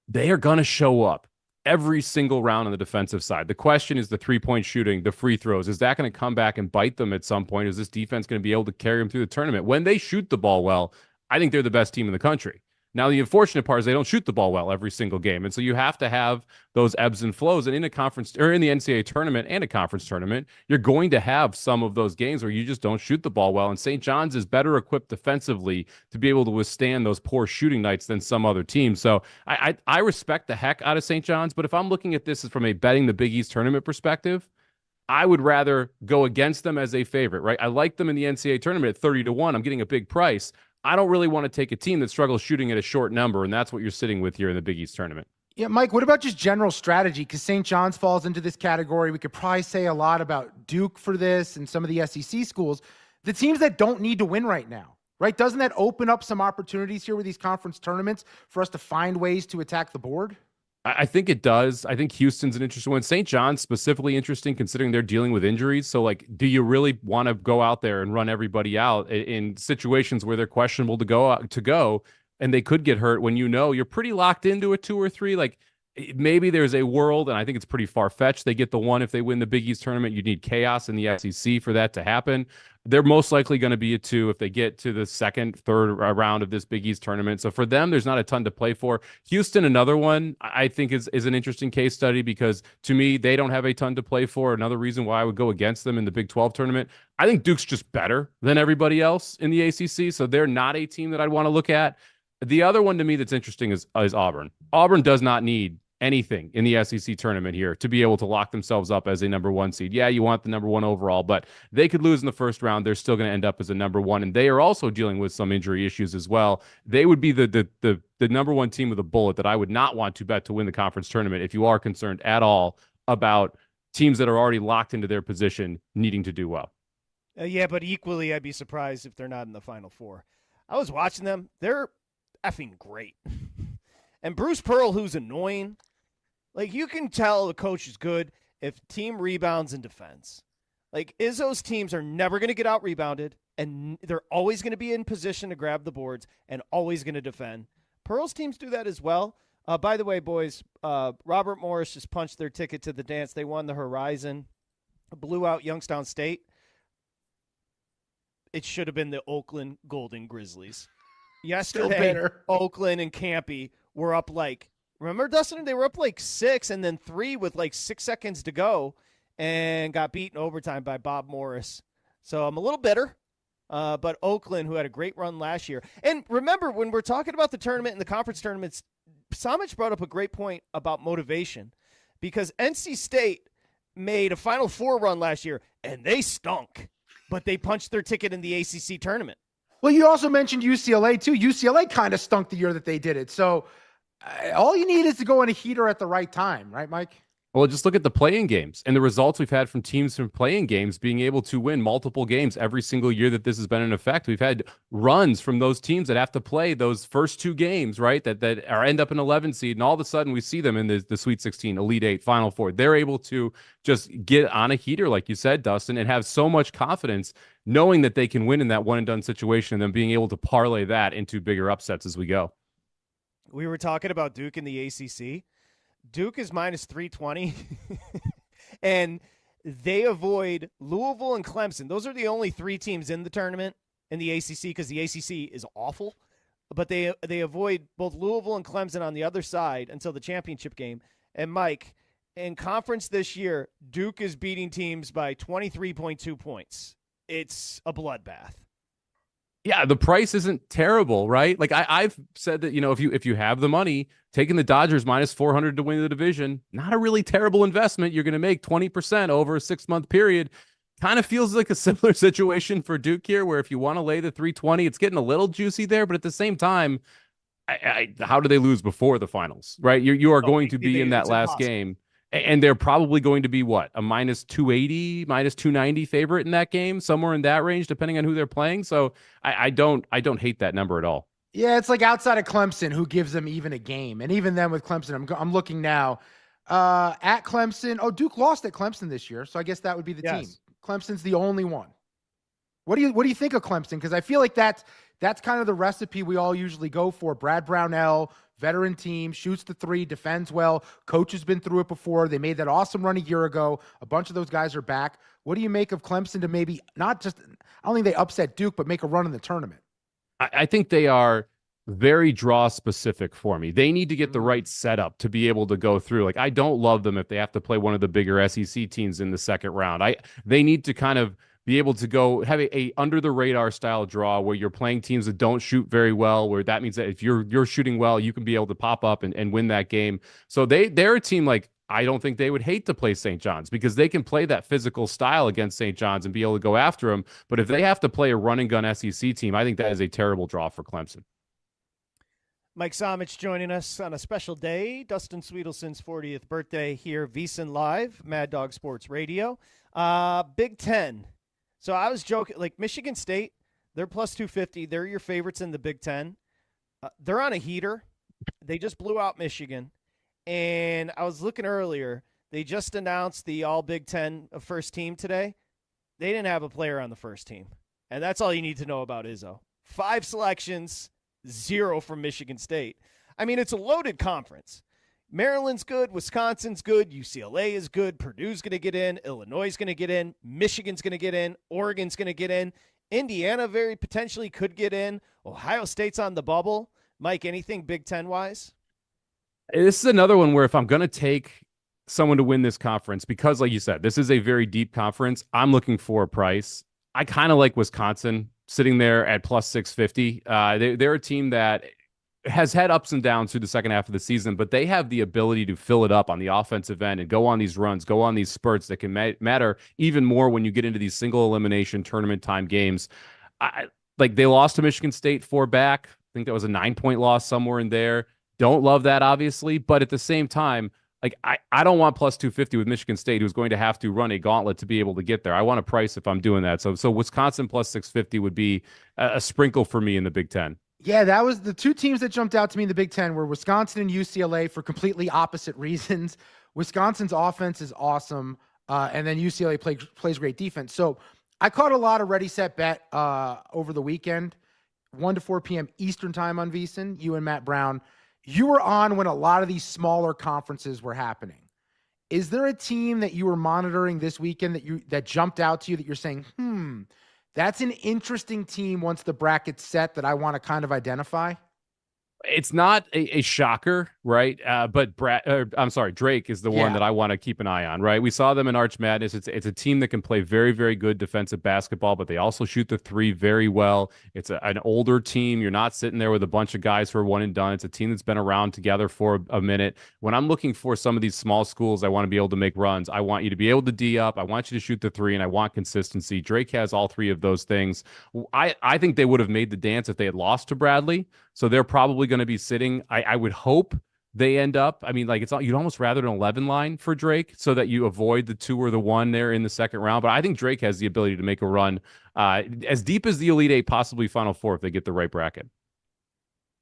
they are going to show up every single round on the defensive side. The question is the three-point shooting, the free throws. Is that going to come back and bite them at some point? Is this defense going to be able to carry them through the tournament? When they shoot the ball well, I think they're the best team in the country. Now, the unfortunate part is they don't shoot the ball well every single game. And so you have to have those ebbs and flows. And in a conference or in the NCAA tournament and a conference tournament, you're going to have some of those games where you just don't shoot the ball well. And St. John's is better equipped defensively to be able to withstand those poor shooting nights than some other teams. So I respect the heck out of St. John's. But if I'm looking at this from a betting the Big East tournament perspective, I would rather go against them as a favorite, right? I like them in the NCAA tournament at 30-1. I'm getting a big price. I don't really want to take a team that struggles shooting at a short number, and that's what you're sitting with here in the Big East tournament.
Yeah, Mike, what about just general strategy? Because St. John's falls into this category. We could probably say a lot about Duke for this and some of the SEC schools. The teams that don't need to win right now, right? Doesn't that open up some opportunities here with these conference tournaments for us to find ways to attack the board?
I think it does. I think Houston's an interesting one. St. John's specifically interesting considering they're dealing with injuries. So, like, do you really want to go out there and run everybody out in situations where they're questionable to go, and they could get hurt when you know you're pretty locked into a 2 or 3? Like, maybe there's a world, and I think it's pretty far-fetched. They get the 1 if they win the Big East tournament. You need chaos in the SEC for that to happen. They're most likely going to be a 2 if they get to the second, third round of this Big East tournament. So for them, there's not a ton to play for. Houston, another one, I think is an interesting case study because to me, they don't have a ton to play for. Another reason why I would go against them in the Big 12 tournament. I think Duke's just better than everybody else in the ACC, so they're not a team that I'd want to look at. The other one to me that's interesting is Auburn. Auburn does not need anything in the SEC tournament here to be able to lock themselves up as a number 1 seed. Yeah, you want the number 1 overall, but they could lose in the first round. They're still going to end up as a number 1, and they are also dealing with some injury issues as well. They would be the number 1 team with a bullet that I would not want to bet to win the conference tournament if you are concerned at all about teams that are already locked into their position needing to do well.
Yeah, but equally, I'd be surprised if they're not in the Final Four. I was watching them. They're effing great. And Bruce Pearl, who's annoying, like, you can tell the coach is good if team rebounds and defends. Like, Izzo's teams are never going to get out-rebounded, and they're always going to be in position to grab the boards and always going to defend. Pearl's teams do that as well. By the way, boys, Robert Morris just punched their ticket to the dance. They won the Horizon, blew out Youngstown State. It should have been the Oakland Golden Grizzlies. Yesterday, Oakland and Campy were up like, remember, Dustin? They were up like 6 and then 3 with like 6 seconds to go and got beaten overtime by Bob Morris. So I'm a little bitter. But Oakland, who had a great run last year. And remember, when we're talking about the tournament and the conference tournaments, Samich brought up a great point about motivation, because NC State made a Final Four run last year, and they stunk, but they punched their ticket in the ACC tournament.
Well, you also mentioned UCLA, too. UCLA kind of stunk the year that they did it. So all you need is to go in a heater at the right time, right, Mike?
Well, just look at the playing games and the results we've had from teams from playing games being able to win multiple games every single year that this has been in effect. We've had runs from those teams that have to play those first two games, right? That are end up an 11 seed, and all of a sudden we see them in the Sweet 16, Elite 8, Final Four. They're able to just get on a heater, like you said, Dustin, and have so much confidence knowing that they can win in that one and done situation, and then being able to parlay that into bigger upsets as we go.
We were talking about Duke in the ACC. Duke is minus 320, and they avoid Louisville and Clemson. Those are the only three teams in the tournament in the ACC, because the ACC is awful. But they avoid both Louisville and Clemson on the other side until the championship game. And, Mike, in conference this year, Duke is beating teams by 23.2 points. It's a bloodbath.
Yeah, the price isn't terrible, right? Like I've said that, if you have the money, taking the Dodgers minus 400 to win the division, not a really terrible investment. You're going to make 20% over a 6-month period. Kind of feels like a similar situation for Duke here, where if you want to lay the 320, it's getting a little juicy there. But at the same time, how do they lose before the finals, right? You are going to be in that last game. And they're probably going to be what, a minus 280, minus 290 favorite in that game, somewhere in that range, depending on who they're playing. So I don't hate that number at all.
Yeah, it's like outside of Clemson, who gives them even a game, and even then with Clemson, I'm looking now at Clemson. Oh, Duke lost at Clemson this year, so I guess that would be the team. Clemson's the only one. What do you think of Clemson? Because I feel like that's kind of the recipe we all usually go for. Brad Brownell, veteran team, shoots the three, defends well. Coach has been through it before. They made that awesome run a year ago. A bunch of those guys are back. What do you make of Clemson to maybe not just, I don't think they upset Duke, but make a run in the tournament?
I think they are very draw specific for me. They need to get the right setup to be able to go through. Like, I don't love them if they have to play one of the bigger SEC teams in the second round. They need to kind of be able to go have a under the radar style draw where you're playing teams that don't shoot very well, where that means that if you're shooting well, you can be able to pop up and win that game. So they're a team, like, I don't think they would hate to play St. John's, because they can play that physical style against St. John's and be able to go after them. But if they have to play a run and gun SEC team, I think that is a terrible draw for Clemson.
Mike Samich joining us on a special day, Dustin Swedelson's 40th birthday here, VSiN Live, Mad Dog Sports Radio. Big Ten. So I was joking, like Michigan State, they're plus 250. They're your favorites in the Big Ten. They're on a heater. They just blew out Michigan. And I was looking earlier, they just announced the all Big Ten first team today. They didn't have a player on the first team. And that's all you need to know about Izzo. 5 selections, 0 from Michigan State. I mean, it's a loaded conference. Maryland's good, Wisconsin's good, UCLA is good, Purdue's going to get in, Illinois is going to get in, Michigan's going to get in, Oregon's going to get in, Indiana very potentially could get in, Ohio State's on the bubble. Mike, anything Big Ten-wise?
This is another one where if I'm going to take someone to win this conference, because like you said, this is a very deep conference, I'm looking for a price. I kind of like Wisconsin sitting there at plus 650. They're a team that has had ups and downs through the second half of the season, but they have the ability to fill it up on the offensive end and go on these runs, go on these spurts that can matter even more when you get into these single elimination tournament time games. Like, they lost to Michigan State 4 back. I think that was a 9-point loss somewhere in there. Don't love that, obviously, but at the same time, like, I don't want plus 250 with Michigan State, who's going to have to run a gauntlet to be able to get there. I want a price if I'm doing that. So Wisconsin plus 650 would be a sprinkle for me in the Big Ten.
Yeah, that was the two teams that jumped out to me in the Big Ten were Wisconsin and UCLA for completely opposite reasons. Wisconsin's offense is awesome, and then UCLA plays great defense. So I caught a lot of Ready, Set, Bet over the weekend, 1 to 4 p.m. Eastern time on VSiN, you and Matt Brown. You were on when a lot of these smaller conferences were happening. Is there a team that you were monitoring this weekend that jumped out to you that you're saying, that's an interesting team once the bracket's set that I want to kind of identify?
It's not a shocker, right? But Drake is the one that I want to keep an eye on, right? We saw them in Arch Madness. It's a team that can play very, very good defensive basketball, but they also shoot the three very well. It's an older team. You're not sitting there with a bunch of guys who are one and done. It's a team that's been around together for a minute. When I'm looking for some of these small schools, I want to be able to make runs. I want you to be able to D up. I want you to shoot the three, and I want consistency. Drake has all three of those things. I think they would have made the dance if they had lost to Bradley. So they're probably going to be sitting. I would hope they end up. I mean, like you'd almost rather an 11 line for Drake so that you avoid the 2 or the 1 there in the second round. But I think Drake has the ability to make a run as deep as the Elite Eight, possibly Final Four if they get the right bracket.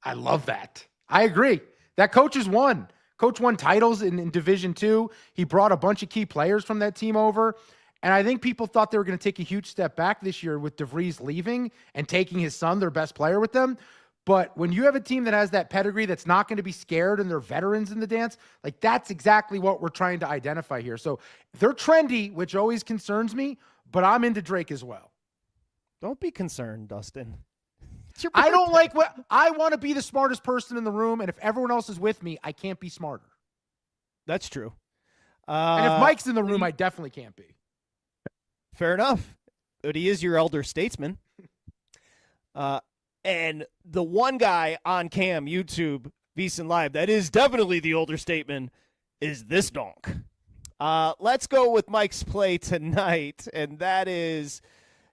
I love that. I agree. That coach has won. Coach won titles in Division II. He brought a bunch of key players from that team over. And I think people thought they were going to take a huge step back this year with DeVries leaving and taking his son, their best player, with them. But when you have a team that has that pedigree that's not going to be scared and they're veterans in the dance, like that's exactly what we're trying to identify here. So they're trendy, which always concerns me, but I'm into Drake as well.
Don't be concerned, Dustin.
I don't like what I want to be the smartest person in the room. And if everyone else is with me, I can't be smarter.
That's true.
And if Mike's in the room, I definitely can't be.
Fair enough. But he is your elder statesman. And the one guy on cam, YouTube, VSiN Live, that is definitely the older statement is this donk. Let's go with Mike's play tonight, and that is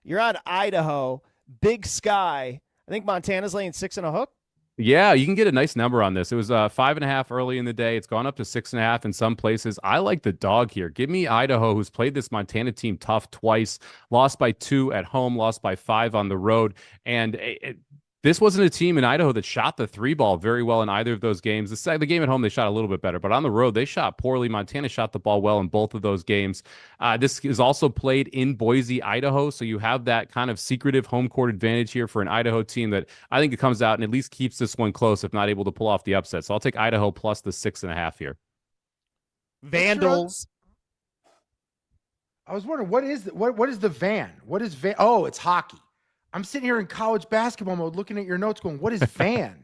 you're on Idaho, Big Sky. I think Montana's laying 6 and a hook.
Yeah, you can get a nice number on this. It was 5.5 early in the day. It's gone up to 6.5 in some places. I like the dog here. Give me Idaho, who's played this Montana team tough twice, lost by 2 at home, lost by 5 on the road. And this wasn't a team in Idaho that shot the 3 ball very well in either of those games. The game at home, they shot a little bit better, but on the road, they shot poorly. Montana shot the ball well in both of those games. This is also played in Boise, Idaho, so you have that kind of secretive home court advantage here for an Idaho team that I think it comes out and at least keeps this one close, if not able to pull off the upset. So I'll take Idaho plus the 6.5 here.
Vandals.
I was wondering, what is the van? What is van? Oh, it's hockey. I'm sitting here in college basketball mode looking at your notes going, what is Van?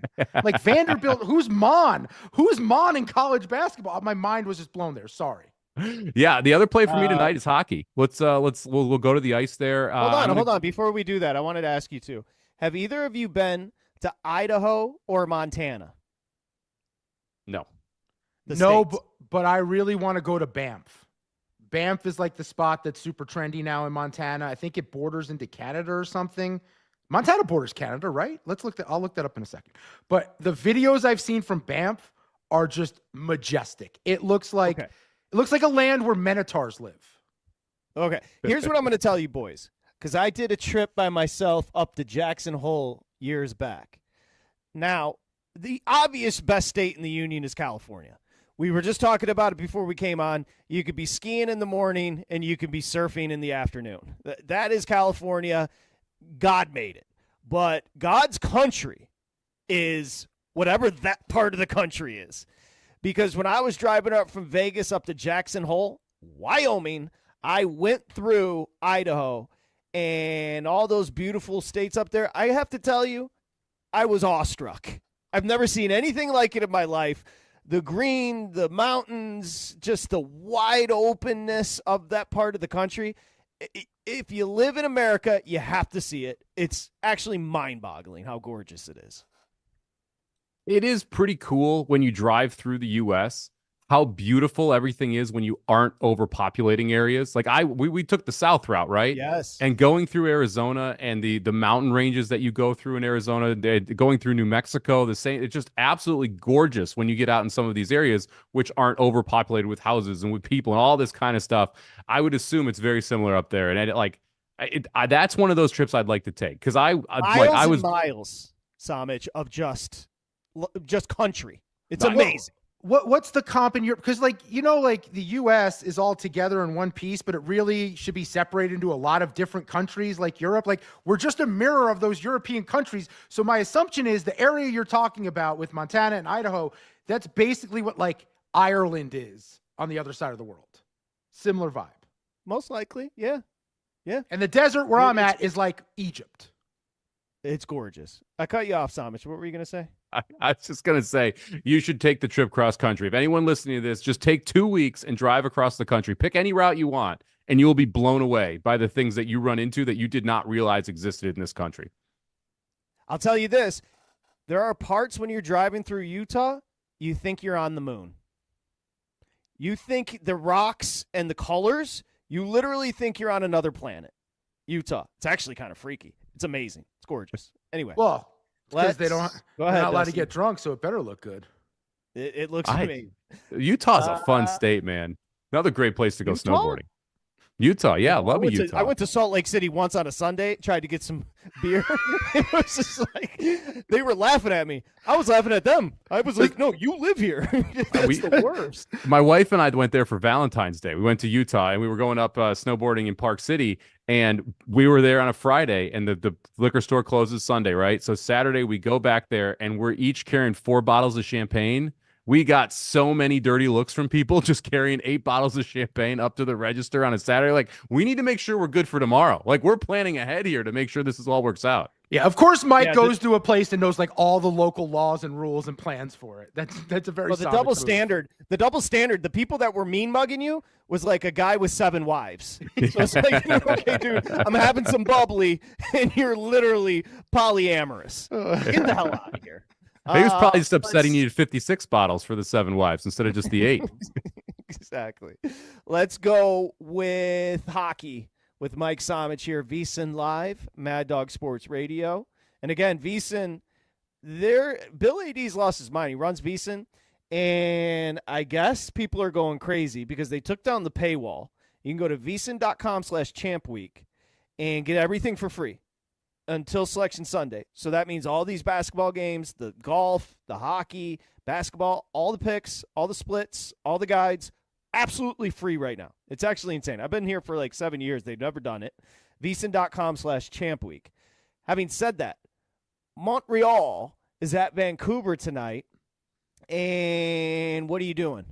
Like Vanderbilt, who's Mon? Who's Mon in college basketball? My mind was just blown there. Sorry.
Yeah, the other play for me tonight is hockey. We'll go to the ice there.
Hold on. Before we do that, I wanted to ask you too. Have either of you been to Idaho or Montana?
No.
No, but I really want to go to Banff. Banff is like the spot that's super trendy now in Montana. I think it borders into Canada or something. Montana borders Canada, right? I'll look that up in a second. But the videos I've seen from Banff are just majestic. It looks like a land where minotaurs live.
Okay. Here's what I'm going to tell you boys, because I did a trip by myself up to Jackson Hole years back. Now, the obvious best state in the union is California. We were just talking about it before we came on. You could be skiing in the morning and you could be surfing in the afternoon. That is California. God made it. But God's country is whatever that part of the country is. Because when I was driving up from Vegas up to Jackson Hole, Wyoming, I went through Idaho and all those beautiful states up there. I have to tell you, I was awestruck. I've never seen anything like it in my life. The green, the mountains, just the wide openness of that part of the country. If you live in America, you have to see it. It's actually mind-boggling how gorgeous it is.
It is pretty cool when you drive through the U.S., how beautiful everything is when you aren't overpopulating areas. Like we took the south route, right?
Yes.
And going through Arizona and the mountain ranges that you go through in Arizona, going through New Mexico, it's just absolutely gorgeous when you get out in some of these areas which aren't overpopulated with houses and with people and all this kind of stuff. I would assume it's very similar up there, and that's one of those trips I'd like to take because I was
miles, Samich, of just country. It's amazing.
What's the comp in Europe? Because the U.S. is all together in one piece, but it really should be separated into a lot of different countries like Europe. Like we're just a mirror of those European countries. So my assumption is the area you're talking about with Montana and Idaho, that's basically what like Ireland is on the other side of the world. Similar vibe.
Most likely. Yeah. Yeah.
And the desert where I'm at is like Egypt.
It's gorgeous. I cut you off, Samich. What were you going to say?
I was just going to say, you should take the trip cross country. If anyone listening to this, just take 2 weeks and drive across the country. Pick any route you want, and you will be blown away by the things that you run into that you did not realize existed in this country.
I'll tell you this. There are parts when you're driving through Utah, you think you're on the moon. You think the rocks and the colors, you literally think you're on another planet. Utah. It's actually kind of freaky. It's amazing. It's gorgeous. Anyway.
Well, because they're not allowed
Dustin.
to get drunk, so it better look good.
It looks amazing.
Utah's a fun state, man. Another great place to go snowboarding. Utah, yeah, love Utah.
I went to Salt Lake City once on a Sunday, tried to get some beer. It was just like, they were laughing at me. I was laughing at them. I was like, no, you live here. That's the worst.
My wife and I went there for Valentine's Day. We went to Utah, and we were going up snowboarding in Park City, and we were there on a Friday, and the liquor store closes Sunday, right? So Saturday, we go back there, and we're each carrying 4 bottles of champagne. We got so many dirty looks from people just carrying 8 bottles of champagne up to the register on a Saturday. Like, we need to make sure we're good for tomorrow. Like, we're planning ahead here to make sure this all works out.
Yeah, of course Mike goes to a place and knows like all the local laws and rules and plans for it. That's a very
the double standard. The double standard. The people that were mean mugging you was like a guy with 7 wives. So it's like, okay, dude, I'm having some bubbly, and you're literally polyamorous. Get the hell out of here.
He was probably just upset he needed 56 bottles for the 7 wives instead of just the 8.
Exactly. Let's go with hockey with Mike Somich here, VSiN Live, Mad Dog Sports Radio. And again, VSiN, Bill AD's lost his mind. He runs VSiN, and I guess people are going crazy because they took down the paywall. You can go to vsin.com/champweek and get everything for free until Selection Sunday. So that means all these basketball games, the golf, the hockey, basketball, all the picks, all the splits, all the guides, absolutely free right now. It's actually insane. I've been here for like 7 years. They've never done it. vsin.com/champweek. Having said that, Montreal is at Vancouver tonight. And what are you doing?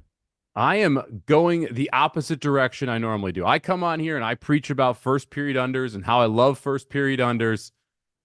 I am going the opposite direction I normally do. I come on here and I preach about first period unders and how I love first period unders.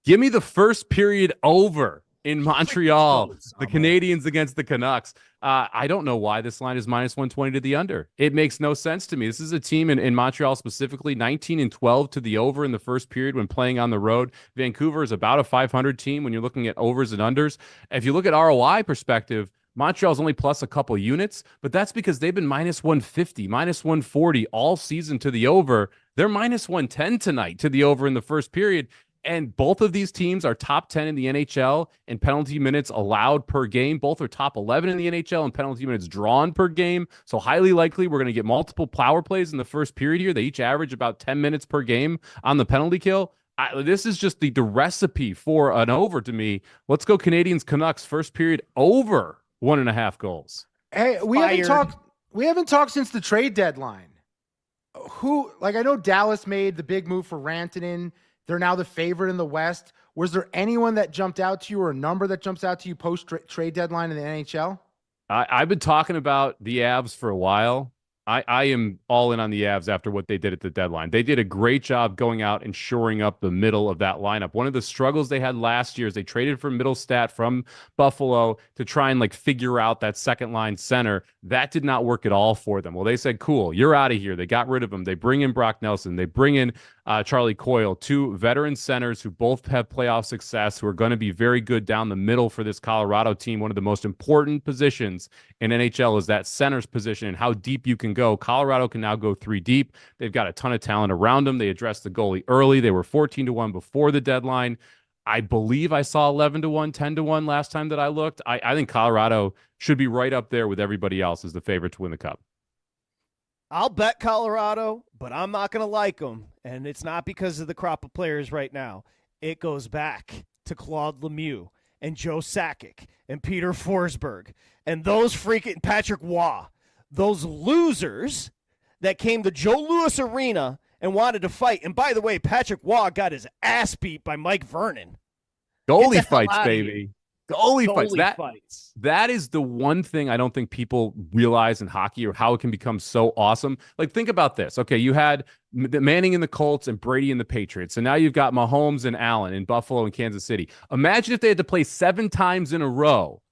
Give me the first period over in Montreal, the Canadiens against the Canucks. I don't know why this line is -120 to the under. It makes no sense to me. This is a team in Montreal specifically, 19-12 to the over in the first period when playing on the road. Vancouver is about a 500 team when you're looking at overs and unders. If you look at ROI perspective, Montreal's only plus a couple units, but that's because they've been -150, -140 all season to the over. They're -110 tonight to the over in the first period. And both of these teams are top 10 in the NHL in penalty minutes allowed per game. Both are top 11 in the NHL in penalty minutes drawn per game. So highly likely we're going to get multiple power plays in the first period here. They each average about 10 minutes per game on the penalty kill. This is just the recipe for an over to me. Let's go Canadiens Canucks first period over 1.5 goals.
Hey, we haven't talked since the trade deadline. I know Dallas made the big move for Rantanen. They're now the favorite in the West. Was there anyone that jumped out to you or a number that jumps out to you post-trade deadline in the NHL?
I've been talking about the Avs for a while. I am all in on the Avs after what they did at the deadline. They did a great job going out and shoring up the middle of that lineup. One of the struggles they had last year is they traded for Middlestat from Buffalo to try and figure out that second line center. That did not work at all for them. Well, they said, cool, you're out of here. They got rid of him. They bring in Brock Nelson. They bring in Charlie Coyle, 2 veteran centers who both have playoff success, who are going to be very good down the middle for this Colorado team. One of the most important positions in NHL is that center's position and how deep you can go. Colorado can now go 3 deep. They've got a ton of talent around them. They addressed the goalie early. They were 14-1 before the deadline. I believe I saw 11-1, 10-1 last time that I looked. I think Colorado should be right up there with everybody else as the favorite to win the Cup.
I'll bet Colorado, but I'm not going to like them. And it's not because of the crop of players right now. It goes back to Claude Lemieux and Joe Sakic and Peter Forsberg and those freaking Patrick Waugh, those losers that came to Joe Louis Arena and wanted to fight. And by the way, Patrick Waugh got his ass beat by Mike Vernon.
Goalie fights, baby. Goalie
fights.
That is the one thing I don't think people realize in hockey, or how it can become so awesome. Like, think about this. Okay, you had Manning in the Colts and Brady in the Patriots, and now you've got Mahomes and Allen in Buffalo and Kansas City. Imagine if they had to play 7 times in a row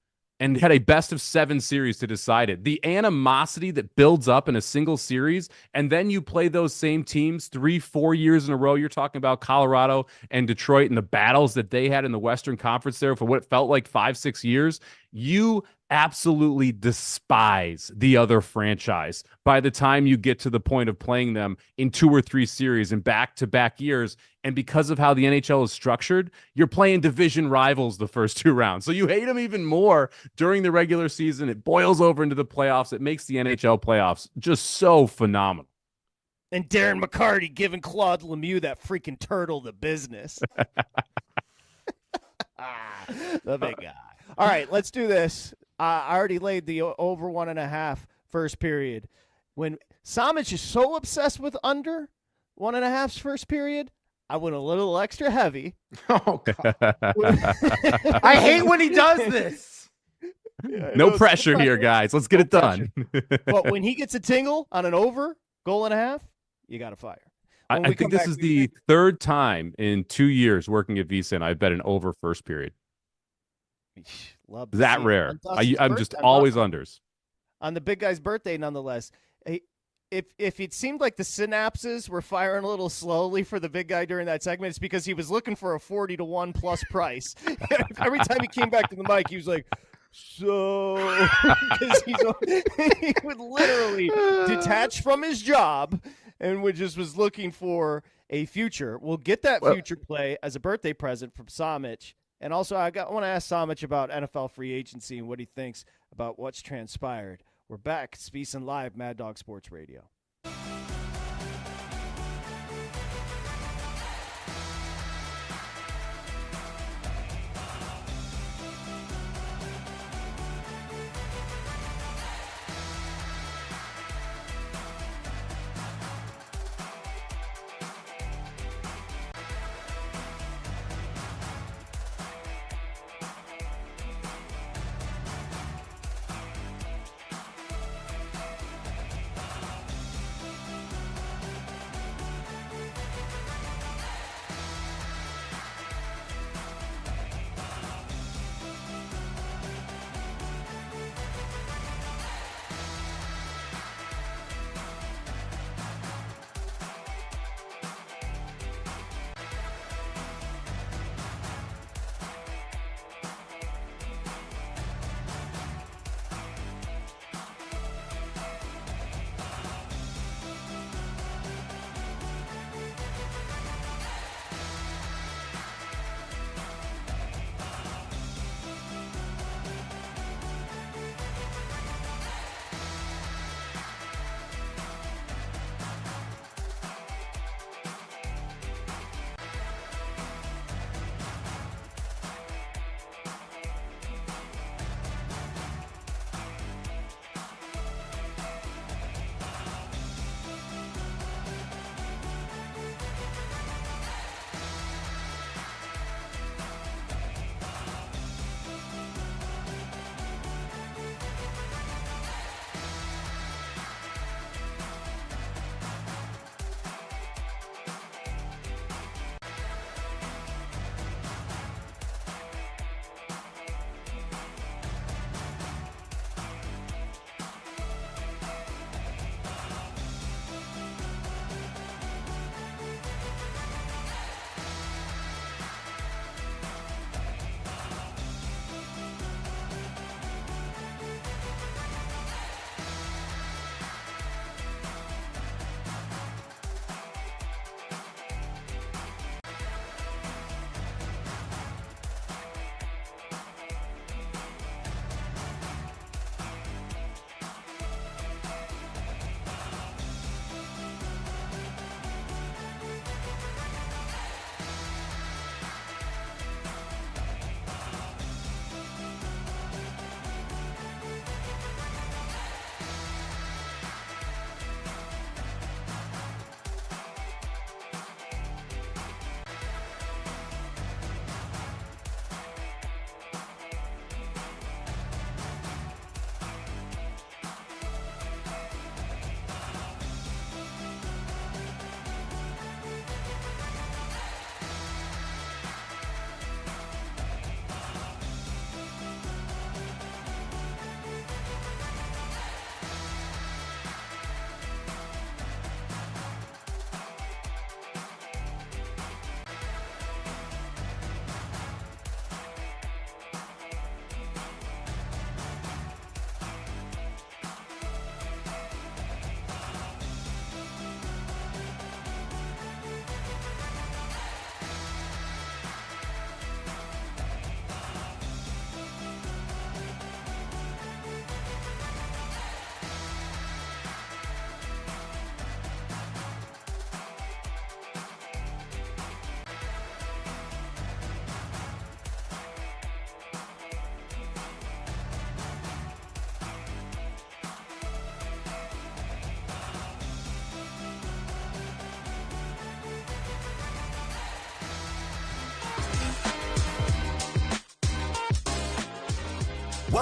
and had a best of 7 series to decide it. The animosity that builds up in a single series, and then you play those same teams 3-4 years in a row. You're talking about Colorado and Detroit and the battles that they had in the Western Conference there for what felt like 5-6 years. You absolutely despise the other franchise by the time you get to the point of playing them in 2 or 3 series in back-to-back years. And because of how the NHL is structured, you're playing division rivals the first 2 rounds. So you hate them even more during the regular season. It boils over into the playoffs. It makes the NHL playoffs just so phenomenal.
And Darren McCarty giving Claude Lemieux, that freaking turtle, the business. The big guy. All right, let's do this. I already laid the over 1.5 first period. When Samich is so obsessed with under 1.5 first period, I went a little extra heavy.
Oh, God. I hate when he does this.
No pressure here, guys. Let's get it done.
But when he gets a tingle on an over, 1.5, you got to fire.
I think this is the 3rd time in 2 years working at VSiN I've bet an over first period.
Love
that rare. I'm just always unders.
On the big guy's birthday, nonetheless. If it seemed like the synapses were firing a little slowly for the big guy during that segment, it's because he was looking for a 40-1 plus price. Every time he came back to the mic, he was like, so because he would literally detach from his job and was looking for a future. We'll get that future play as a birthday present from Samich. And also, I want to ask Samich about NFL free agency and what he thinks about what's transpired. We're back. It's VSiN Live, Mad Dog Sports Radio.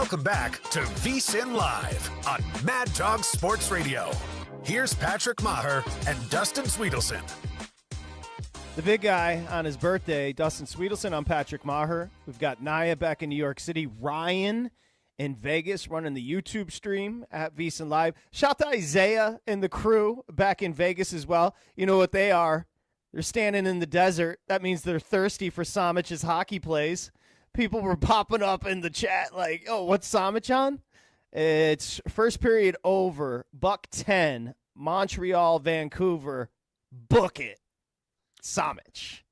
Welcome back to VSiN Live on Mad Dog Sports Radio. Here's Patrick Meagher and Dustin Swedelson.
The big guy on his birthday, Dustin Swedelson. I'm Patrick Meagher. We've got Naya back in New York City. Ryan in Vegas running the YouTube stream at VSiN Live. Shout to Isaiah and the crew back in Vegas as well. You know what they are. They're standing in the desert. That means they're thirsty for Samich's hockey plays. People were popping up in the chat like, oh, what's Samich on? It's first period over. Buck 10. Montreal, Vancouver. Book it. Samich.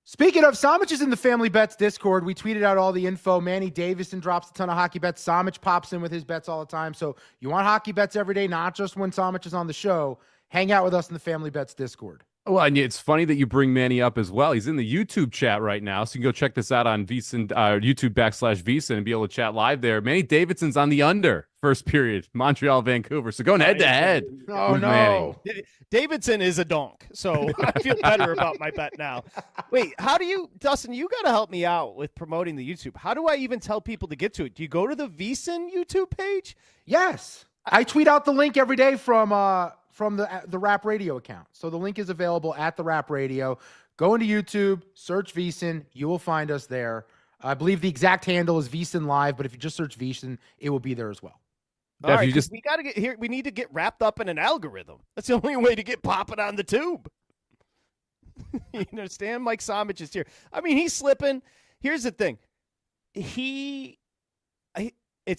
Speaking of, Samich is in the Family Bets Discord. We tweeted out all the info. Manny Davison drops a ton of hockey bets. Samich pops in with his bets all the time. So you want hockey bets every day, not just when Samich is on the show. Hang out with us in the Family Bets Discord.
Well, and it's funny that you bring Manny up as well. He's in the YouTube chat right now, so you can go check this out on VSiN, YouTube.com/VSiN and be able to chat live there. Manny Davidson's on the under first period, Montreal, Vancouver. So going head to head.
Oh, no.
Manny. Davidson is a donk, so I feel better about my bet now. Wait, how do you, Dustin, you got to help me out with promoting the YouTube. How do I even tell people to get to it? Do you go to the VSiN YouTube page?
Yes. I tweet out the link every day from the Rap Radio account. So the link is available at the Rap Radio. Go into YouTube, search VSiN. You will find us there. I believe the exact handle is VSiN Live, but if you just search VSiN, it will be there as well.
All right, we got to get here. We need to get wrapped up in an algorithm. That's the only way to get popping on the tube. You understand? Mike Samich is here. I mean, he's slipping. Here's the thing. It's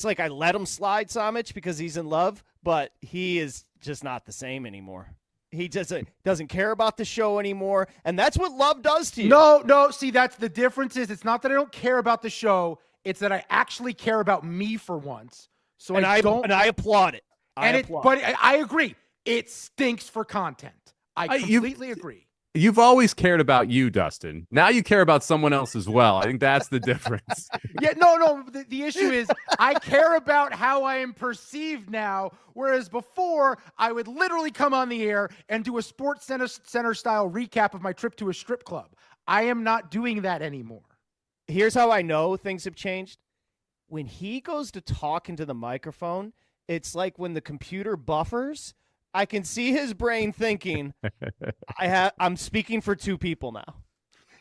like I let him slide, Samich, because he's in love, but he is just not the same anymore. He just doesn't care about the show anymore, and that's what love does to you.
No. See, that's the difference. Is it's not that I don't care about the show; it's that I actually care about me for once. So I
applaud it.
But I agree. It stinks for content. I completely agree.
You've always cared about you, Dustin. Now you care about someone else as well. I think that's the difference.
Yeah, no. The issue is I care about how I am perceived now, whereas before I would literally come on the air and do a Sports Center style recap of my trip to a strip club. I am not doing that anymore.
Here's how I know things have changed. When he goes to talk into the microphone, it's like when the computer buffers. I can see his brain thinking, I'm speaking for two people now.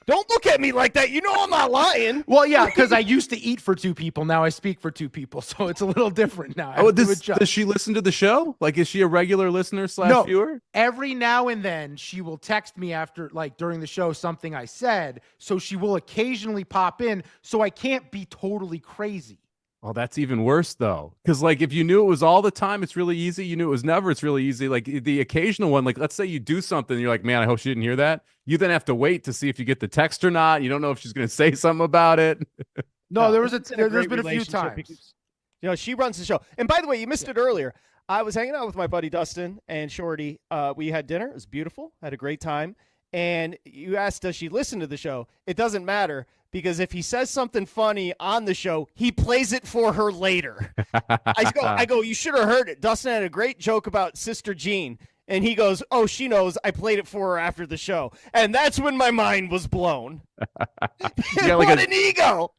Don't look at me like that. You know I'm not lying.
Well, yeah, because I used to eat for two people. Now I speak for two people, so it's a little different now.
Does she listen to the show? Like, is she a regular listener / viewer?
Every now and then she will text me after, like, during the show something I said, so she will occasionally pop in, so I can't be totally crazy.
Oh, that's even worse, though. Because, like, if you knew it was all the time, it's really easy. You knew it was never, it's really easy. Like, the occasional one, like, let's say you do something, and you're like, man, I hope she didn't hear that. You then have to wait to see if you get the text or not. You don't know if she's going to say something about it.
No, there's been a few times.
Because, she runs the show. And by the way, you missed it earlier. I was hanging out with my buddy Dustin and Shorty. We had dinner. It was beautiful. Had a great time. And you asked, does she listen to the show? It doesn't matter. Because if he says something funny on the show, he plays it for her later. I go, you should have heard it. Dustin had a great joke about Sister Jean. And he goes, oh, she knows. I played it for her after the show. And that's when my mind was blown. What an ego.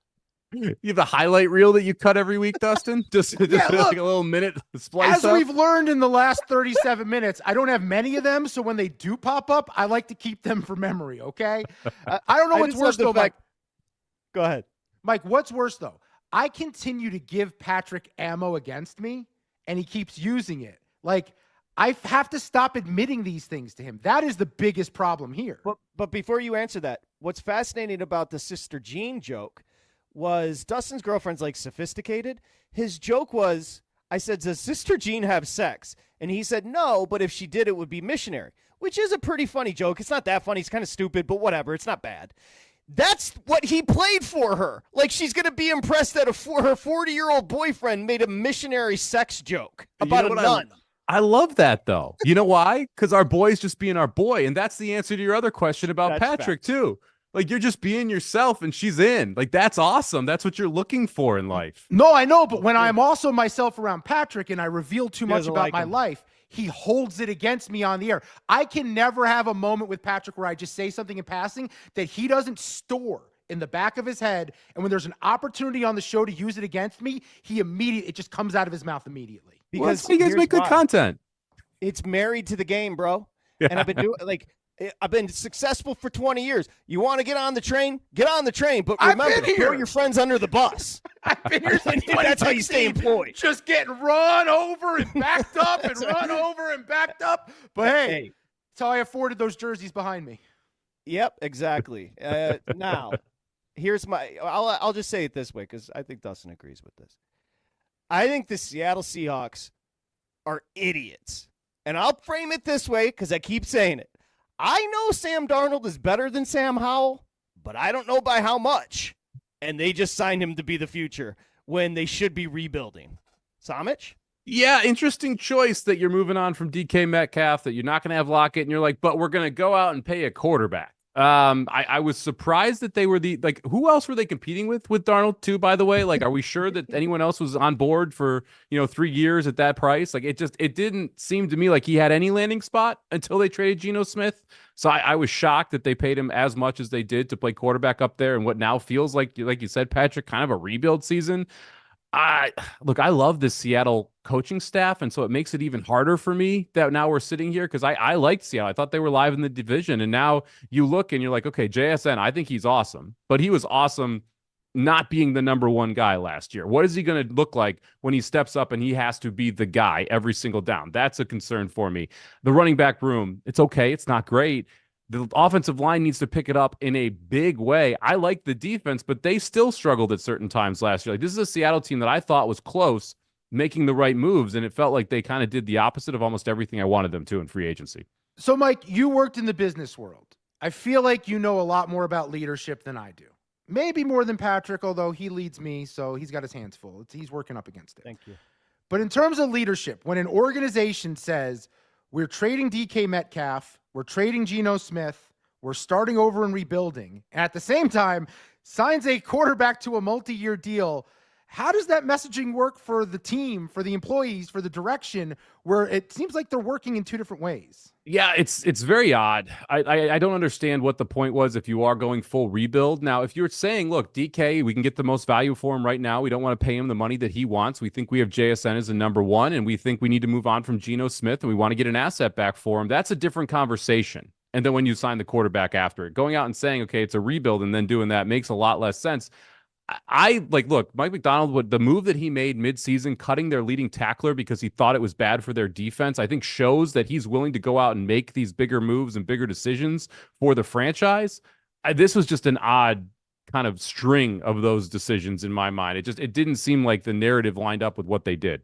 You have a highlight reel that you cut every week, Dustin? Just
look,
like a little minute splice
As we've learned in the last 37 minutes, I don't have many of them. So when they do pop up, I like to keep them for memory, okay? I don't know what's worse, though, Mike.
Go ahead.
Mike, what's worse, though? I continue to give Patrick ammo against me, and he keeps using it. Like, I have to stop admitting these things to him. That is the biggest problem here.
But before you answer that, what's fascinating about the Sister Jean joke was Dustin's girlfriend's, like, sophisticated. His joke was, I said, does Sister Jean have sex? And he said, no, but if she did, it would be missionary, which is a pretty funny joke. It's not that funny. It's kind of stupid, but whatever. It's not bad. That's what he played for her. Like, she's going to be impressed that her 40-year-old boyfriend made a missionary sex joke about a nun.
I love that, though. You know why? Because our boy's just being our boy. And that's the answer to your other question about Patrick, too. Like, you're just being yourself and she's in. Like, that's awesome. That's what you're looking for in life.
No, I know. But when I'm also myself around Patrick and I reveal too much about my life, he holds it against me on the air. I can never have a moment with Patrick where I just say something in passing that he doesn't store in the back of his head. And when there's an opportunity on the show to use it against me, it just comes out of his mouth immediately.
Because
you guys make good content.
It's married to the game, bro.
Yeah.
And I've been successful for 20 years. You want to get on the train? Get on the train. But remember, throw your friends under the bus.
I've been here since
That's how you stay employed.
Just getting run over and backed up and run over and backed up. But hey, that's how I afforded those jerseys behind me.
Yep, exactly. Now, here's I'll just say it this way because I think Dustin agrees with this. I think the Seattle Seahawks are idiots. And I'll frame it this way because I keep saying it. I know Sam Darnold is better than Sam Howell, but I don't know by how much. And they just signed him to be the future when they should be rebuilding. Samich?
Yeah, interesting choice that you're moving on from DK Metcalf, that you're not going to have Lockett, and you're like, but we're going to go out and pay a quarterback. I was surprised that they were who else were they competing with Darnold too, by the way? Like, are we sure that anyone else was on board for, 3 years at that price? Like, it didn't seem to me like he had any landing spot until they traded Geno Smith. So I was shocked that they paid him as much as they did to play quarterback up there in what now feels like you said, Patrick, kind of a rebuild season. I love this Seattle coaching staff, and so it makes it even harder for me that now we're sitting here because I liked Seattle. I thought they were live in the division, and now you look and you're like, okay, JSN, I think he's awesome, but he was awesome not being the number one guy last year. What is he going to look like when he steps up and he has to be the guy every single down? That's a concern for me. The running back room, it's okay. It's not great. The offensive line needs to pick it up in a big way. I like the defense, but they still struggled at certain times last year. Like, this is a Seattle team that I thought was close, making the right moves, and it felt like they kind of did the opposite of almost everything I wanted them to in free agency.
So, Mike, you worked in the business world. I feel like you know a lot more about leadership than I do. Maybe more than Patrick, although he leads me, so he's got his hands full. He's working up against it.
Thank you.
But in terms of leadership, when an organization says, we're trading DK Metcalf, we're trading Geno Smith, we're starting over and rebuilding, and at the same time signs a quarterback to a multi-year deal, how does that messaging work for the team, for the employees, for the direction, where it seems like they're working in two different ways?
Yeah, it's very odd. I don't understand what the point was if you are going full rebuild. Now, if you're saying, look, DK, we can get the most value for him right now. We don't want to pay him the money that he wants. We think we have JSN as a number one, and we think we need to move on from Geno Smith, and we want to get an asset back for him. That's a different conversation. And then when you sign the quarterback after it, going out and saying, okay, it's a rebuild, and then doing that makes a lot less sense. Look, Mike McDonald, the move that he made midseason, cutting their leading tackler because he thought it was bad for their defense, I think shows that he's willing to go out and make these bigger moves and bigger decisions for the franchise. This was just an odd kind of string of those decisions in my mind. It didn't seem like the narrative lined up with what they did.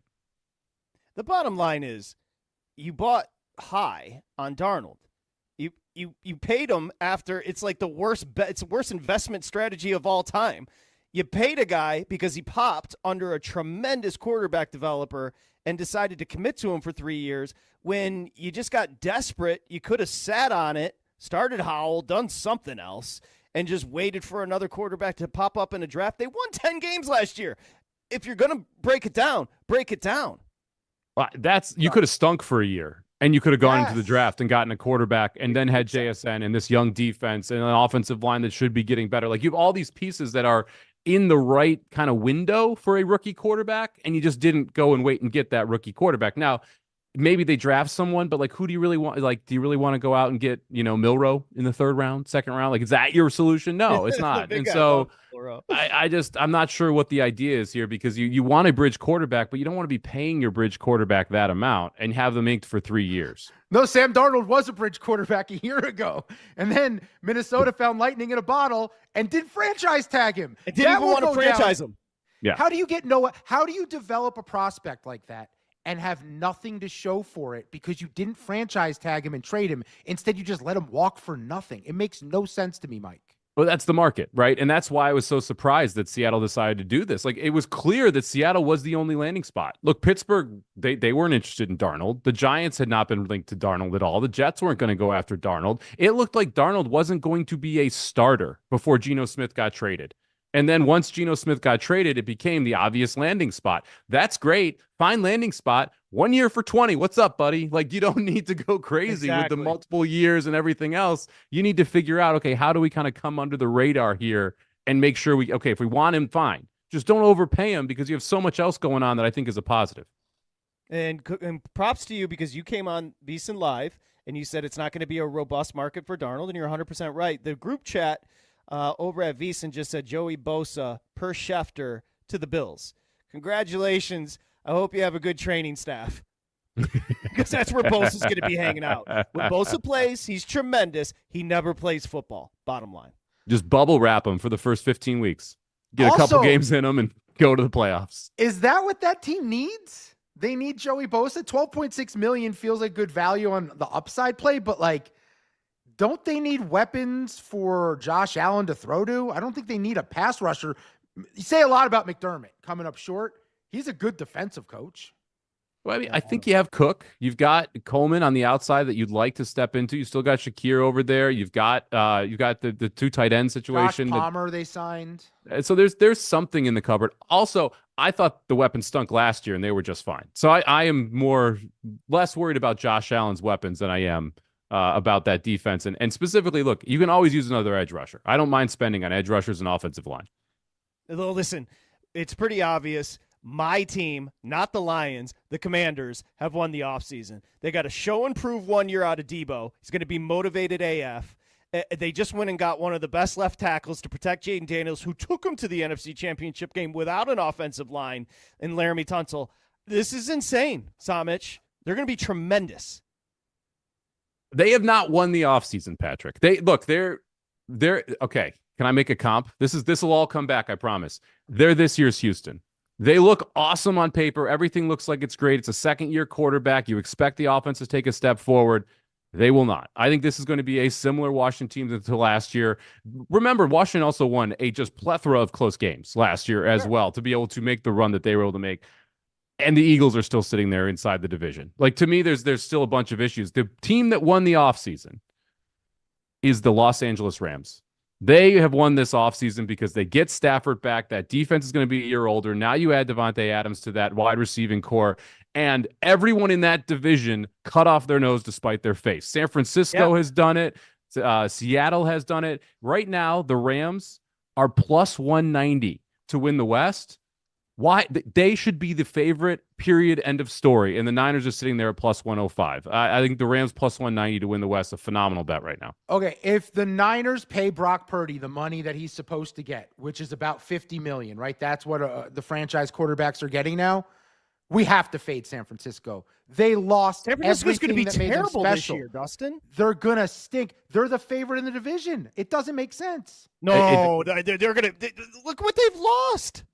The bottom line is you bought high on Darnold. You paid him after it's like it's the worst investment strategy of all time. You paid a guy because he popped under a tremendous quarterback developer and decided to commit to him for 3 years. When you just got desperate, you could have sat on it, started Howell, done something else, and just waited for another quarterback to pop up in a draft. They won 10 games last year. If you're going to break it down, break it down.
You could have stunk for a year. And you could have gone into the draft and gotten a quarterback and then had JSN and this young defense and an offensive line that should be getting better. Like, you have all these pieces that are in the right kind of window for a rookie quarterback, and you just didn't go and wait and get that rookie quarterback. Now, maybe they draft someone, but like, who do you really want? Like, do you really want to go out and get, Milroe in the third round, second round? Like, is that your solution? No, it's not. And so I'm not sure what the idea is here, because you want a bridge quarterback, but you don't want to be paying your bridge quarterback that amount and have them inked for 3 years.
No, Sam Darnold was a bridge quarterback a year ago. And then Minnesota found lightning in a bottle and did franchise tag him.
It didn't even want to franchise him.
Yeah.
How do you develop a prospect like that and have nothing to show for it because you didn't franchise tag him and trade him? Instead, you just let him walk for nothing. It makes no sense to me, Mike.
Well, that's the market, right? And that's why I was so surprised that Seattle decided to do this. Like, it was clear that Seattle was the only landing spot. Look, Pittsburgh, they weren't interested in Darnold. The Giants had not been linked to Darnold at all. The Jets weren't going to go after Darnold. It looked like Darnold wasn't going to be a starter before Geno Smith got traded. And then once Geno Smith got traded, it became the obvious landing spot. That's great. Fine landing spot. 1 year for 20. What's up, buddy? Like, you don't need to go crazy with the multiple years and everything else. You need to figure out, okay, how do we kind of come under the radar here and make sure if we want him, fine. Just don't overpay him because you have so much else going on that I think is a positive.
And props to you because you came on VSiN Live and you said it's not going to be a robust market for Darnold, and you're 100% right. The group chat over at VSiN just said Joey Bosa per Schefter to the Bills. Congratulations. I hope you have a good training staff because that's where Bosa's going to be hanging out. When Bosa plays, he's tremendous. He never plays football, bottom line.
Just bubble wrap him for the first 15 weeks. Get a couple games in them and go to the playoffs.
Is that what that team needs? They need Joey Bosa. $12.6 million feels like good value on the upside play, but like, don't they need weapons for Josh Allen to throw to? I don't think they need a pass rusher. You say a lot about McDermott coming up short. He's a good defensive coach.
Well, I mean, I think you have Cook. You've got Coleman on the outside that you'd like to step into. You still got Shakir over there. You've got the two tight end situation.
Josh Palmer they signed.
So there's something in the cupboard. Also, I thought the weapons stunk last year and they were just fine. So I am less worried about Josh Allen's weapons than I am about that defense. And specifically, look, you can always use another edge rusher. I don't mind spending on edge rushers and offensive line.
Well, listen, it's pretty obvious. My team, not the Lions, the Commanders, have won the offseason. They got a show and prove 1 year out of Debo. He's going to be motivated AF. They just went and got one of the best left tackles to protect Jaden Daniels, who took him to the NFC Championship game without an offensive line in Laramie Tunsil. This is insane, Samich. They're going to be tremendous.
They have not won the offseason, Patrick. They're okay. Can I make a comp? This will all come back, I promise. They're this year's Houston. They look awesome on paper. Everything looks like it's great. It's a second-year quarterback. You expect the offense to take a step forward. They will not. I think this is going to be a similar Washington team to last year. Remember, Washington also won a just plethora of close games last year as well to be able to make the run that they were able to make. And the Eagles are still sitting there inside the division. Like, to me, there's still a bunch of issues. The team that won the offseason is the Los Angeles Rams. They have won this offseason because they get Stafford back. That defense is going to be a year older. Now you add Devontae Adams to that wide receiving core, and everyone in that division cut off their nose to spite their face. San Francisco has done it. Seattle has done it. Right now, the Rams are plus 190 to win the West. Why? They should be the favorite, period, end of story. And the Niners are sitting there at plus 105. I think the Rams plus 190 to win the West, a phenomenal bet right now.
Okay, if the Niners pay Brock Purdy the money that he's supposed to get, which is about $50 million, right? That's what the franchise quarterbacks are getting now. We have to fade San Francisco. They lost
San Francisco's going to be
that made them
terrible this
special.
year, Dustin.
They're going to stink. They're the favorite in the division. It doesn't make sense.
No, they're going to look what they've lost.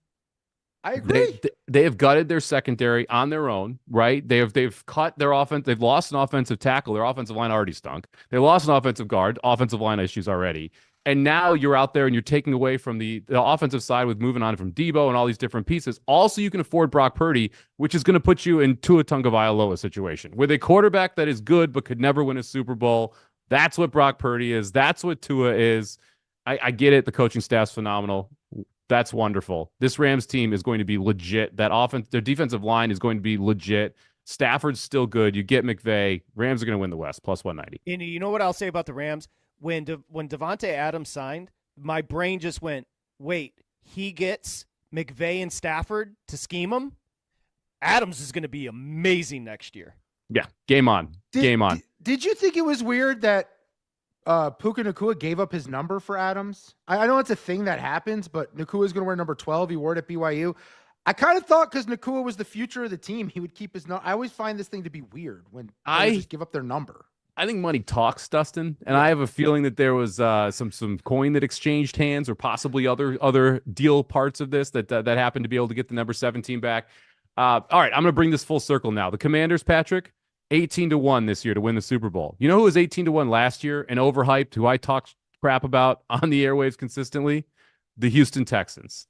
I agree.
They have gutted their secondary on their own, right? They've cut their offense. They've lost an offensive tackle. Their offensive line already stunk. They lost an offensive guard, offensive line issues already. And now you're out there and you're taking away from the offensive side with moving on from Debo and all these different pieces. Also, you can afford Brock Purdy, which is going to put you in Tua Tagovailoa situation with a quarterback that is good but could never win a Super Bowl. That's what Brock Purdy is. That's what Tua is. I get it. The coaching staff's phenomenal. That's wonderful. This Rams team is going to be legit. That offense, their defensive line is going to be legit. Stafford's still good. You get McVay. Rams are going to win the West, plus 190.
And you know what I'll say about the Rams? When Devontae Adams signed, my brain just went, wait, he gets McVay and Stafford to scheme him? Adams is going to be amazing next year.
Yeah, game on. Game on.
Did you think it was weird that Puka Nacua gave up his number for Adams? I know it's a thing that happens, but Nacua is going to wear number 12. He wore it at BYU. I kind of thought because Nacua was the future of the team, he would keep his number. I always find this thing to be weird when they just give up their number.
I think money talks, Dustin, and I have a feeling that there was some coin that exchanged hands, or possibly other deal parts of this that happened to be able to get the number 17 back. All right, I'm going to bring this full circle now. The Commanders, Patrick, 18-1 this year to win the Super Bowl. You know who was 18-1 last year and overhyped, who I talked crap about on the airwaves consistently? The Houston Texans.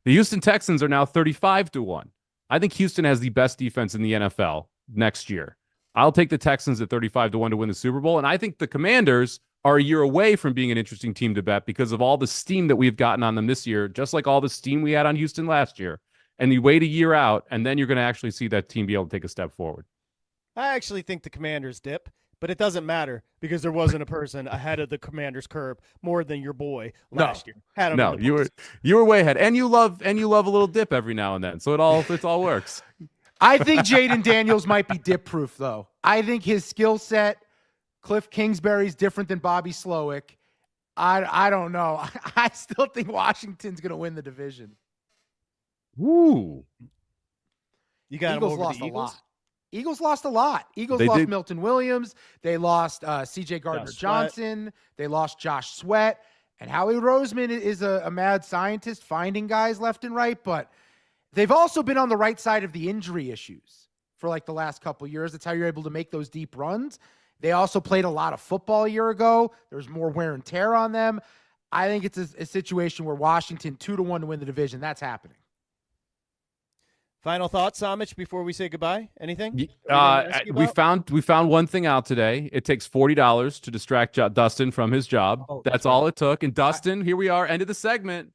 The Houston Texans are now 35-1. I think Houston has the best defense in the NFL next year. I'll take the Texans at 35-1 to win the Super Bowl, and I think the Commanders are a year away from being an interesting team to bet because of all the steam that we've gotten on them this year, just like all the steam we had on Houston last year. And you wait a year out, and then you're going to actually see that team be able to take a step forward.
I actually think the Commanders dip But it doesn't matter because there wasn't a person ahead of the Commander's curve more than your boy last year. Had him
No,
in the
you were way ahead, and you love a little dip every now and then, so it all works.
I think Jaden Daniels might be dip proof though. I think his skill set, Cliff Kingsbury's different than Bobby Slowick. I don't know. I still think Washington's going to win the division.
Ooh.
You got
Eagles
him over
lost
the Eagles?
a lot. Eagles lost a lot. Eagles
They
lost
did.
Milton Williams. They lost C.J. Gardner-Johnson. They lost Josh Sweat. And Howie Roseman is a mad scientist finding guys left and right. But they've also been on the right side of the injury issues for like the last couple of years. That's how you're able to make those deep runs. They also played a lot of football a year ago. There's more wear and tear on them. I think it's a situation where Washington 2-1 to win the division. That's happening.
Final thoughts, Samich, before we say goodbye? Anything?
We found one thing out today. It takes $40 to distract Dustin from his job.
Oh,
that's all it took. And Dustin, here we are, end of the segment.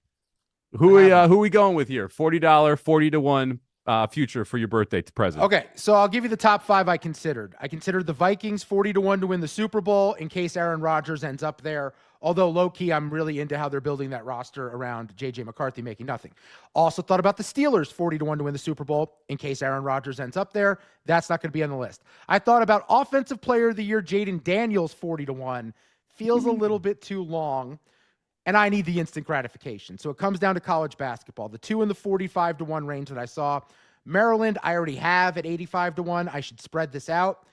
Who are we going with here? $40, 40-1 future for your birthday present.
Okay, so I'll give you the top 5 I considered. I considered the Vikings 40-1 to win the Super Bowl in case Aaron Rodgers ends up there. Although low-key, I'm really into how they're building that roster around J.J. McCarthy making nothing. Also thought about the Steelers 40-1 to win the Super Bowl in case Aaron Rodgers ends up there. That's not going to be on the list. I thought about Offensive Player of the Year Jaden Daniels 40-1. Feels a little bit too long, and I need the instant gratification. So it comes down to college basketball. The 2 in the 45-1 range that I saw. Maryland, I already have at 85-1. I should spread this out.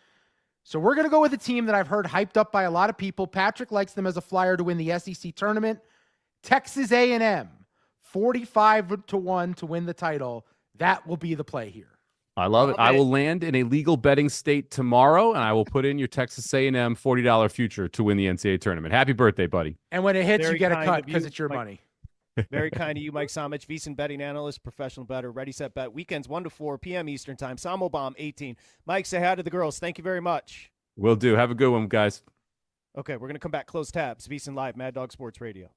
So we're going to go with a team that I've heard hyped up by a lot of people. Patrick likes them as a flyer to win the SEC tournament. Texas A&M, 45-1 to win the title. That will be the play here.
I love it. I will land in a legal betting state tomorrow, and I will put in your Texas A&M $40 future to win the NCAA tournament. Happy birthday, buddy.
And when it hits,
Very
you get a
kind
cut
of
because
you,
it's your
Mike.
money.
Very kind of you, Mike Samich, VSiN betting analyst, professional bettor, Ready, Set, Bet. Weekends 1 to 4 p.m. Eastern Time. Samo Bomb 18. Mike, say hi to the girls. Thank you very much.
Will do. Have a good one, guys.
Okay, we're going to come back. Close tabs. VSiN Live, Mad Dog Sports Radio.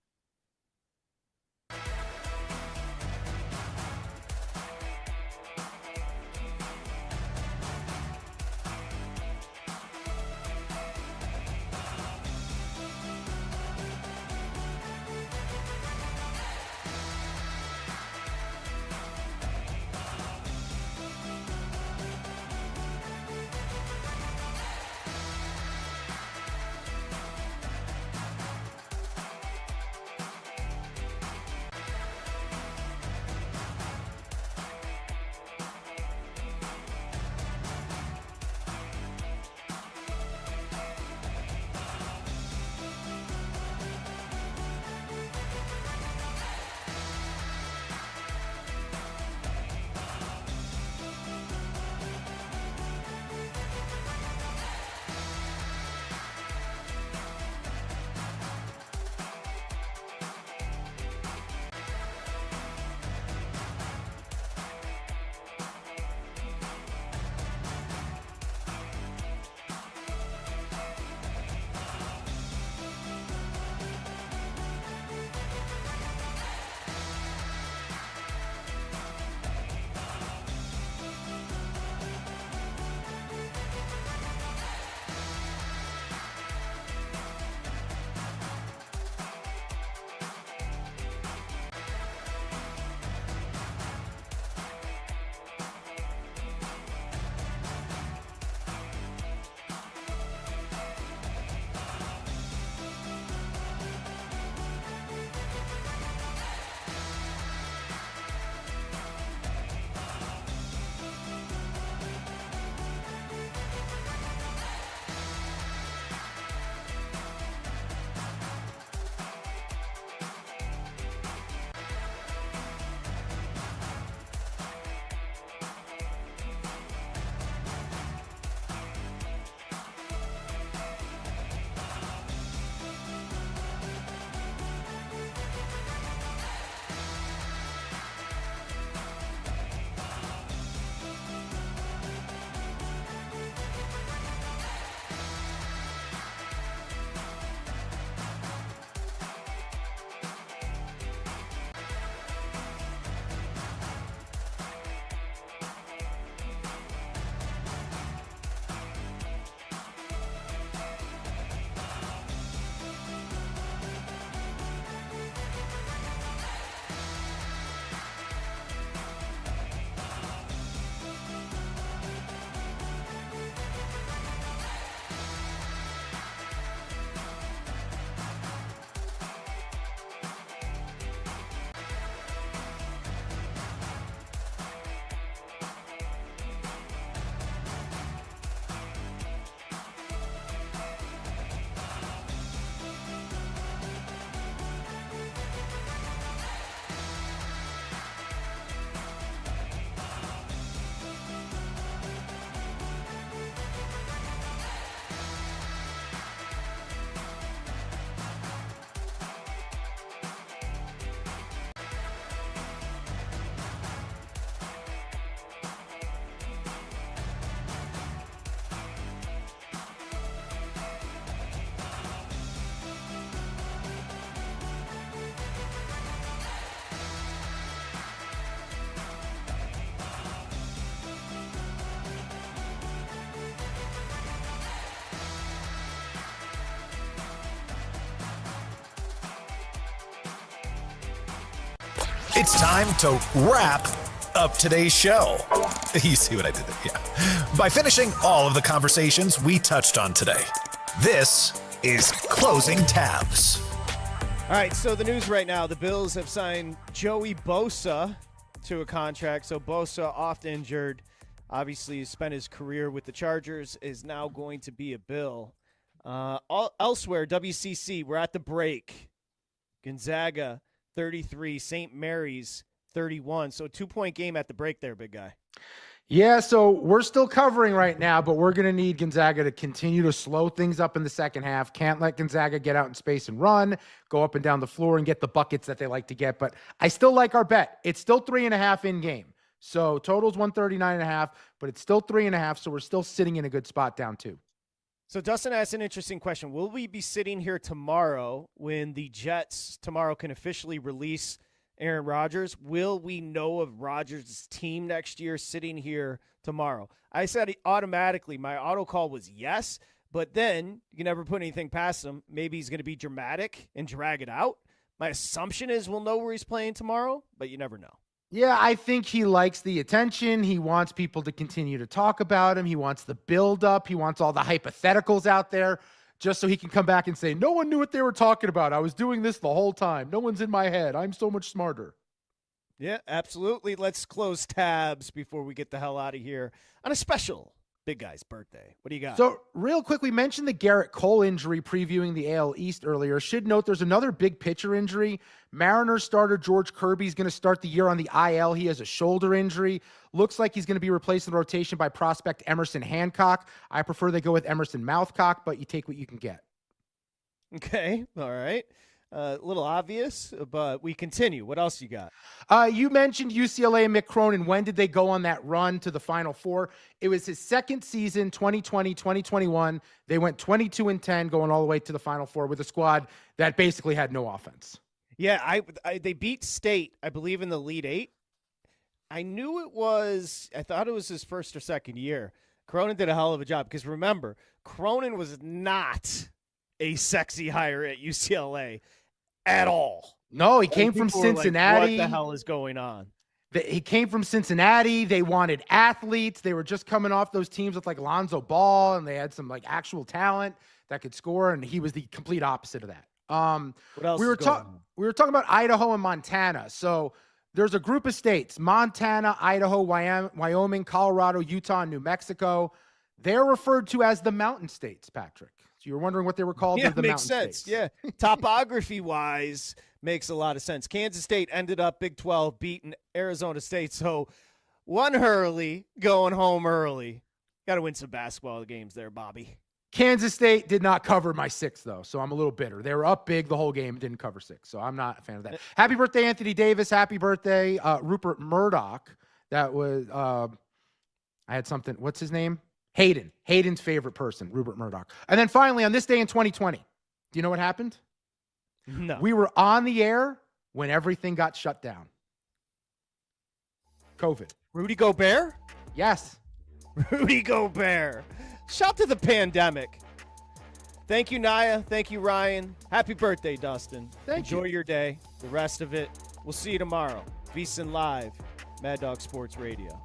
It's time to wrap up today's show. You see what I did there? Yeah. By finishing all of the conversations we touched on today. This is Closing Tabs.
All right, so the news right now, the Bills have signed Joey Bosa to a contract. So Bosa, oft injured, obviously spent his career with the Chargers, is now going to be a Bill. Elsewhere, WCC, we're at the break. Gonzaga, 33, St. Mary's, 31. So 2-point game at the break there, big guy.
Yeah, so we're still covering right now, but we're going to need Gonzaga to continue to slow things up in the second half. Can't let Gonzaga get out in space and run, go up and down the floor and get the buckets that they like to get. But I still like our bet. It's still 3.5 in game. So total's 139.5, but it's still 3.5. So we're still sitting in a good spot down 2.
So Dustin asked an interesting question. Will we be sitting here tomorrow when the Jets tomorrow can officially release Aaron Rodgers? Will we know of Rodgers' team next year sitting here tomorrow? I said automatically, my auto call was yes, but then you never put anything past him. Maybe he's going to be dramatic and drag it out. My assumption is we'll know where he's playing tomorrow, but you never know.
Yeah, I think he likes the attention. He wants people to continue to talk about him. He wants the build up. He wants all the hypotheticals out there just so he can come back and say, no one knew what they were talking about. I was doing this the whole time. No one's in my head. I'm so much smarter.
Yeah, absolutely. Let's close tabs before we get the hell out of here on a special big guy's birthday. What do you got?
So real quick, we mentioned the Garrett Cole injury previewing the AL East earlier. Should note there's another big pitcher injury. Mariners starter George Kirby's going to start the year on the IL. He has a shoulder injury. Looks like he's going to be replaced in the rotation by prospect Emerson Hancock. I prefer they go with Emerson Mouthcock, but you take what you can get.
Okay. All right. A little obvious, but we continue. What else you got?
You mentioned UCLA and Mick Cronin. When did they go on that run to the Final Four? It was his second season, 2020, 2021. They went 22-10, going all the way to the Final Four with a squad that basically had no offense.
Yeah, they beat State, I believe, in the Elite Eight. I thought it was his first or second year. Cronin did a hell of a job because remember, Cronin was not a sexy hire at UCLA at all.
No, he came from Cincinnati.
Like, what the hell is going on?
He came from Cincinnati. They wanted athletes. They were just coming off those teams with like Lonzo Ball, and they had some like actual talent that could score, and he was the complete opposite of that.
What else
we were talking about Idaho and Montana. So there's a group of states: Montana, Idaho, Wyoming, Colorado, Utah, and New Mexico. They're referred to as the Mountain States, Patrick. So you're wondering what they were called?
Yeah,
the
makes
Mountain
sense.
States.
Yeah, topography-wise, makes a lot of sense. Kansas State ended up Big 12 beating Arizona State, so one Hurley going home early. Got to win some basketball games there, Bobby.
Kansas State did not cover my 6, though, so I'm a little bitter. They were up big the whole game, didn't cover 6, so I'm not a fan of that. Happy birthday, Anthony Davis. Happy birthday, Rupert Murdoch. That was I had something. What's his name? Hayden's favorite person, Rupert Murdoch. And then finally, on this day in 2020, do you know what happened?
No.
We were on the air when everything got shut down. COVID.
Rudy Gobert?
Yes.
Rudy Gobert. Shout to the pandemic. Thank you, Naya. Thank you, Ryan. Happy birthday, Dustin. Enjoy your day. The rest of it. We'll see you tomorrow. VSiN Live, Mad Dog Sports Radio.